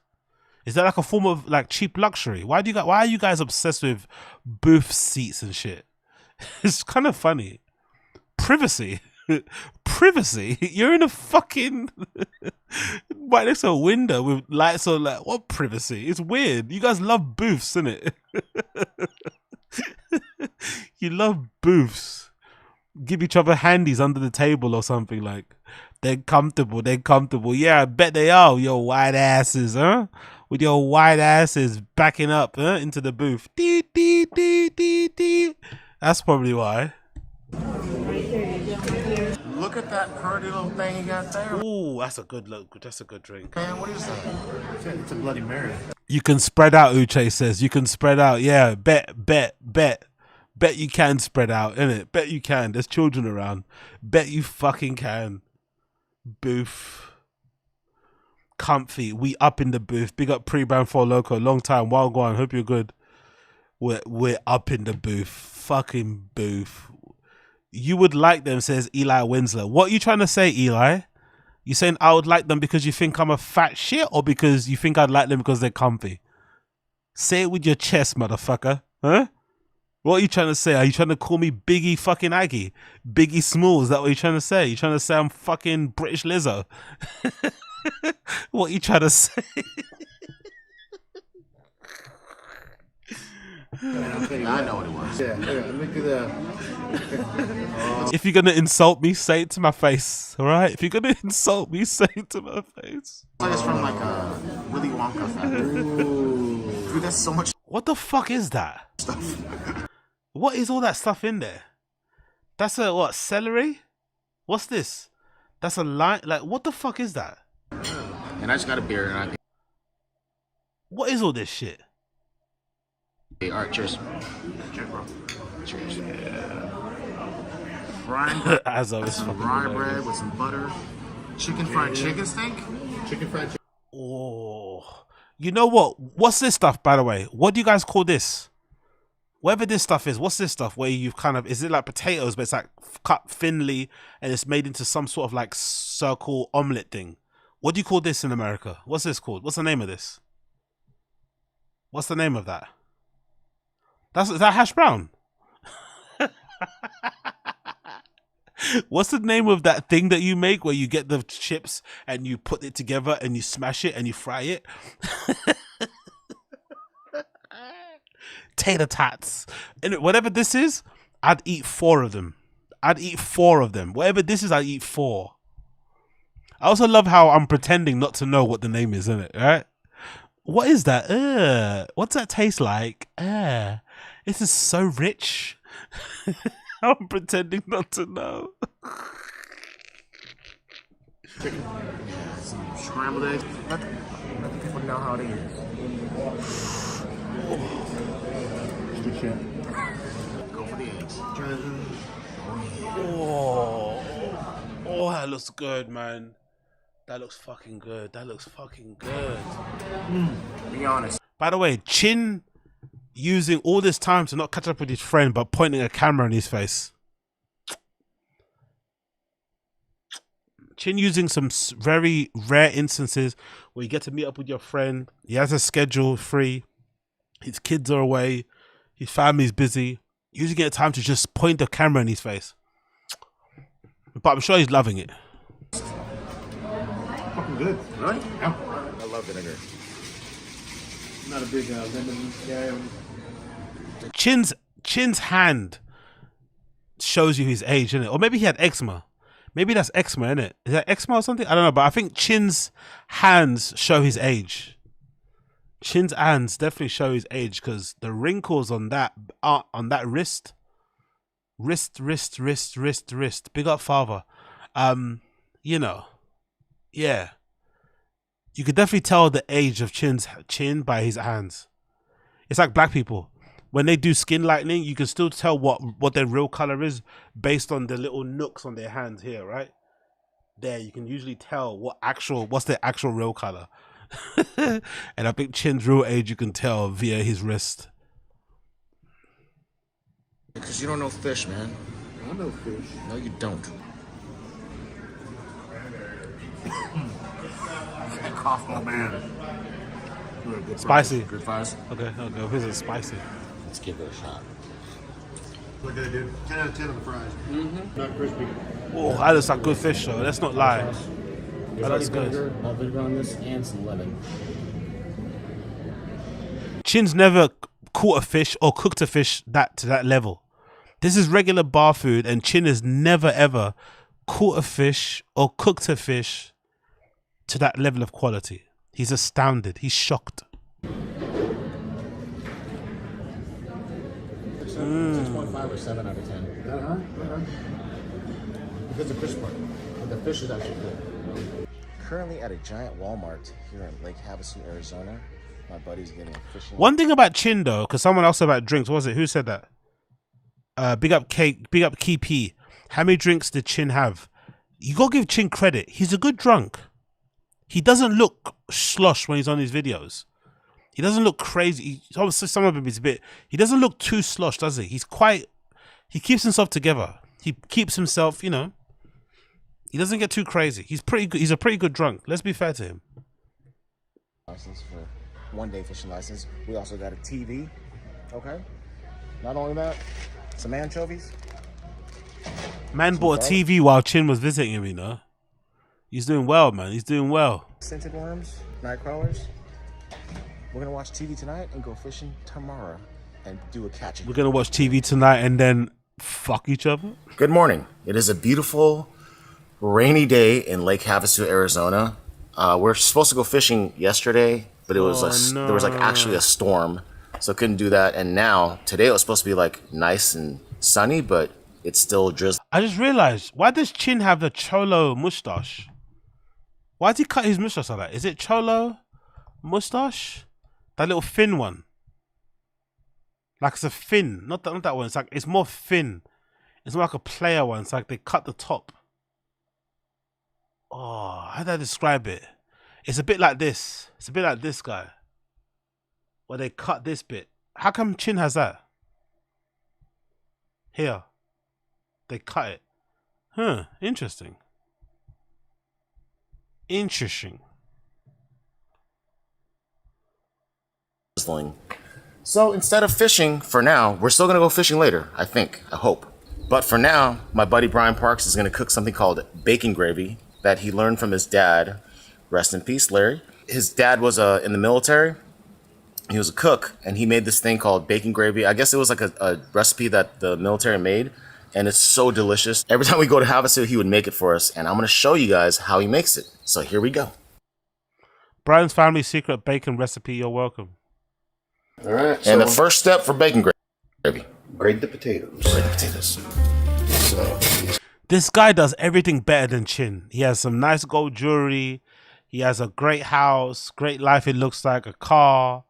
Is that like a form of like cheap luxury? Why are you guys obsessed with booth seats and shit? It's kind of funny. Privacy. Privacy. You're in a fucking right next to a window with lights on. Like, what privacy? It's weird. You guys love booths, innit? You love booths. Give each other handies under the table or something. Like, they're comfortable. Yeah, I bet they are. Your white asses, huh? With your white asses backing up into the booth. Dee, dee, dee, dee, dee. That's probably why.
Look at that pretty little thing you got there.
Ooh, that's a good look. That's a good drink.
Man, what is that? It's a Bloody Mary.
You can spread out, Uche says. You can spread out. Yeah, bet you can spread out, innit? Bet you can. There's children around. Bet you fucking can. Booth. Comfy. We up in the booth. Big up Pre-Ban 4 Loco. Long time. Wild Guan. Hope you're good. We're up in the booth. Fucking booth. You would like them, says Eli Winslow. What are you trying to say, Eli? You saying I would like them because you think I'm a fat shit, or because you think I'd like them because they're comfy? Say it with your chest, motherfucker. Huh? What are you trying to say? Are you trying to call me Biggie fucking Aggie? Biggie Smalls? Is that what you're trying to say? You trying to say I'm fucking British Lizzo? What are you trying to say?
I know what it was. Yeah, look at that.
If you're gonna insult me, say it to my face. All right? If you're gonna insult me, say it to my face.
It's from like a Willy Wonka factory. Dude, that's so much.
What the fuck is that?
Stuff.
What is all that stuff in there? That's a what? Celery? What's this? That's a lime. Like, what the fuck is that?
And I just got a beer, and I.
What is all this shit?
Hey, all right, cheers. Cheers, bro. Cheers.
Yeah.
Fried,
as always,
some rye bread with some butter. Chicken fried chicken steak. Chicken fried chicken.
Oh, you know what? What's this stuff, by the way? What do you guys call this? Whatever this stuff is, what's this stuff where you've kind of, is it like potatoes, but it's like cut thinly and it's made into some sort of like circle omelet thing? What do you call this in America? What's this called? What's the name of this? What's the name of that? Is that hash brown? What's the name of that thing that you make where you get the chips and you put it together and you smash it and you fry it? Tater tots. And whatever this is, I'd eat 4 of them. Whatever this is, I'd eat 4. I also love how I'm pretending not to know what the name is, isn't it? Right? What is that? What's that taste like? This is so rich. I'm pretending not to know.
Chicken. Yeah, some scrambled eggs. Let the people know how it is. Good shit. Go for the eggs.
Oh, that looks good, man. That looks fucking good.
Be honest.
By the way, Chin using all this time to not catch up with his friend, but pointing a camera in his face. Chin using some very rare instances where you get to meet up with your friend. He has a schedule free. His kids are away. His family's busy. Using it time to just point a camera in his face. But I'm sure he's loving it.
Fucking good, right? Yeah.
I love vinegar.
Not a big lemon guy.
Chin's hand shows you his age, isn't it? Or maybe he had eczema. Maybe that's eczema, isn't it? Is that eczema or something? I don't know, but I think Chin's hands show his age. Chin's hands definitely show his age because the wrinkles on that wrist. Big up father. You know, yeah. You could definitely tell the age of Chin's chin by his hands. It's like black people. When they do skin lightening, you can still tell what their real color is based on the little nooks on their hands here, right? there, you can usually tell what's the actual real color. And I think Chin's real age you can tell via his wrist.
Because you don't know fish, man.
I know fish.
No, you don't.
Oh man.
Spicy.
Good fries.
Okay. Here's a spicy.
Let's give it a shot.
Look at it, dude. 10 out of 10 on the fries. Not crispy.
Oh, that looks like good fish though. Let's not lie. That looks good.
Vinegar on this and some lemon.
Chin's never caught a fish or cooked a fish to that level. This is regular bar food, and Chin has never ever caught a fish or cooked a fish to that level of quality. He's astounded. He's shocked.
6.5 or 7 out of 10. Because the crisp part. But the fish is actually good. Currently at a giant Walmart here in Lake Havasu, Arizona. My buddy's getting a fishing.
One thing about Chin though, because someone else said about drinks, what was it? Who said that? Big up Key P. How many drinks did Chin have? You gotta give Chin credit. He's a good drunk. He doesn't look slosh when he's on his videos. He doesn't look crazy. Obviously, some of him is a bit. He doesn't look too slosh, does he? He keeps himself together. He keeps himself, you know. He doesn't get too crazy. He's pretty good. He's a pretty good drunk. Let's be fair to him.
License for one-day fishing license. We also got a TV. Okay. Not only that, some anchovies.
Man bought a TV while Chin was visiting him, you know. He's doing well, man. He's doing well.
Scented worms, night crawlers. We're gonna watch TV tonight and go fishing tomorrow and do a catch.
We're gonna watch TV tonight and then fuck each other.
Good morning. It is a beautiful, rainy day in Lake Havasu, Arizona. We're supposed to go fishing yesterday, but it was there was like actually a storm, so couldn't do that. And now today it was supposed to be like nice and sunny, but it's still drizzling.
I just realized, why does Chin have the cholo mustache? Why does he cut his mustache like that? Is it cholo mustache? That little thin one. Like it's a fin, not that one. It's more thin. It's more like a player one. It's like they cut the top. Oh, how do I describe it? It's a bit like this. It's a bit like this guy. Where they cut this bit. How come Chin has that? Here. They cut it. Huh, interesting. Interesting.
So instead of fishing for now, we're still gonna go fishing later, I think, I hope. But for now, my buddy Brian Parks is gonna cook something called bacon gravy that he learned from his dad. Rest in peace, Larry. His dad was in the military. He was a cook, and he made this thing called bacon gravy. I guess it was like a recipe that the military made, and it's so delicious. Every time we go to Havasu, he would make it for us, and I'm gonna show you guys how he makes it. So here we go.
Brian's family secret bacon recipe, you're welcome.
All right. And the first step for bacon gravy.
Grate the potatoes.
Grate the potatoes.
This guy does everything better than Chin. He has some nice gold jewelry. He has a great house, great life. It looks like a car.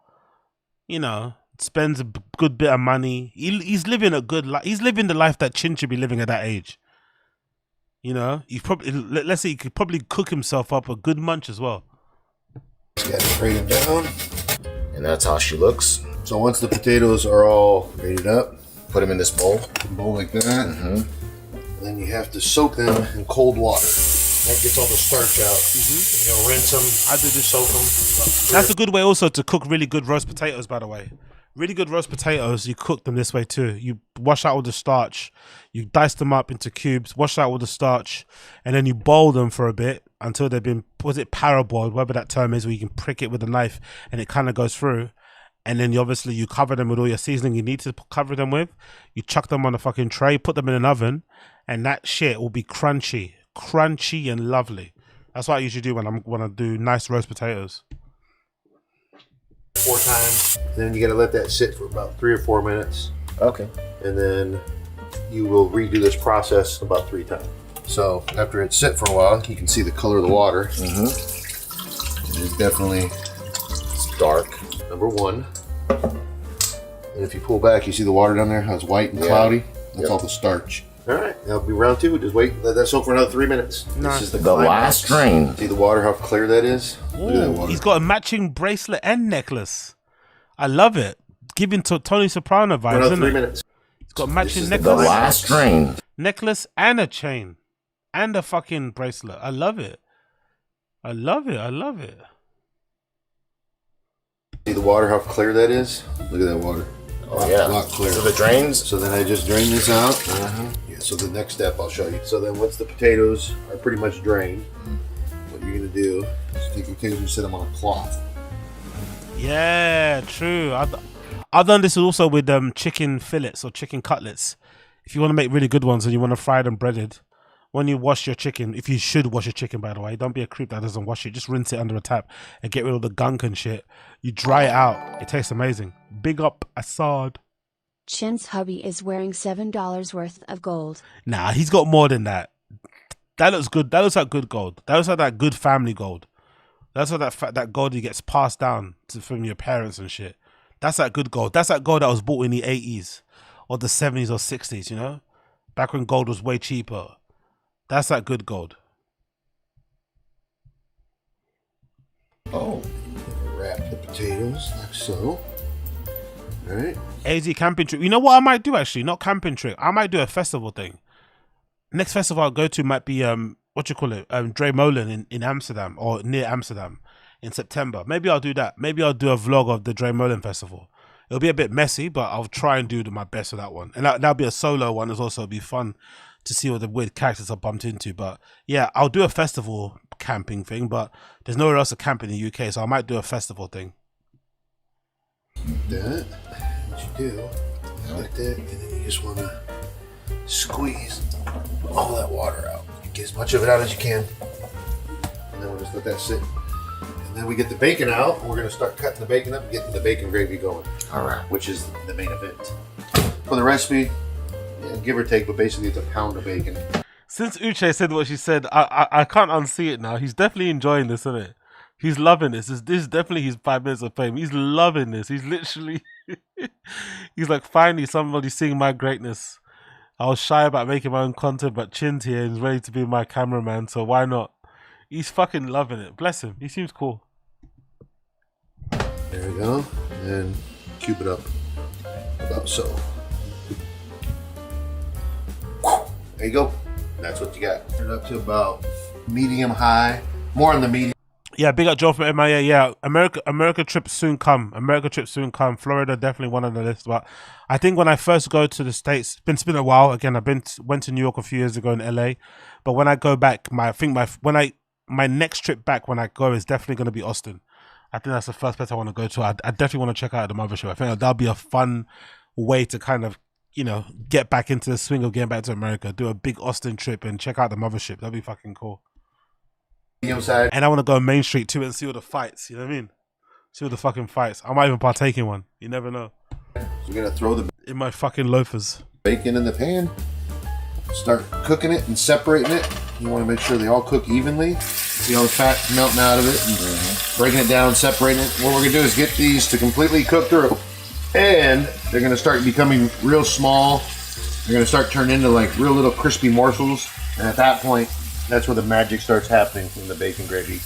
You know, spends a good bit of money. He's living a good life. He's living the life that Chin should be living at that age. You know, let's say he could probably cook himself up a good munch as well.
Just gotta grate it down.
And that's how she looks.
So once the potatoes are all grated up,
put them in this bowl.
Bowl like that. Then you have to soak them in cold water. That gets all the starch out. You'll rinse them.
I did this.
Soak them.
That's a good way also to cook really good roast potatoes, by the way. Really good roast potatoes, you cook them this way too. You wash out all the starch, you dice them up into cubes, wash out all the starch, and then you boil them for a bit until they've been, was it paraboiled, whatever that term is, where you can prick it with a knife and it kind of goes through. And then you obviously you cover them with all your seasoning you need to cover them with. You chuck them on a fucking tray, put them in an oven, and that shit will be crunchy and lovely. That's what I usually do when I do nice roast potatoes.
4 times. Then you gotta let that sit for about 3 or 4 minutes.
Okay.
And then you will redo this process about 3 times. So after it's sit for a while, you can see the color of the water. It is definitely
dark.
Number 1. And if you pull back, you see the water down there, how it's white and cloudy? That's all the starch.
All right, that'll be round 2. Just wait. Let that soak for another 3 minutes.
Nice.
This is the
The
climax.
last drain.
See the water, how clear that is? Look at that
Ooh,
water.
he's got a matching bracelet and necklace. I love it. Giving to Tony Soprano vibes,
Another
isn't
3
it?
minutes.
He's got a matching
is the
necklace.
last drain.
Necklace and a chain. And a fucking bracelet. I love it. I love it. I love it.
See the water, how clear that is? Look at that water.
Oh, yeah.
A lot clearer.
So the drains?
So then I just drain this out. Yeah, so the next step I'll show you. So then once the potatoes are pretty much drained, what you're going to do is take your potatoes and set them on a cloth.
Yeah, true. I've done this also with chicken fillets or chicken cutlets. If you want to make really good ones and you want to fry them breaded, when you wash your chicken, if you should wash your chicken, by the way, don't be a creep that doesn't wash it. Just rinse it under a tap and get rid of the gunk and shit. You dry it out. It tastes amazing. Big up Assad.
Chin's hubby is wearing $7 worth of gold.
Nah, he's got more than that. That looks good. That looks like good gold. That looks like that good family gold. That's what that gold that gets passed down from your parents and shit. That's that good gold. That's that gold that was bought in the 80s or the 70s or 60s, you know? Back when gold was way cheaper. That's that good gold.
Oh. Wrap the potatoes like so. All right.
AZ camping trip. You know what I might do actually? Not camping trip. I might do a festival thing. Next festival I'll go to might be Draaimolen in Amsterdam or near Amsterdam in September. Maybe I'll do that. Maybe I'll do a vlog of the Draaimolen festival. It'll be a bit messy, but I'll try and do my best for that one. And that'll be a solo one as well, so it'll be fun to see all the weird characters I bumped into. But yeah, I'll do a festival camping thing, but there's nowhere else to camp in the UK, so I might do a festival thing.
That, what you do, like that, and then you just want to squeeze all that water out. Get as much of it out as you can. And then we'll just let that sit. And then we get the bacon out, and we're going to start cutting the bacon up and getting the bacon gravy going. All right. Which is the main event. For the recipe, yeah, give or take, but basically it's a pound of bacon.
Since Uche said what she said, I can't unsee it now. He's definitely enjoying this, isn't it? He's loving this. This is definitely his 5 minutes of fame. He's loving this. He's literally... he's like, finally somebody seeing my greatness. I was shy about making my own content, but Chin's here and he's ready to be my cameraman, so why not? He's fucking loving it. Bless him. He seems cool.
There we go. And cube it up about so. There you go. That's what you got. Turn it up to about medium high. More on the medium.
Yeah, big up Joe from MIA. Yeah, America trip soon come. America trip soon come. Florida definitely one on the list. But I think when I first go to the States, it's been a while. Again, went to New York a few years ago in LA. But when I go back, my next trip back when I go is definitely going to be Austin. I think that's the first place I want to go to. I definitely want to check out the mothership. I think that'll be a fun way to kind of, you know, get back into the swing of getting back to America. Do a big Austin trip and check out the mothership. That'd be fucking cool. And I want to go Main Street too and see all the fights. You know what I mean? See all the fucking fights. I might even partake in one. You never know.
We're gonna throw the
in my fucking loafers.
Bacon in the pan. Start cooking it and separating it. You want to make sure they all cook evenly. See all the fat melting out of it and breaking it down, separating it. What we're gonna do is get these to completely cook through, and they're gonna start becoming real small. They're gonna start turning into like real little crispy morsels, and at that point, that's where the magic starts happening in the bacon gravy.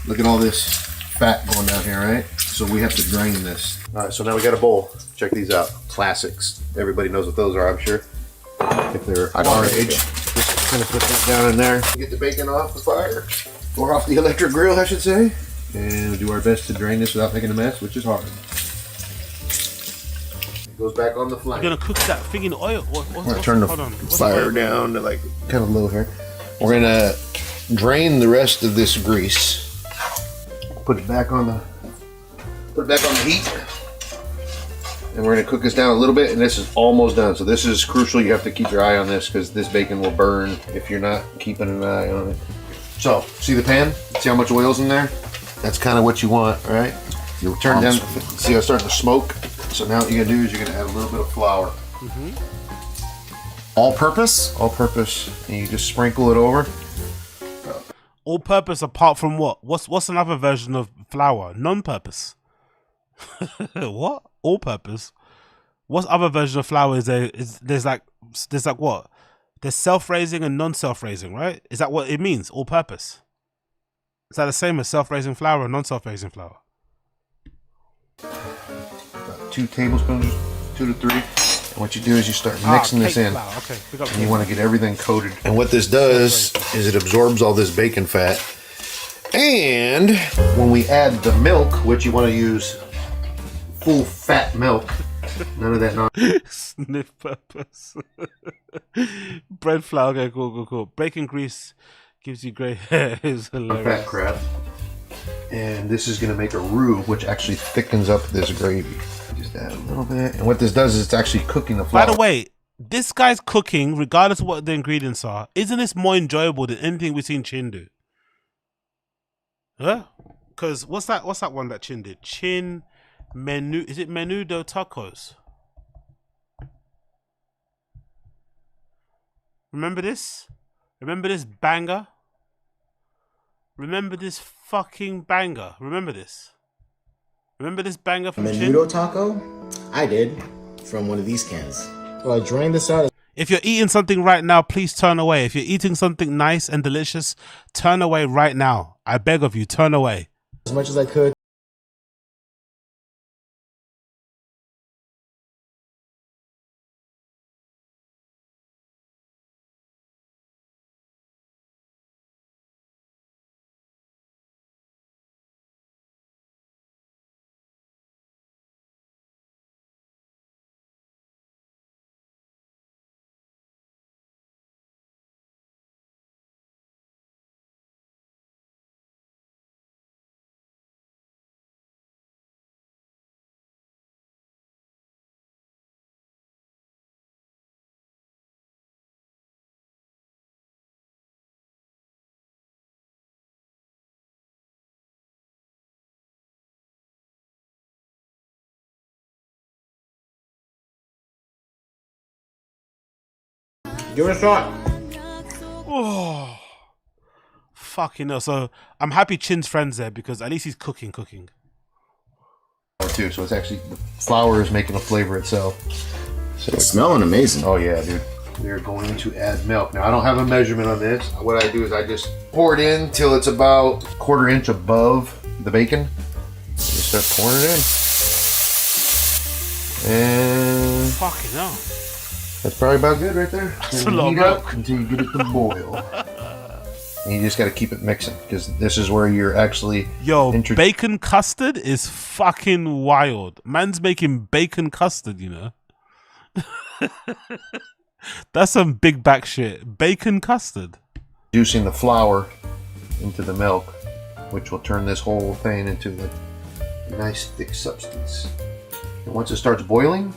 Look at all this fat going down here, right? So we have to drain this. All right, so now we got a bowl. Check these out. Classics. Everybody knows what those are, I'm sure. If they're our age. Just gonna put that down in there. Get the bacon off the fire. Or off the electric grill, I should say. And we do our best to drain this without making a mess, which is hard. It goes back on the flame.
You're gonna cook that thing in oil?
We're gonna turn the fire down to like kind of low here. We're gonna drain the rest of this grease. Put it back on the heat. And we're gonna cook this down a little bit, and this is almost done. So this is crucial. You have to keep your eye on this because this bacon will burn if you're not keeping an eye on it. So, see the pan? See how much oil's in there? That's kind of what you want, right? You'll turn down, see how it's starting to smoke? So now what you're gonna do is you're gonna add a little bit of flour. All purpose? All purpose. And you just sprinkle it over.
All purpose apart from what? What's another version of flour? Non-purpose. What? All purpose? What's other version of flour is there? There's like what? There's self-raising and non-self-raising, right? Is that what it means? All purpose. Is that the same as self-raising flour or non-self-raising flour?
About 2 tablespoons, 2 to 3. And what you do is you start mixing this in.
Flour. Okay.
And you want to get everything coated. And what this does is it absorbs all this bacon fat. And when we add the milk, which you want to use full fat milk, none of that
Sniff purpose. Bread flour. Okay, cool. Bacon grease gives you great hair. Is hilarious.
fat crap. And this is going to make a roux, which actually thickens up this gravy. Just add a little bit. And what this does is it's actually cooking the flour.
By the way, this guy's cooking, regardless of what the ingredients are, isn't this more enjoyable than anything we've seen Chin do? Huh? Because what's that one that Chin did? Chin Menu, is it Menudo Tacos? Remember this? Remember this banger? Remember this fucking banger? Remember this? Remember this banger from Chin?
Menudo taco? I did. From one of these cans. Well, I drained this out.
If you're eating something right now, please turn away. If you're eating something nice and delicious, turn away right now. I beg of you, turn away.
As much as I could. Give it a shot.
Oh, fucking hell. So I'm happy Chin's friend's there because at least he's cooking.
Too, so it's actually the flour is making a flavor itself. So
it's smelling amazing.
Oh yeah, dude. We are going to add milk. Now I don't have a measurement on this. What I do is I just pour it in till it's about 1/4 inch above the bacon. Just start pouring it in. And
fucking hell.
That's probably about good right there.
That's a lot of milk.
Until you get it to boil. And you just got to keep it mixing because this is where you're actually...
Bacon custard is fucking wild. Man's making bacon custard, you know. That's some big back shit. Bacon custard.
Juicing the flour into the milk, which will turn this whole thing into a nice thick substance. And once it starts boiling,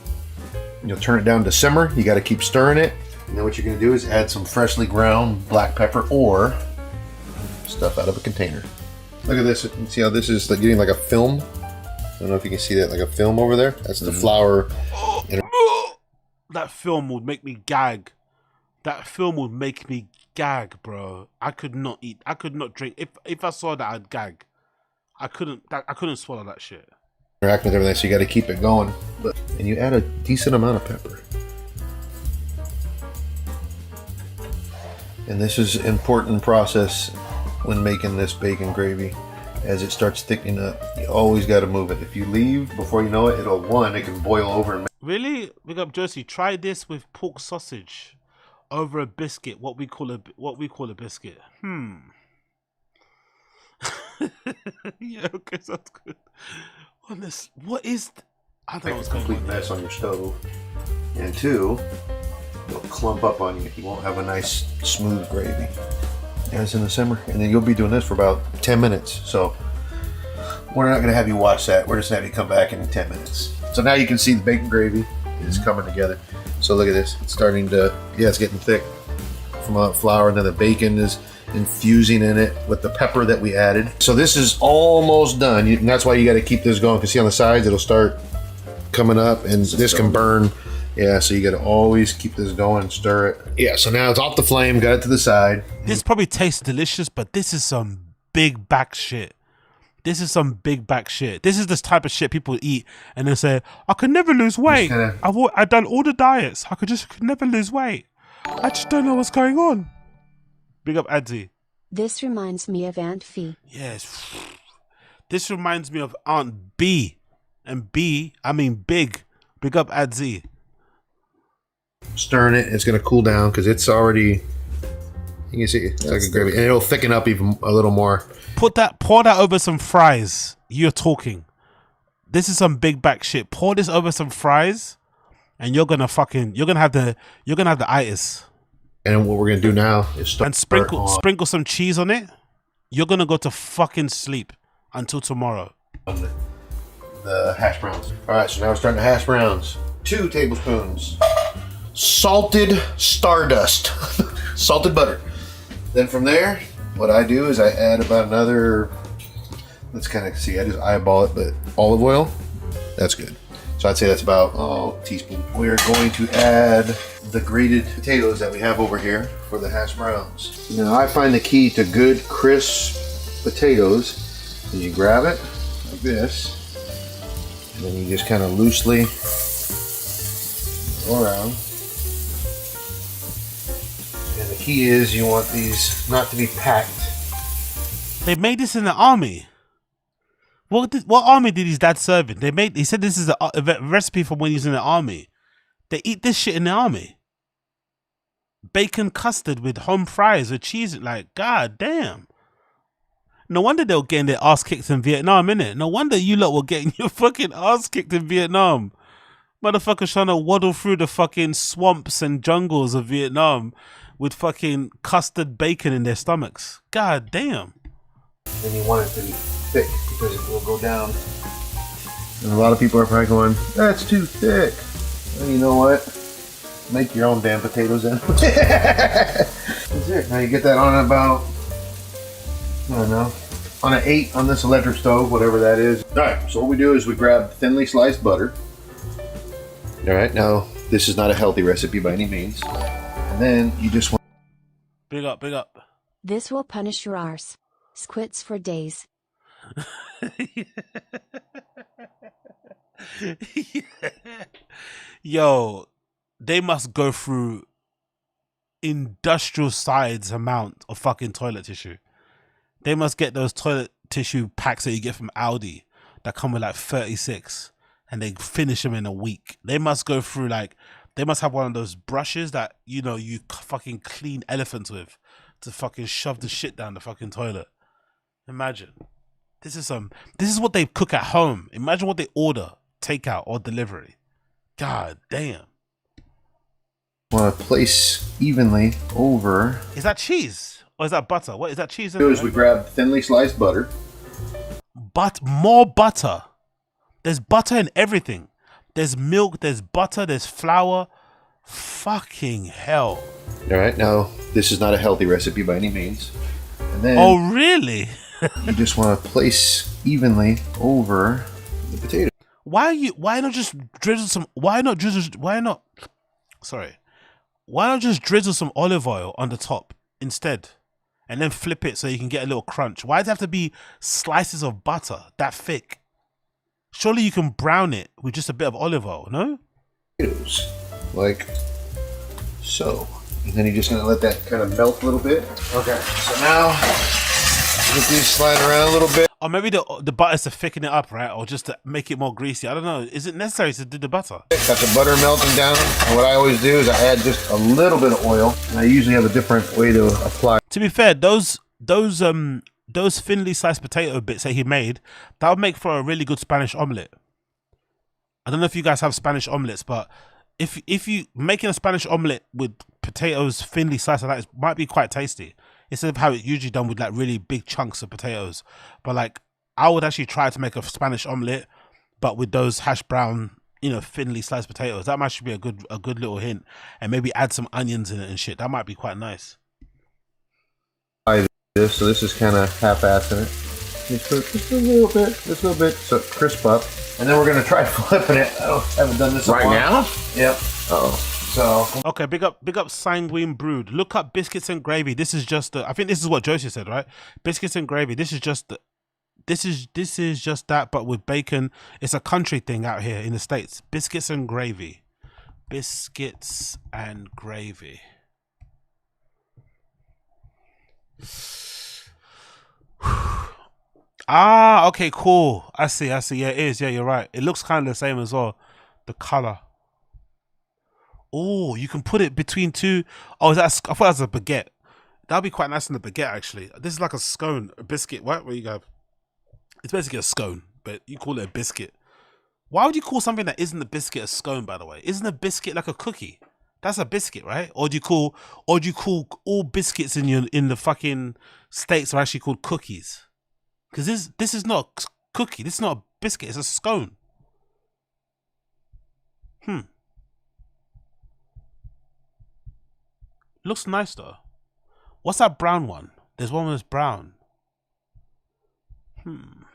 you'll turn it down to simmer. You got to keep stirring it. And then what you're going to do is add some freshly ground black pepper or stuff out of a container. Look at this. See how this is like getting like a film? I don't know if you can see that, like a film over there. That's the flour.
That film would make me gag. That film would make me gag, bro. I could not eat. I could not drink. If I saw that, I'd gag. I couldn't swallow that shit.
Interacting with everything, so you got to keep it going. And you add a decent amount of pepper. And this is an important process when making this bacon gravy. As it starts thickening up, you always got to move it. If you leave before you know it, it can boil over. And
really? Big up Josie. Try this with pork sausage over a biscuit. What we call a biscuit. Yeah, okay, sounds good. What is? I don't know what's going on.
Complete mess on your stove, and 2, it'll clump up on you. You won't have a nice smooth gravy. And it's in the simmer, and then you'll be doing this for about 10 minutes. So we're not going to have you watch that. We're just going to have you come back in 10 minutes. So now you can see the bacon gravy is coming together. So look at this. It's starting to, it's getting thick from the flour, and then the bacon is infusing in it with the pepper that we added. So this is almost done, and that's why you got to keep this going, because see on the sides it'll start coming up, and this can burn. Yeah, so you got to always keep this going, stir it. Yeah, so now it's off the flame, got it to the side.
This probably tastes delicious, but this is some big back shit. This is some big back shit. This is this type of shit people eat and they say, I could never lose weight. I've done all the diets. I could never lose weight. I just don't know what's going on. Big up Adzi.
This reminds me of Aunt Fee.
Yes. This reminds me of Aunt B. And B, I mean big. Big up Adzi.
Stirring it. It's going to cool down because it's already... You can see it's like a gravy. And it'll thicken up even a little more.
Pour that over some fries. You're talking. This is some big back shit. Pour this over some fries, and you're gonna have the itis.
And what we're gonna do now is
sprinkle some cheese on it. You're gonna go to fucking sleep until tomorrow.
The hash browns. All right, so now we're starting the hash browns. 2 tablespoons salted stardust, salted butter. Then from there, what I do is I add about another. Let's kind of see. I just eyeball it, but olive oil. That's good. So I'd say that's about a teaspoon. We're going to add the grated potatoes that we have over here for the hash browns. Now I find the key to good crisp potatoes is you grab it like this, and then you just kind of loosely go around. And the key is you want these not to be packed.
They made this in the army. What army did his dad serve in? He said this is a recipe from when he was in the army. They eat this shit in the army. Bacon custard with home fries with cheese. Like, god damn. No wonder they were getting their ass kicked in Vietnam, innit? No wonder you lot were getting your fucking ass kicked in Vietnam. Motherfuckers trying to waddle through the fucking swamps and jungles of Vietnam with fucking custard bacon in their stomachs. God damn.
And you want it to be thick because it will go down. And a lot of people are probably going, that's too thick. Well, you know what? Make your own damn potatoes in. That's it. Now you get that on about, I don't know, on an 8 on this electric stove, whatever that is. All right, so what we do is we grab thinly sliced butter. All right, now this is not a healthy recipe by any means. And then you just want...
Big up, big up.
This will punish your arse. Squits for days.
Yo, they must go through industrial size amount of fucking toilet tissue. They must get those toilet tissue packs that you get from Aldi that come with like 36 and they finish them in a week. They must go through they must have one of those brushes that, you know, you fucking clean elephants with to fucking shove the shit down the fucking toilet. Imagine. This is what they cook at home. Imagine what they order, takeout or delivery. God damn.
Want to place evenly over.
Is that cheese or is that butter? What is that cheese?
What we do is we grab thinly sliced butter.
But more butter. There's butter in everything. There's milk, there's butter, there's flour. Fucking hell.
All right, now this is not a healthy recipe by any means. And then
oh, really?
You just want to place evenly over the potato.
Why not just drizzle some olive oil on the top instead and then flip it so you can get a little crunch? Why does it have to be slices of butter that thick? Surely you can brown it with just a bit of olive oil, no?
Potatoes, like so. And then you're just going to let that kind of melt a little bit. Okay, so now get these sliding around a little bit.
Or maybe the butter's to thicken it up, right? Or just to make it more greasy. I don't know. Is it necessary to do the butter?
Got the butter melting down. And what I always do is I add just a little bit of oil. And I usually have a different way to apply.
To be fair, those thinly sliced potato bits that he made, that would make for a really good Spanish omelette. I don't know if you guys have Spanish omelettes, but if you making a Spanish omelette with potatoes thinly sliced like that, it might be quite tasty. Instead of how it's usually done with like really big chunks of potatoes. But like I would actually try to make a Spanish omelette, but with those hash brown, you know, thinly sliced potatoes. That might be a good little hint. And maybe add some onions in it and shit. That might be quite nice.
So this is kind of half-assing it. Just a little bit, so it crisp up. And then we're gonna try flipping it. I haven't done this
right now.
Yep. So
okay, big up Sanguine Brood. Look up biscuits and gravy. This is just I think this is what Josie said, right? Biscuits and gravy. This is just that, but with bacon. It's a country thing out here in the States. Biscuits and gravy. Biscuits and gravy. Ah, okay, cool. I see. Yeah, it is. Yeah, you're right. It looks kind of the same as well. The color. Oh, you can put it between two. Oh, is that? I thought that was a baguette. That'd be quite nice in the baguette, actually. This is like a scone, a biscuit. What? Where you go? It's basically a scone, but you call it a biscuit. Why would you call something that isn't a biscuit a scone? By the way, isn't a biscuit like a cookie? That's a biscuit, right? Or do you call all biscuits in the fucking States are actually called cookies? Because this is not a cookie. This is not a biscuit. It's a scone. Looks nice though. What's that brown one? There's one that's brown.
Come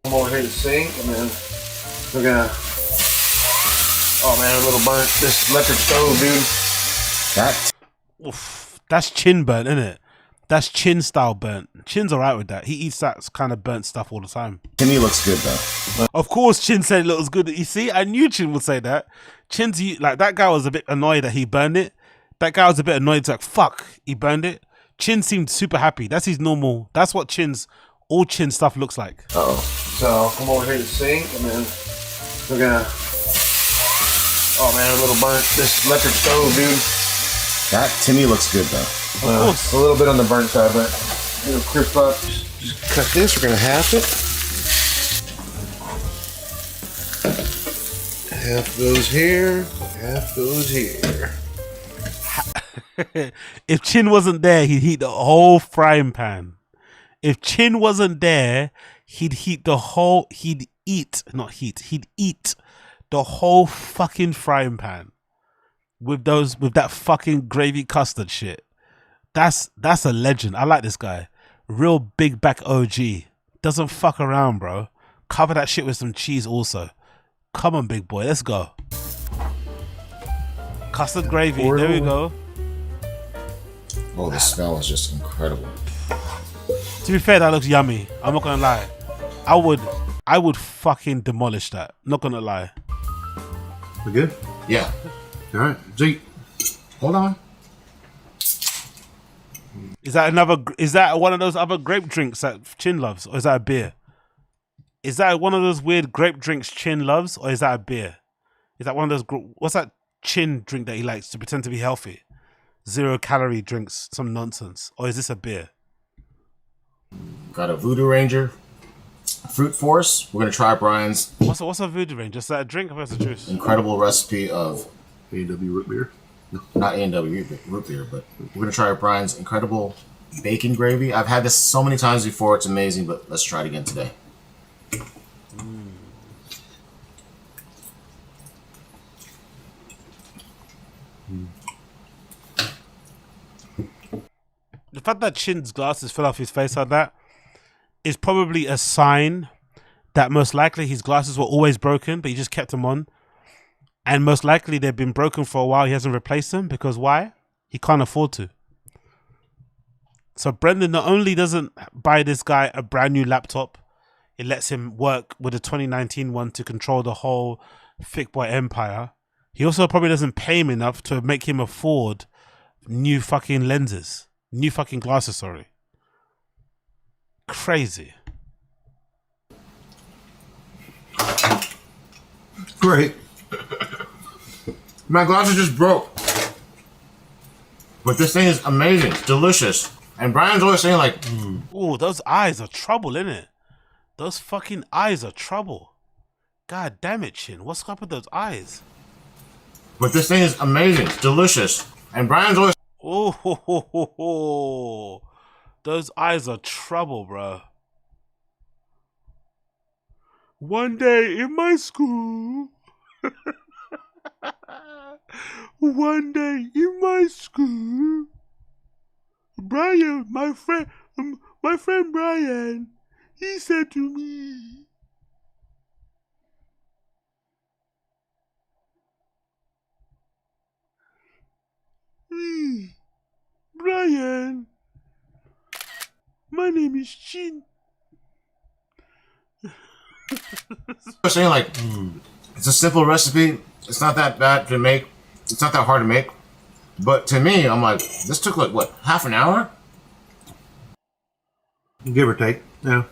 over here to the sink, and then we're gonna. Oh man, a little burnt. This electric stove, dude.
That's chin burnt, isn't it? That's Chin style burnt. Chin's alright with that. He eats that kind of burnt stuff all the time.
To me, looks good though.
Of course, Chin said it looks good. You see, I knew Chin would say that. Chin's like that guy was a bit annoyed that he burned it. That guy was a bit annoyed. Like fuck, he burned it. Chin seemed super happy. That's his normal. That's what all Chin stuff looks like.
So I'll come over here to the sink, and then we're gonna. Oh man, a little burnt. This electric stove, dude.
That to me looks good though.
Of course.
A little bit on the burnt side, but it'll crisp up. Just cut this. We're gonna half it. Half goes here. Half goes here.
If Chin wasn't there, he'd heat the whole frying pan. If Chin wasn't there, he'd eat the whole fucking frying pan with that fucking gravy custard shit. That's a legend. I like this guy. Real big back OG. Doesn't fuck around, bro. Cover that shit with some cheese also. Come on, big boy. Let's go. Custard gravy. There we go.
Oh, the smell is just incredible.
To be fair, that looks yummy. I'm not gonna lie. I would fucking demolish that. Not gonna lie.
We good?
Yeah.
All right. Zeke, hold on.
Is that one of those other grape drinks that Chin loves, or is that a beer? Is that one of those weird grape drinks Chin loves, or is that a beer? Is that one of those? What's that Chin drink that he likes to pretend to be healthy? 0-calorie drinks, some nonsense, or is this a beer?
Got a Voodoo Ranger, Fruit Force. We're gonna try Brian's.
What's a Voodoo Ranger? Is that a drink or is it a juice?
Incredible recipe of
A&W root beer.
No, not A&W root beer, but we're gonna try Brian's incredible bacon gravy. I've had this so many times before; it's amazing. But let's try it again today.
The fact that Chin's glasses fell off his face like that is probably a sign that most likely his glasses were always broken, but he just kept them on. And most likely they've been broken for a while. He hasn't replaced them because why? He can't afford to. So Brendan not only doesn't buy this guy a brand new laptop, it lets him work with a 2019 one to control the whole Thick Boy empire. He also probably doesn't pay him enough to make him afford new fucking lenses. New fucking glasses, sorry. Crazy.
Great. My glasses just broke. But this thing is amazing. It's delicious. And Brian's always saying like...
Oh, those eyes are trouble, innit? Those fucking eyes are trouble. God damn it, Chin. What's up with those eyes?
But this thing is amazing. It's delicious. And Brian's always...
Oh, ho, ho, ho, ho. Those eyes are trouble, bro. One day in my school. One day in my school. Brian, my friend Brian, he said to me, Brian, my name is Chin.
They're saying like, it's a simple recipe. It's not that bad to make. It's not that hard to make. But to me, I'm like, this took like, what, half an hour?
Give or take. Yeah.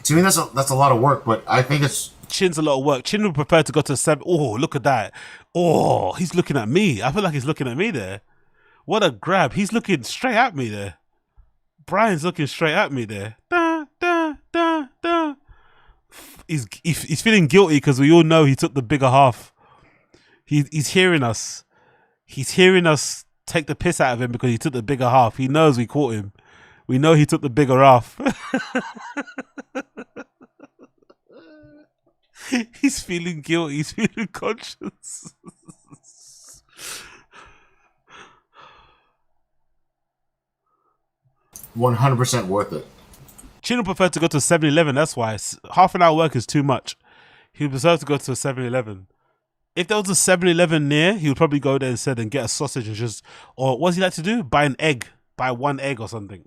To me, that's a lot of work, but I think it's
Chin's a lot of work. Chin would prefer to go to 7. Oh, look at that. Oh, he's looking at me. I feel like he's looking at me there. What a grab. He's looking straight at me there. Brian's looking straight at me there. Da, da, da, da. He's feeling guilty because we all know he took the bigger half. He's hearing us. He's hearing us take the piss out of him because he took the bigger half. He knows we caught him. We know he took the bigger half. He's feeling guilty. He's feeling conscious.
100% worth it.
Chin would prefer to go to 7-Eleven. That's why half an hour work is too much. He would prefer to go to a 7-Eleven. If there was a 7-Eleven near, he would probably go there instead and get a sausage and just, or what does he like to do? Buy an egg. Buy one egg or something.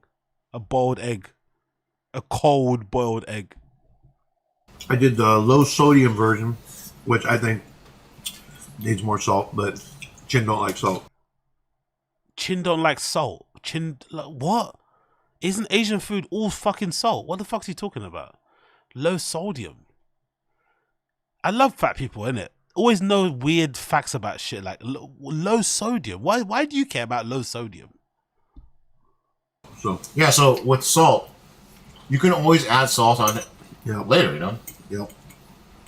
A boiled egg. A cold boiled egg.
I did the low sodium version, which I think needs more salt, but Chin don't like salt.
Chin don't like salt. Chin, like, what? Isn't Asian food all fucking salt? What the fuck's he talking about? Low sodium. I love fat people, innit? Always know weird facts about shit like low sodium. Why do you care about low sodium?
So
yeah, so with salt, you can always add salt on it later, you know?
Yep.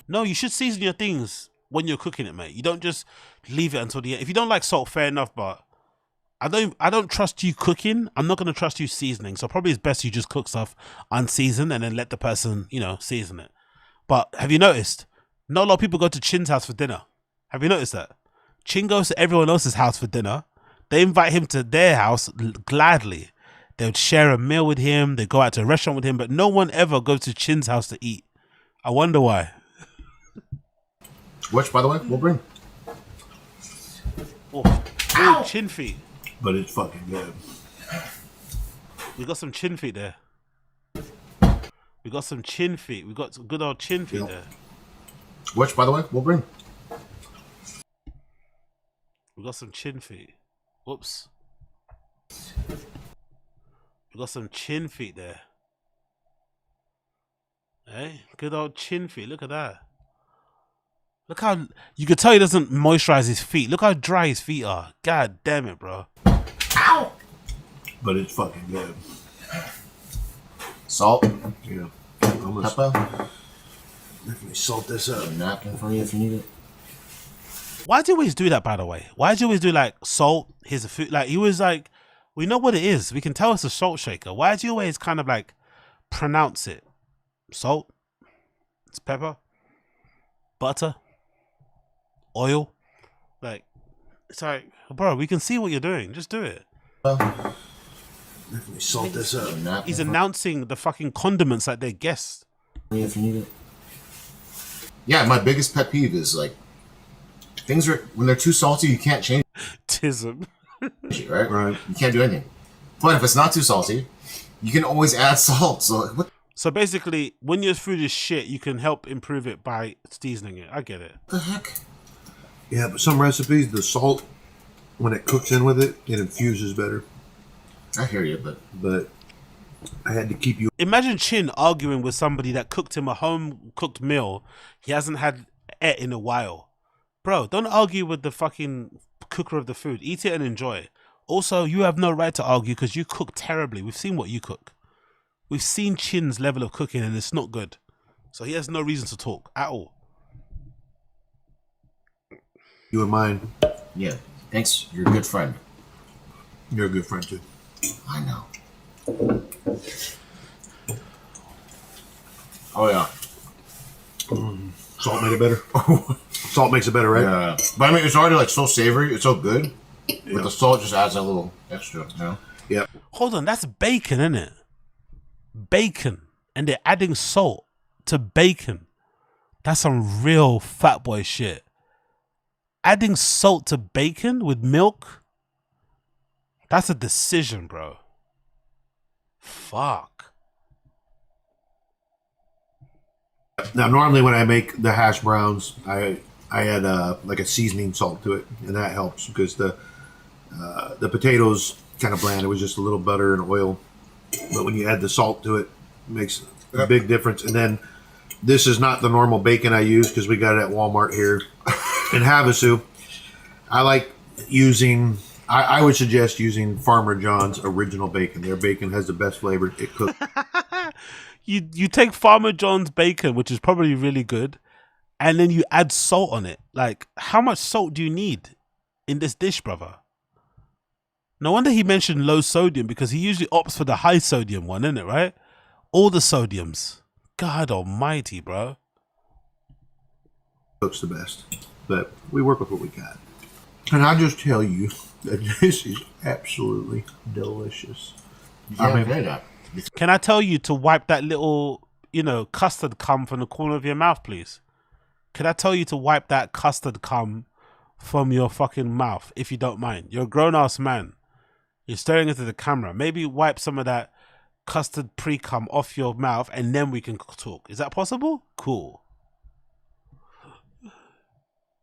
No, you should season your things when you're cooking it, mate. You don't just leave it until the end. If you don't like salt, fair enough, but I don't trust you cooking. I'm not going to trust you seasoning. So probably it's best you just cook stuff unseasoned and then let the person, season it. But have you noticed? Not a lot of people go to Chin's house for dinner. Have you noticed that? Chin goes to everyone else's house for dinner. They invite him to their house gladly. They would share a meal with him. They go out to a restaurant with him, but no one ever goes to Chin's house to eat. I wonder why.
Which, by the way, we'll bring.
Oh, chin feet.
But it's fucking good.
We got some chin feet there. We got some chin feet. We got some good old chin feet there.
Which, by the way, we'll bring.
We got some chin feet. Whoops. We got some chin feet there. Hey, good old chin feet. Look at that. Look how you could tell he doesn't moisturize his feet. Look how dry his feet are. God damn it, bro.
Ow!
But it's fucking good.
Salt.
Yeah.
Pepper.
Definitely salt this up.
A napkin for you if you need it.
Why do you always do that, by the way? Why do you always do like salt? Here's a food. Like he was like, we know what it is. We can tell it's a salt shaker. Why do you always kind of like pronounce it? Salt. It's pepper. Butter. Oil. Like, it's like, bro, we can see what you're doing. Just do it.
Definitely salt this up.
He's announcing the fucking condiments like they're guests.
If you need it. Yeah, my biggest pet peeve is like things are when they're too salty, you can't change
Tism.
it, right? You can't do anything. But if it's not too salty, you can always add salt. So what
So basically, when your food is shit, you can help improve it by seasoning it. I get it.
the heck?
Yeah, but some recipes, the salt, when it cooks in with it, it infuses better.
I hear you,
but I had to keep you.
Imagine Chin arguing with somebody that cooked him a home cooked meal he hasn't had in a while. Bro, don't argue with the fucking cooker of the food. Eat it and enjoy it. Also, you have no right to argue because you cook terribly. We've seen what you cook. We've seen Chin's level of cooking and it's not good. So he has no reason to talk at all.
You and mine.
Yeah. Thanks. You're a good friend.
You're a good friend too.
I know. Oh yeah.
Salt made it better. Salt makes it better, right?
Yeah. But I mean, it's already like so savory. It's so good. But the salt just adds a little extra, you know?
Yep.
Hold on, that's bacon, isn't it? Bacon. And they're adding salt to bacon. That's some real fat boy shit. Adding salt to bacon with milk? That's a decision, bro. Fuck.
Now, normally when I make the hash browns, I add like a seasoning salt to it, and that helps because the potatoes kind of bland. It was just a little butter and oil, but when you add the salt to it, makes a big difference. And then this is not the normal bacon I use because we got it at Walmart here in Havasu. I like using. I would suggest using Farmer John's original bacon. Their bacon has the best flavor. It cooks.
You take Farmer John's bacon, which is probably really good, and then you add salt on it. Like, how much salt do you need in this dish, brother? No wonder he mentioned low sodium, because he usually opts for the high sodium one, isn't it, right? All the sodiums. God almighty, bro.
Cooks the best. But we work with what we got. And I just tell you that this is absolutely delicious.
Can I tell you to wipe that little, custard cum from the corner of your mouth, please? Can I tell you to wipe that custard cum from your fucking mouth, if you don't mind? You're a grown-ass man. You're staring into the camera. Maybe wipe some of that custard pre-cum off your mouth, and then we can talk. Is that possible? Cool.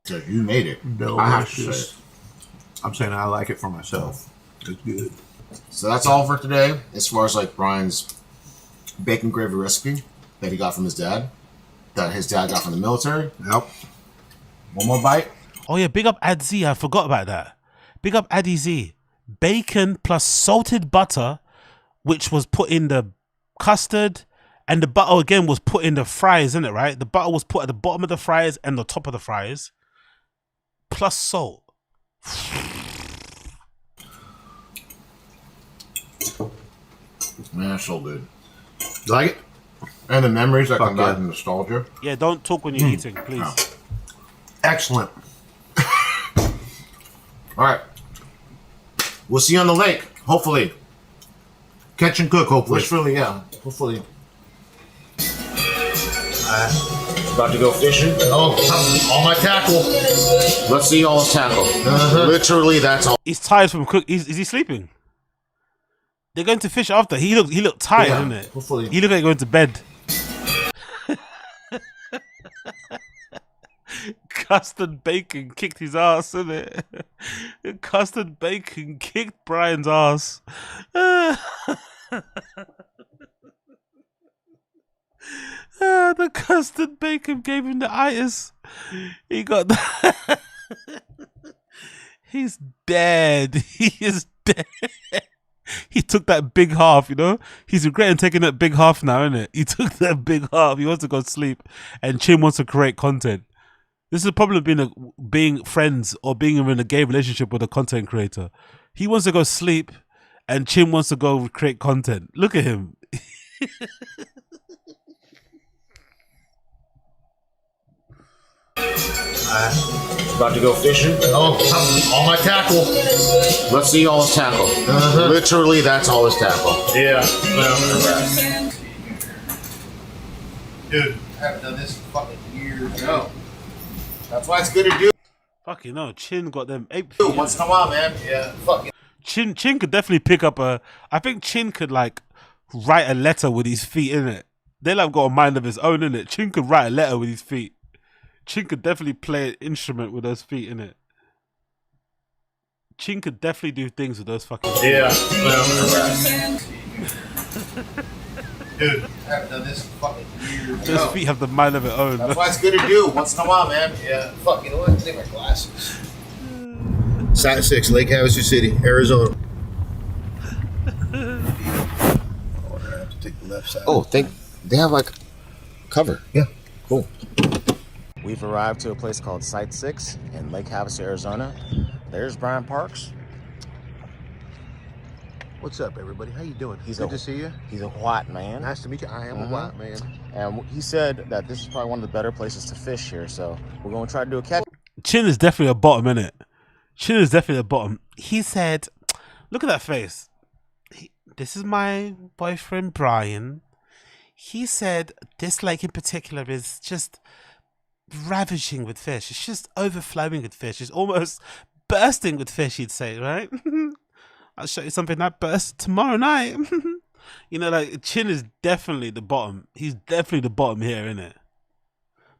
So you made it.
Delicious. I'm saying I like it for myself. It's good.
So that's all for today, as far as like Brian's bacon gravy recipe that he got from his dad, that his dad got from the military.
Yep.
One more bite.
Oh yeah, big up Ad Z. I forgot about that. Big up Addy Z. Bacon plus salted butter, which was put in the custard, and the butter again was put in the fries, isn't it, right? The butter was put at the bottom of the fries and the top of the fries, plus salt.
Man, that's so good.
You like it?
And the memories that come back, and nostalgia.
Yeah, don't talk when you're eating, please.
No.
Excellent.
All right. We'll see you on the lake, hopefully.
Catch and cook, hopefully.
Wishfully, yeah. Hopefully. About to go fishing.
Oh, all my tackle.
Let's see all his tackle. Literally, that's all.
He's tired from cook. Is he sleeping? They're going to fish after. He looked tired,
Yeah,
isn't it?
hopefully.
He looked like going to bed. Custard bacon kicked his ass, isn't it? Custard bacon kicked Brian's ass. The custard bacon gave him the itis. He got the He's dead. He is dead. He took that big half, He's regretting taking that big half now, isn't it? He took that big half. He wants to go sleep, and Chin wants to create content. This is the problem of being friends or being in a gay relationship with a content creator. He wants to go sleep, and Chin wants to go create content. Look at him.
About to go fishing.
Oh, all my tackle.
Let's see all his tackle. Literally, that's all his tackle.
Yeah.
Well,
dude, I haven't done this in fucking years. No.
That's why it's good to do.
Fucking no, Chin got them ape.
Once in a while, man. Yeah. Fucking.
Chin could definitely pick up I think Chin could write a letter with his feet, innit? They got a mind of his own, innit? Chin could write a letter with his feet. Chin could definitely play an instrument with those feet, innit? Chin could definitely do things with those fucking feet.
Yeah. Well, dude, I haven't done this in fucking years.
Those feet have the mind of their own.
That's why it's good to do once in a while, man.
Yeah. Fuck, you know what? I need my glasses. Site 6, Lake Havasu City, Arizona. Oh, I have to take the left side.
Oh, they have cover.
Yeah.
Cool. We've arrived to a place called Site 6 in Lake Havasu, Arizona. There's Brian Parks.
What's up, everybody? How you doing?
Good
to see you.
He's a white man.
Nice to meet you. I am a white man.
And he said that this is probably one of the better places to fish here, so we're going to try to do a catch.
Chin is definitely a bottom, innit? Chin is definitely a bottom. He said, look at that face. This is my boyfriend, Brian. He said this lake in particular is just ravishing with fish. It's just overflowing with fish. It's almost bursting with fish, he'd say, right? I'll show you something that bursts tomorrow night. Chin is definitely the bottom. He's definitely the bottom here, innit?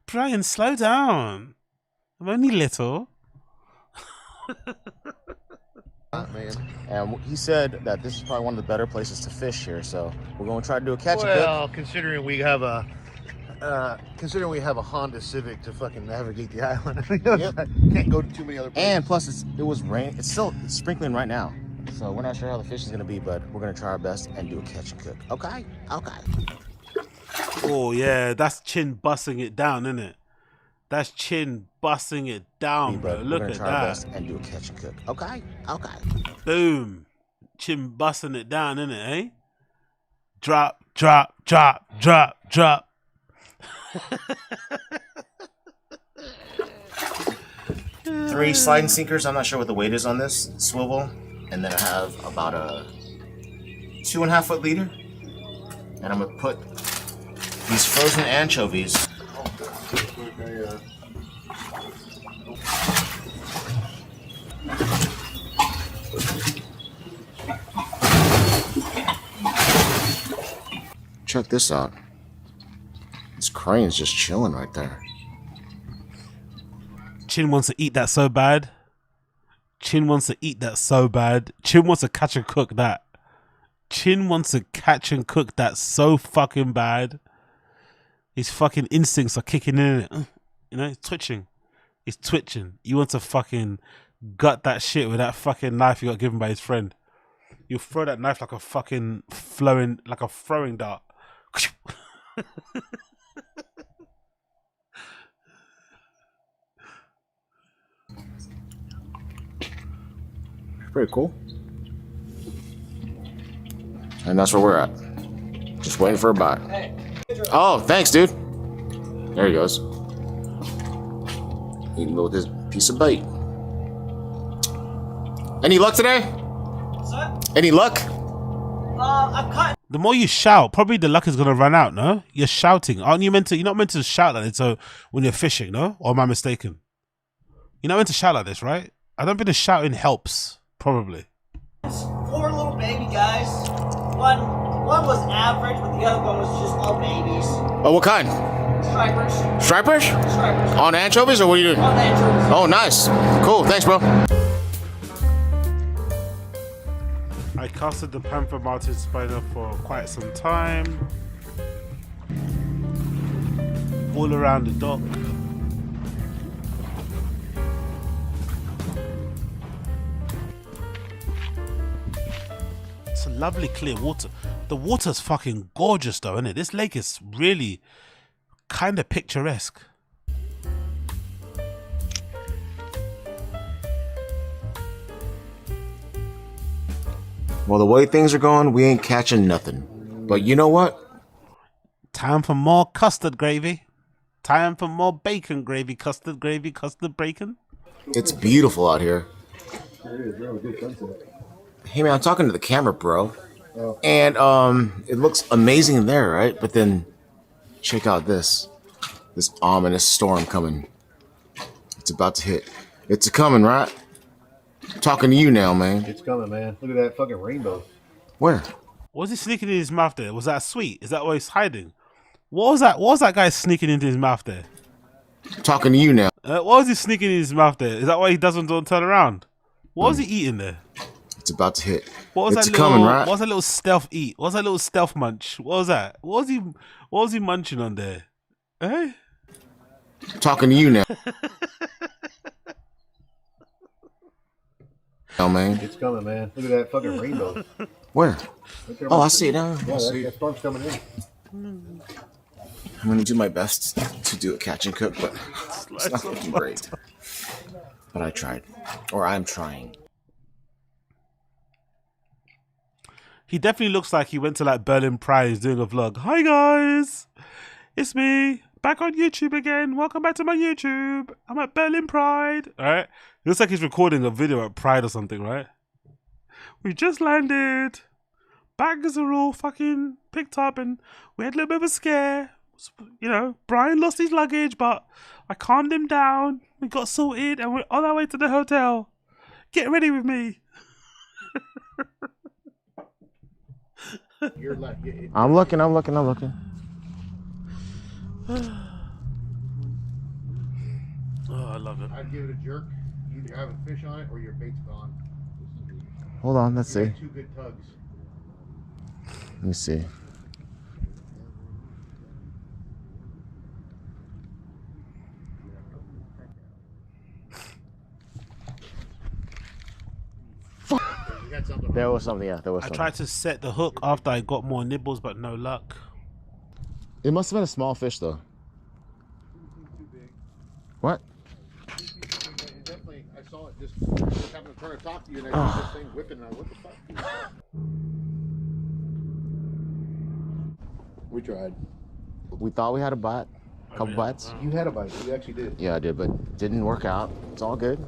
Brian, slow down. I'm only little.
Man.
And he said that this is probably one of the better places to fish here, so we're going to try to do a catch and
Well,
cook.
considering we have a Honda Civic to fucking navigate the island, can't go to too many other places.
And plus, it was rain. It's sprinkling right now, so we're not sure how the fish is going to be, but we're going to try our best and do a catch and cook. Okay?
Oh yeah, that's Chin busting it down, isn't it? That's Chin busting it down, bro.
But
Look
we're
at
gonna try our
that.
best and do a catch and cook. Okay?
Boom. Chin busting it down, isn't it, eh? Drop, drop, drop, drop, drop.
3 sliding sinkers. I'm not sure what the weight is on this swivel. And then I have about a 2.5 foot leader. And I'm gonna put these frozen anchovies. Check this out. This crane's just chilling right there.
Chin wants to eat that so bad. Chin wants to eat that so bad. Chin wants to catch and cook that. Chin wants to catch and cook that so fucking bad. His fucking instincts are kicking in. You know, he's twitching. He's twitching. You want to fucking gut that shit with that fucking knife you got given by his friend. You throw that knife like a fucking throwing dart.
Pretty cool. And that's where we're at. Just waiting for a bite. Oh, thanks, dude. There he goes. Eating a little this piece of bait. Any luck today? Any luck?
I've caught.
The more you shout, probably the luck is gonna run out. No, you're shouting. Aren't you meant to? You're not meant to shout like this. So when you're fishing, no, or am I mistaken? You're not meant to shout like this, right? I don't think the shouting helps. Probably.
4 little baby guys. One was average, but the other one was just all babies.
Oh, what kind?
Stripers.
Stripers?
Stripers.
On anchovies, or what are you doing?
On anchovies.
Oh, nice. Cool. Thanks, bro.
I casted the Panther Martin Spider for quite some time. All around the dock. It's a lovely clear water. The water's fucking gorgeous though, isn't it? This lake is really kind of picturesque.
Well, the way things are going, we ain't catching nothing. But you know what?
Time for more custard gravy. Time for more bacon gravy, custard gravy, custard bacon.
It's beautiful out here. Hey, man, I'm talking to the camera, bro. And it looks amazing there, right? But then check out this ominous storm coming. It's about to hit. It's coming, right? I'm talking to you now, man.
It's coming, man. Look at that fucking rainbow.
Where?
What was he sneaking in his mouth there? Was that sweet? Is that what he's hiding? What was that? What was that guy sneaking into his mouth there?
I'm talking to you now.
What was he sneaking in his mouth there? Is that why he don't turn around? What was he eating there?
It's about to hit.
What was
it's
that
coming,
little,
right?
What was that little stealth eat? What was that little stealth munch? What was that? What was he munching on there? Eh?
I'm talking to you now. Oh, man.
It's coming, man. Look at that fucking rainbow.
Where? Oh, I see it now.
Yeah,
I see
that
it.
storm's coming in.
I'm going to do my best to do a catch and cook, but it's not looking great. But I tried. Or I'm trying.
He definitely looks like he went to like Berlin Pride. He's doing a vlog. Hi guys, it's me back on YouTube again. Welcome back to my YouTube. I'm at Berlin Pride. All right, it looks like he's recording a video at Pride or something, right? We just landed. Bags are all fucking picked up, and we had a little bit of a scare. You know, Brian lost his luggage, but I calmed him down. We got sorted, and we're on our way to the hotel. Get ready with me.
You're like,
I'm looking.
Oh, I love it.
I'd give it a jerk. You either have a fish on it or your bait's gone.
Hold on, let's see.
Two good tugs.
Let me see. There was something, yeah, there was
I
something.
tried to set the hook after I got more nibbles, but no luck.
It must have been a small fish, though. What?
Definitely, I saw it just having to turn to talk to you, and I see this thing whipping. And I, what the fuck? We tried.
We thought we had a bite, a couple bites.
You had a bite. You actually did.
Yeah, I did, but didn't work out. It's all good.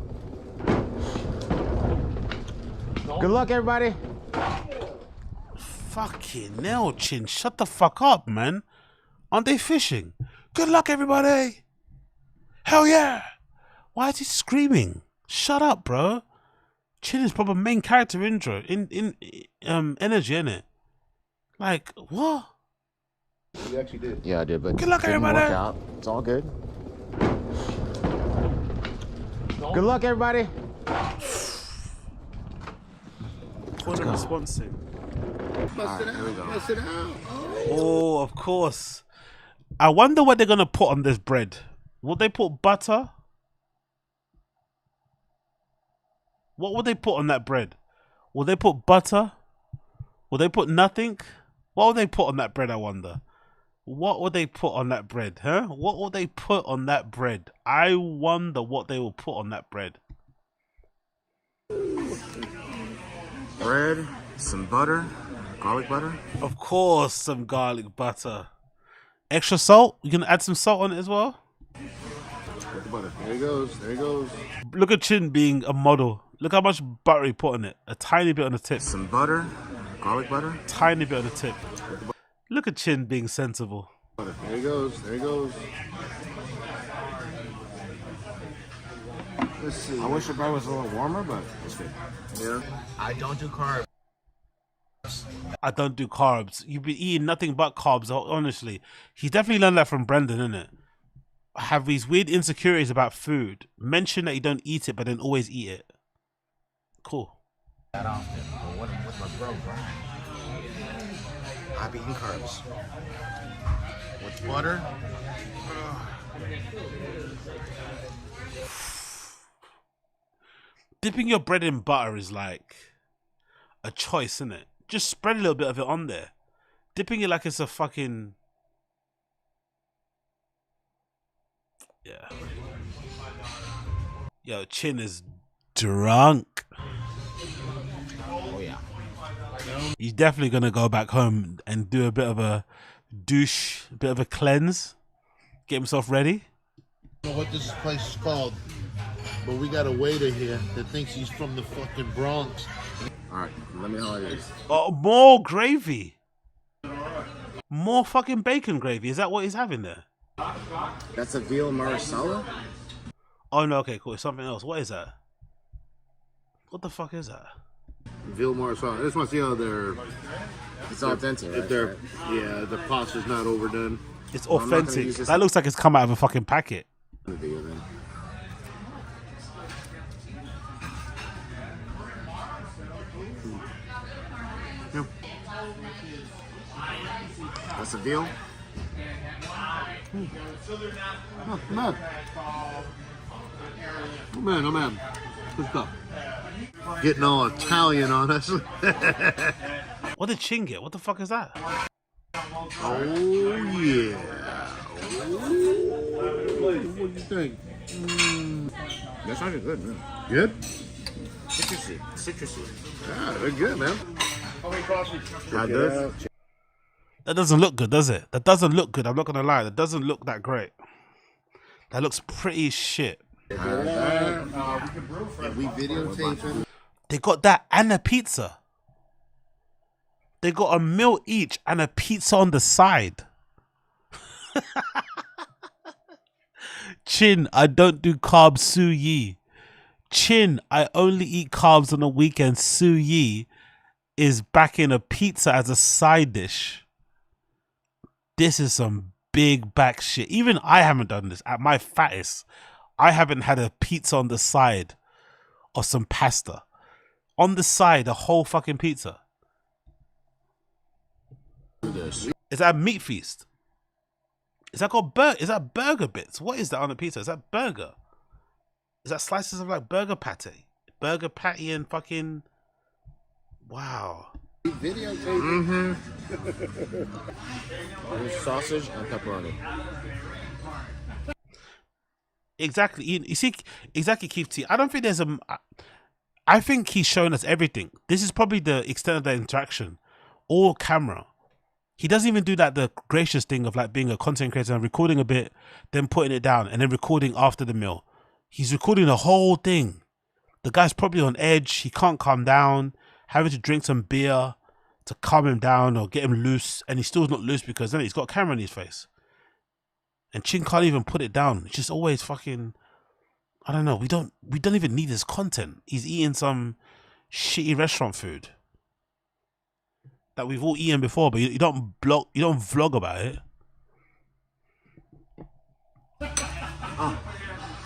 Good luck, everybody.
Fucking nail, Chin. Shut the fuck up, man. Aren't they fishing? Good luck, everybody. Hell yeah. Why is he screaming? Shut up, bro. Chin is probably main character intro in energy, innit? Like, what?
You actually did.
Yeah, I did, but
Good luck,
didn't
everybody.
work out. It's all good. Good luck, everybody.
What a responsing.
Bust it out. Bust it out.
Oh, of course. I wonder what they're gonna put on this bread. Will they put butter? What will they put on that bread? Will they put butter? Will they put nothing? What will they put on that bread, I wonder? What will they put on that bread, huh? What will they put on that bread? I wonder what they will put on that bread.
Bread, some butter, garlic butter.
Of course, some garlic butter. Extra salt? You gonna add some salt on it as well?
With the butter. There he goes. There he goes.
Look at Chin being a model. Look how much butter he put on it. A tiny bit on the tip.
Some butter, garlic butter.
Tiny bit on the tip. Look at Chin being sensible.
There he goes. There he goes. Let's see.
I wish the bread was a little warmer, but it's good.
Yeah.
I don't do carbs.
I don't do carbs. You've been eating nothing but carbs, honestly. He's definitely learned that from Brendan, innit? Have these weird insecurities about food. Mention that you don't eat it, but then always eat it. Cool.
That often, but what's my bro? I've been eating carbs. With butter.
Dipping your bread in butter is like a choice, isn't it? Just spread a little bit of it on there. Dipping it like it's a fucking... Yeah. Yo, Chin is drunk.
Oh, yeah.
He's definitely going to go back home and do a bit of a douche, a bit of a cleanse. Get himself ready.
I don't know what this place is called, but we got a waiter here that thinks he's from the fucking Bronx.
All right, let me know how it is.
Oh, more gravy. More fucking bacon gravy. Is that what he's having there?
That's a veal marsala?
Oh, no, okay, cool. It's something else. What is that? What the fuck is that?
Veal marsala. I just want to see how they're...
It's authentic,
If
right?
they're, yeah, the pasta's not overdone.
It's
Well, I'm not gonna
authentic.
use this-
That looks like it's come out of a fucking packet.
Video, then.
Yep.
That's a veal?
Not bad. Oh man, oh man. Good stuff. Getting all Italian on us.
What did Chin get? What the fuck is that?
Oh yeah. Ooh. What do you think?
That's actually good, man.
Good?
Citrusy. Citrusy.
Yeah, they're good, man.
How good?
That doesn't look good, does it? That doesn't look good. I'm not gonna lie. That doesn't look that great. That looks pretty shit.
We videotape him.
They got that and a pizza. They got a meal each and a pizza on the side. Chin, I don't do carbs, Sue Yi. Chin, I only eat carbs on the weekend. Sue Yi is backing a pizza as a side dish. This is some big back shit. Even I haven't done this. At my fattest, I haven't had a pizza on the side or some pasta. on the side, the whole fucking pizza.
This.
Is that a meat feast? Is that called burger? Is that burger bits? What is that on the pizza? Is that burger? Is that slices of like burger patty? Burger patty and fucking... Wow.
Mm-hmm. There's sausage and pepperoni.
Exactly. You see, exactly, Keith T. I don't think there's a... I think he's shown us everything. This is probably the extent of the interaction. All camera. He doesn't even do that, the gracious thing of like being a content creator and recording a bit, then putting it down, and then recording after the meal. He's recording the whole thing. The guy's probably on edge. He can't calm down, having to drink some beer to calm him down or get him loose, and he's still not loose because then he's got a camera in his face. And Chin can't even put it down. It's just always fucking... I don't know. We don't even need his content. He's eating some shitty restaurant food that we've all eaten before, but you don't vlog about it.
Oh,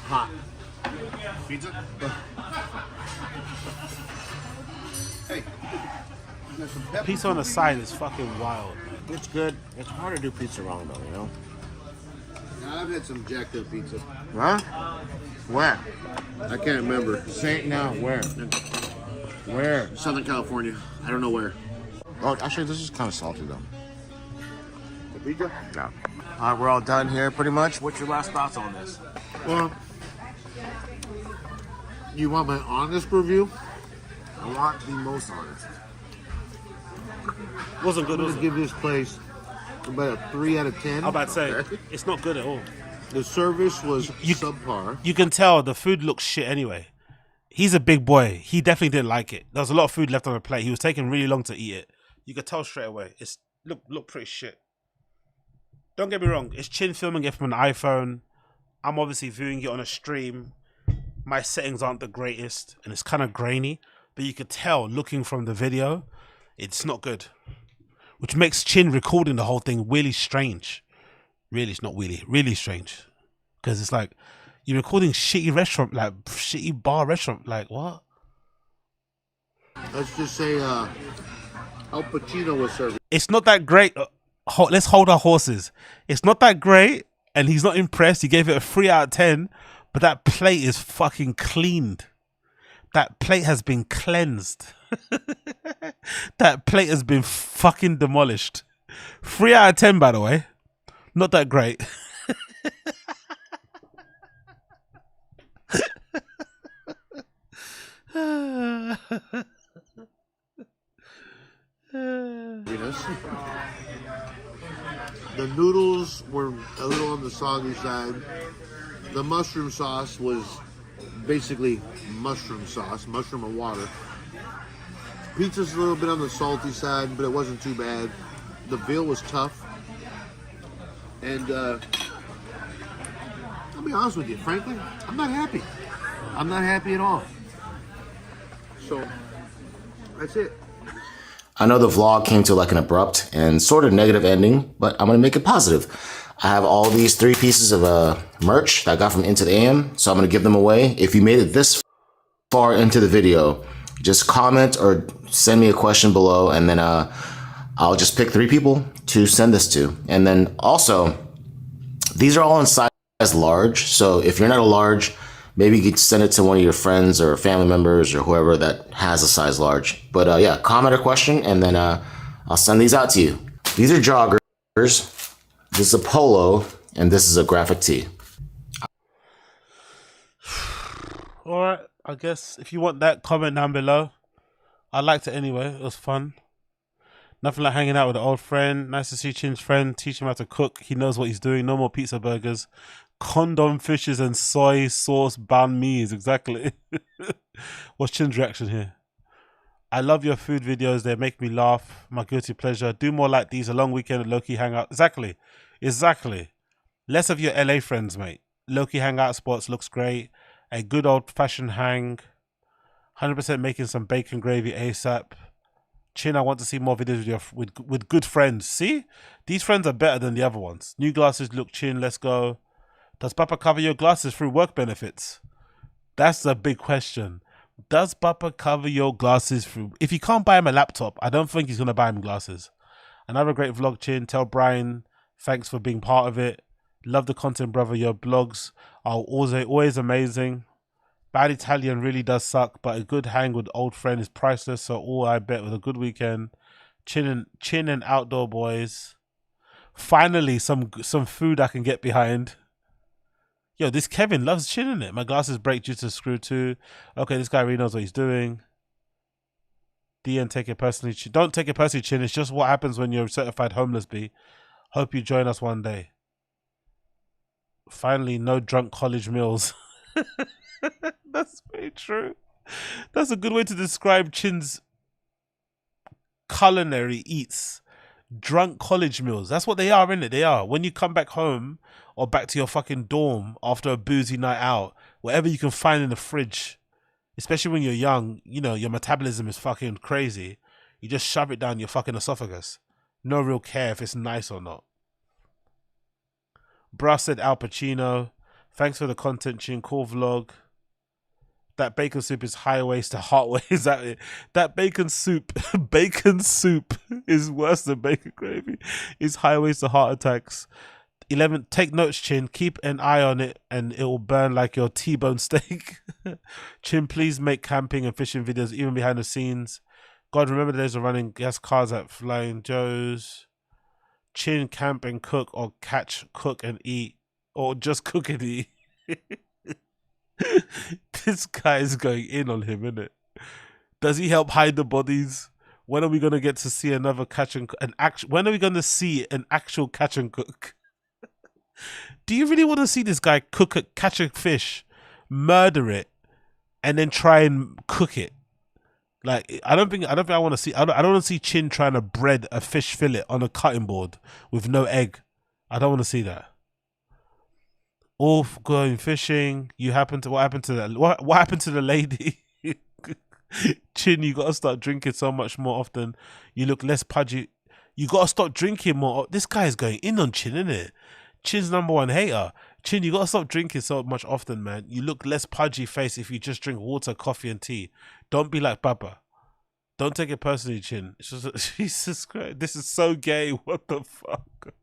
hot.
Pizza? Hey. There's some pepper.
Pizza on the side is fucking wild.
It's good. It's hard to do pizza wrong though, you know?
I've had some jacked up pizza.
Huh? Where?
I can't remember.
Say it now. Where? Where?
Southern California. I don't know where.
Oh, actually, this is kind of salty though.
The pizza?
Yeah. All right, we're all done here pretty much. What's your last thoughts on this?
Well, you want my honest review?
I want the most honest.
Wasn't good,
I'm
was
gonna
it?
give this place about a 3 out of 10.
I'm about to say, it's not good at all.
The service was subpar.
You can tell the food looks shit anyway. He's a big boy. He definitely didn't like it. There was a lot of food left on the plate. He was taking really long to eat it. You could tell straight away. It's look pretty shit. Don't get me wrong. It's Chin filming it from an iPhone. I'm obviously viewing it on a stream. My settings aren't the greatest, and it's kind of grainy. But you could tell, looking from the video, it's not good. Which makes Chin recording the whole thing really strange. Really, it's not really strange. Because it's like, you're recording shitty restaurant, like shitty bar restaurant, like what?
Let's just say Al Pacino was serving.
It's not that great. Let's hold our horses. It's not that great, and he's not impressed. He gave it a 3 out of 10, but that plate is fucking cleaned. That plate has been cleansed. That plate has been fucking demolished. 3 out of 10, by the way. Not that great.
The noodles were a little on the soggy side. The mushroom sauce was basically mushroom sauce, mushroom and water. Pizza's a little bit on the salty side, but it wasn't too bad. The veal was tough. And I'll be honest with you, frankly, I'm not happy. I'm not happy at all. So, that's it.
I know the vlog came to like an abrupt and sort of negative ending, but I'm going to make it positive. I have all these 3 pieces of merch that I got from Into the AM, so I'm going to give them away. If you made it this far into the video, just comment or send me a question below, and then I'll just pick 3 people to send this to. And then also, these are all in size large, so if you're not a large, maybe you could send it to one of your friends or family members or whoever that has a size large. But yeah, comment a question, and then I'll send these out to you. These are joggers. This is a polo, and this is a graphic tee.
All right, I guess if you want that, comment down below. I liked it anyway. It was fun. Nothing like hanging out with an old friend. Nice to see Chin's friend. Teach him how to cook. He knows what he's doing. No more pizza burgers. Condom fishes and soy sauce banh mi's. Exactly. What's Chin's reaction here? I love your food videos. They make me laugh. My guilty pleasure. Do more like these. A long weekend at Loki Hangout. Exactly. Exactly. Less of your LA friends, mate. Loki Hangout spots looks great. A good old fashioned hang. 100% making some bacon gravy ASAP. Chin, I want to see more videos with good friends. See? These friends are better than the other ones. New glasses look, Chin. Let's go. Does Papa cover your glasses through work benefits? That's the big question. Does Bappa cover your glasses through? If you can't buy him a laptop, I don't think he's going to buy him glasses. Another great vlog, Chin. Tell Brian, thanks for being part of it. Love the content, brother. Your blogs are always amazing. Bad Italian really does suck, but a good hang with old friend is priceless. So all I bet with a good weekend. Chin and outdoor boys. Finally, some food I can get behind. Yo, this Kevin loves Chin, innit? My glasses break due to screw too. Okay, this guy really knows what he's doing. DN, take it personally. Don't take it personally, Chin. It's just what happens when you're a certified homeless bee. Hope you join us one day. Finally, no drunk college meals. That's very true. That's a good way to describe Chin's culinary eats. Drunk college meals. That's what they are, innit? They are. When you come back home or back to your fucking dorm after a boozy night out, whatever you can find in the fridge, especially when you're young, you know, your metabolism is fucking crazy. You just shove it down your fucking esophagus. No real care if it's nice or not. Bruh said Al Pacino. Thanks for the content, Chin. Cool vlog. That bacon soup is high waist to heart waist. Is that it? That bacon soup is worse than bacon gravy. It's high waist to heart attacks. 11. Take notes, Chin. Keep an eye on it, and it will burn like your T-bone steak. Chin, please make camping and fishing videos, even behind the scenes. God, remember the days of running gas cars at Flying Joe's. Chin, camp and cook, or catch, cook and eat, or just cook and eat. This guy is going in on him, isn't it? Does he help hide the bodies? When are we gonna get to see another catch and when are we gonna see an actual catch and cook? Do you really want to see this guy catch a fish, murder it, and then try and cook it? Like, I don't think I want to see. I don't want to see Chin trying to bread a fish fillet on a cutting board with no egg. I don't want to see that. All going fishing. What happened to what happened to the lady? Chin, you gotta start drinking so much more often. You look less pudgy. You gotta stop drinking more. This guy is going in on Chin, isn't it? Chin's #1 hater. Chin, you gotta stop drinking so much often, man. You look less pudgy face if you just drink water, coffee, and tea. Don't be like Baba. Don't take it personally, Chin. It's just, Jesus Christ, this is so gay. What the fuck?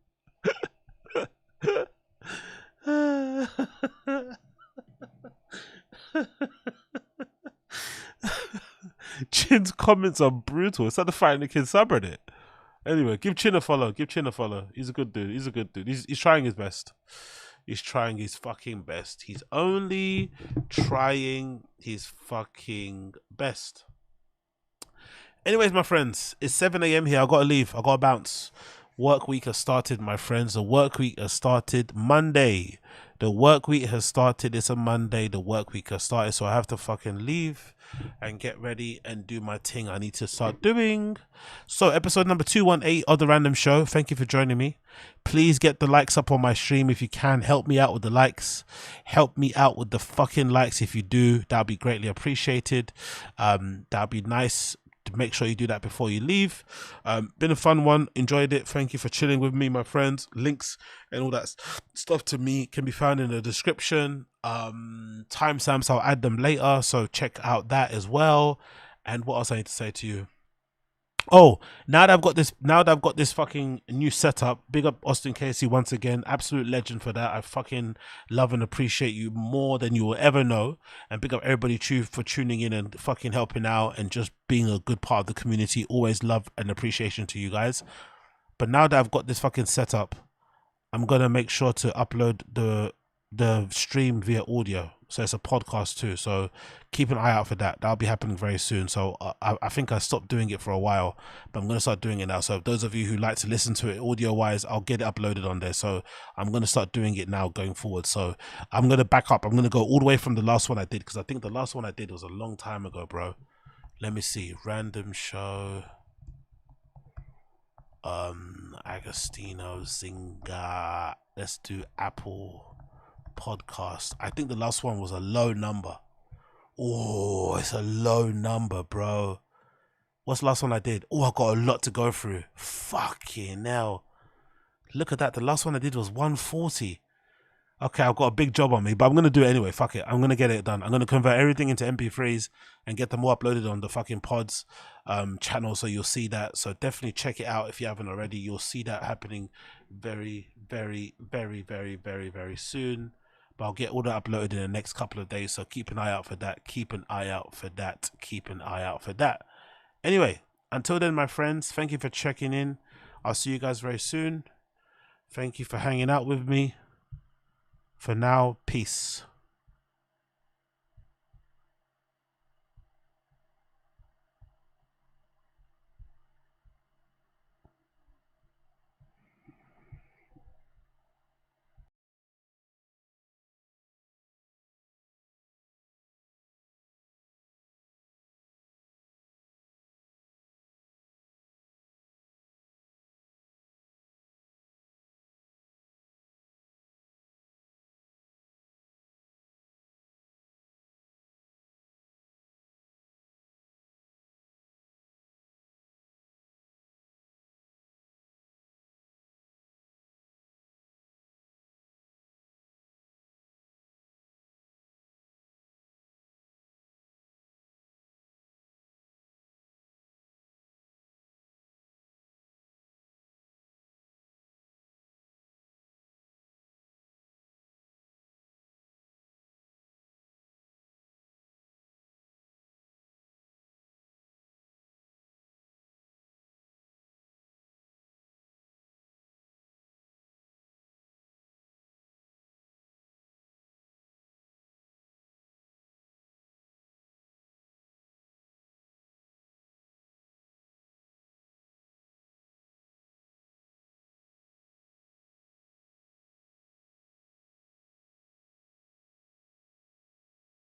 Chin's comments are brutal. It's like the Fighting the Kids subreddit. Anyway, give Chin a follow. Give Chin a follow. He's a good dude. He's a good dude. He's trying his best. He's trying his fucking best. He's only trying his fucking best. Anyways, my friends, it's 7 a.m. here. I gotta leave. I gotta bounce. Work week has started, my friends. The work week has started Monday. The work week has started. It's a Monday. The work week has started. So I have to fucking leave and get ready and do my thing I need to start doing. So episode number 218 of The Random Show. Thank you for joining me. Please get the likes up on my stream if you can. Help me out with the likes. Help me out with the fucking likes if you do. That'll be greatly appreciated. That'll be nice. Make sure you do that before you leave. Been a fun one. Enjoyed it. Thank you for chilling with me, my friends. Links and all that stuff to me can be found in the description. Timestamps, I'll add them later, so check out that as well. And what else I need to say to you? Oh, now that I've got this fucking new setup, big up Austin Casey once again, absolute legend for that. I fucking love and appreciate you more than you will ever know, and big up everybody for tuning in and fucking helping out and just being a good part of the community. Always love and appreciation to you guys. But now that I've got this fucking setup, I'm gonna make sure to upload the stream via audio, so it's a podcast too, so keep an eye out for that. That'll be happening very soon. So I think I stopped doing it for a while, but I'm going to start doing it now. So those of you who like to listen to it audio wise, I'll get it uploaded on there. So I'm going to start doing it now going forward. So I'm going to back up. I'm going to go all the way from the last one I did, because I think the last one I did was a long time ago, bro. Let me see. Random show, Agostino, Zynga. Let's do Apple podcast. I think the last one was a low number. Oh, it's a low number, bro. What's the last one I did? Oh, I got a lot to go through. Fucking hell. Look at that. The last one I did was 140. Okay, I've got a big job on me, but I'm going to do it anyway. Fuck it. I'm going to get it done. I'm going to convert everything into MP3s and get them all uploaded on the fucking Pods channel, so you'll see that. So definitely check it out if you haven't already. You'll see that happening very, very, very, very, very, very soon. But I'll get all that uploaded in the next couple of days, so keep an eye out for that. Keep an eye out for that. Keep an eye out for that. Anyway, until then, my friends, thank you for checking in. I'll see you guys very soon. Thank you for hanging out with me. For now, peace.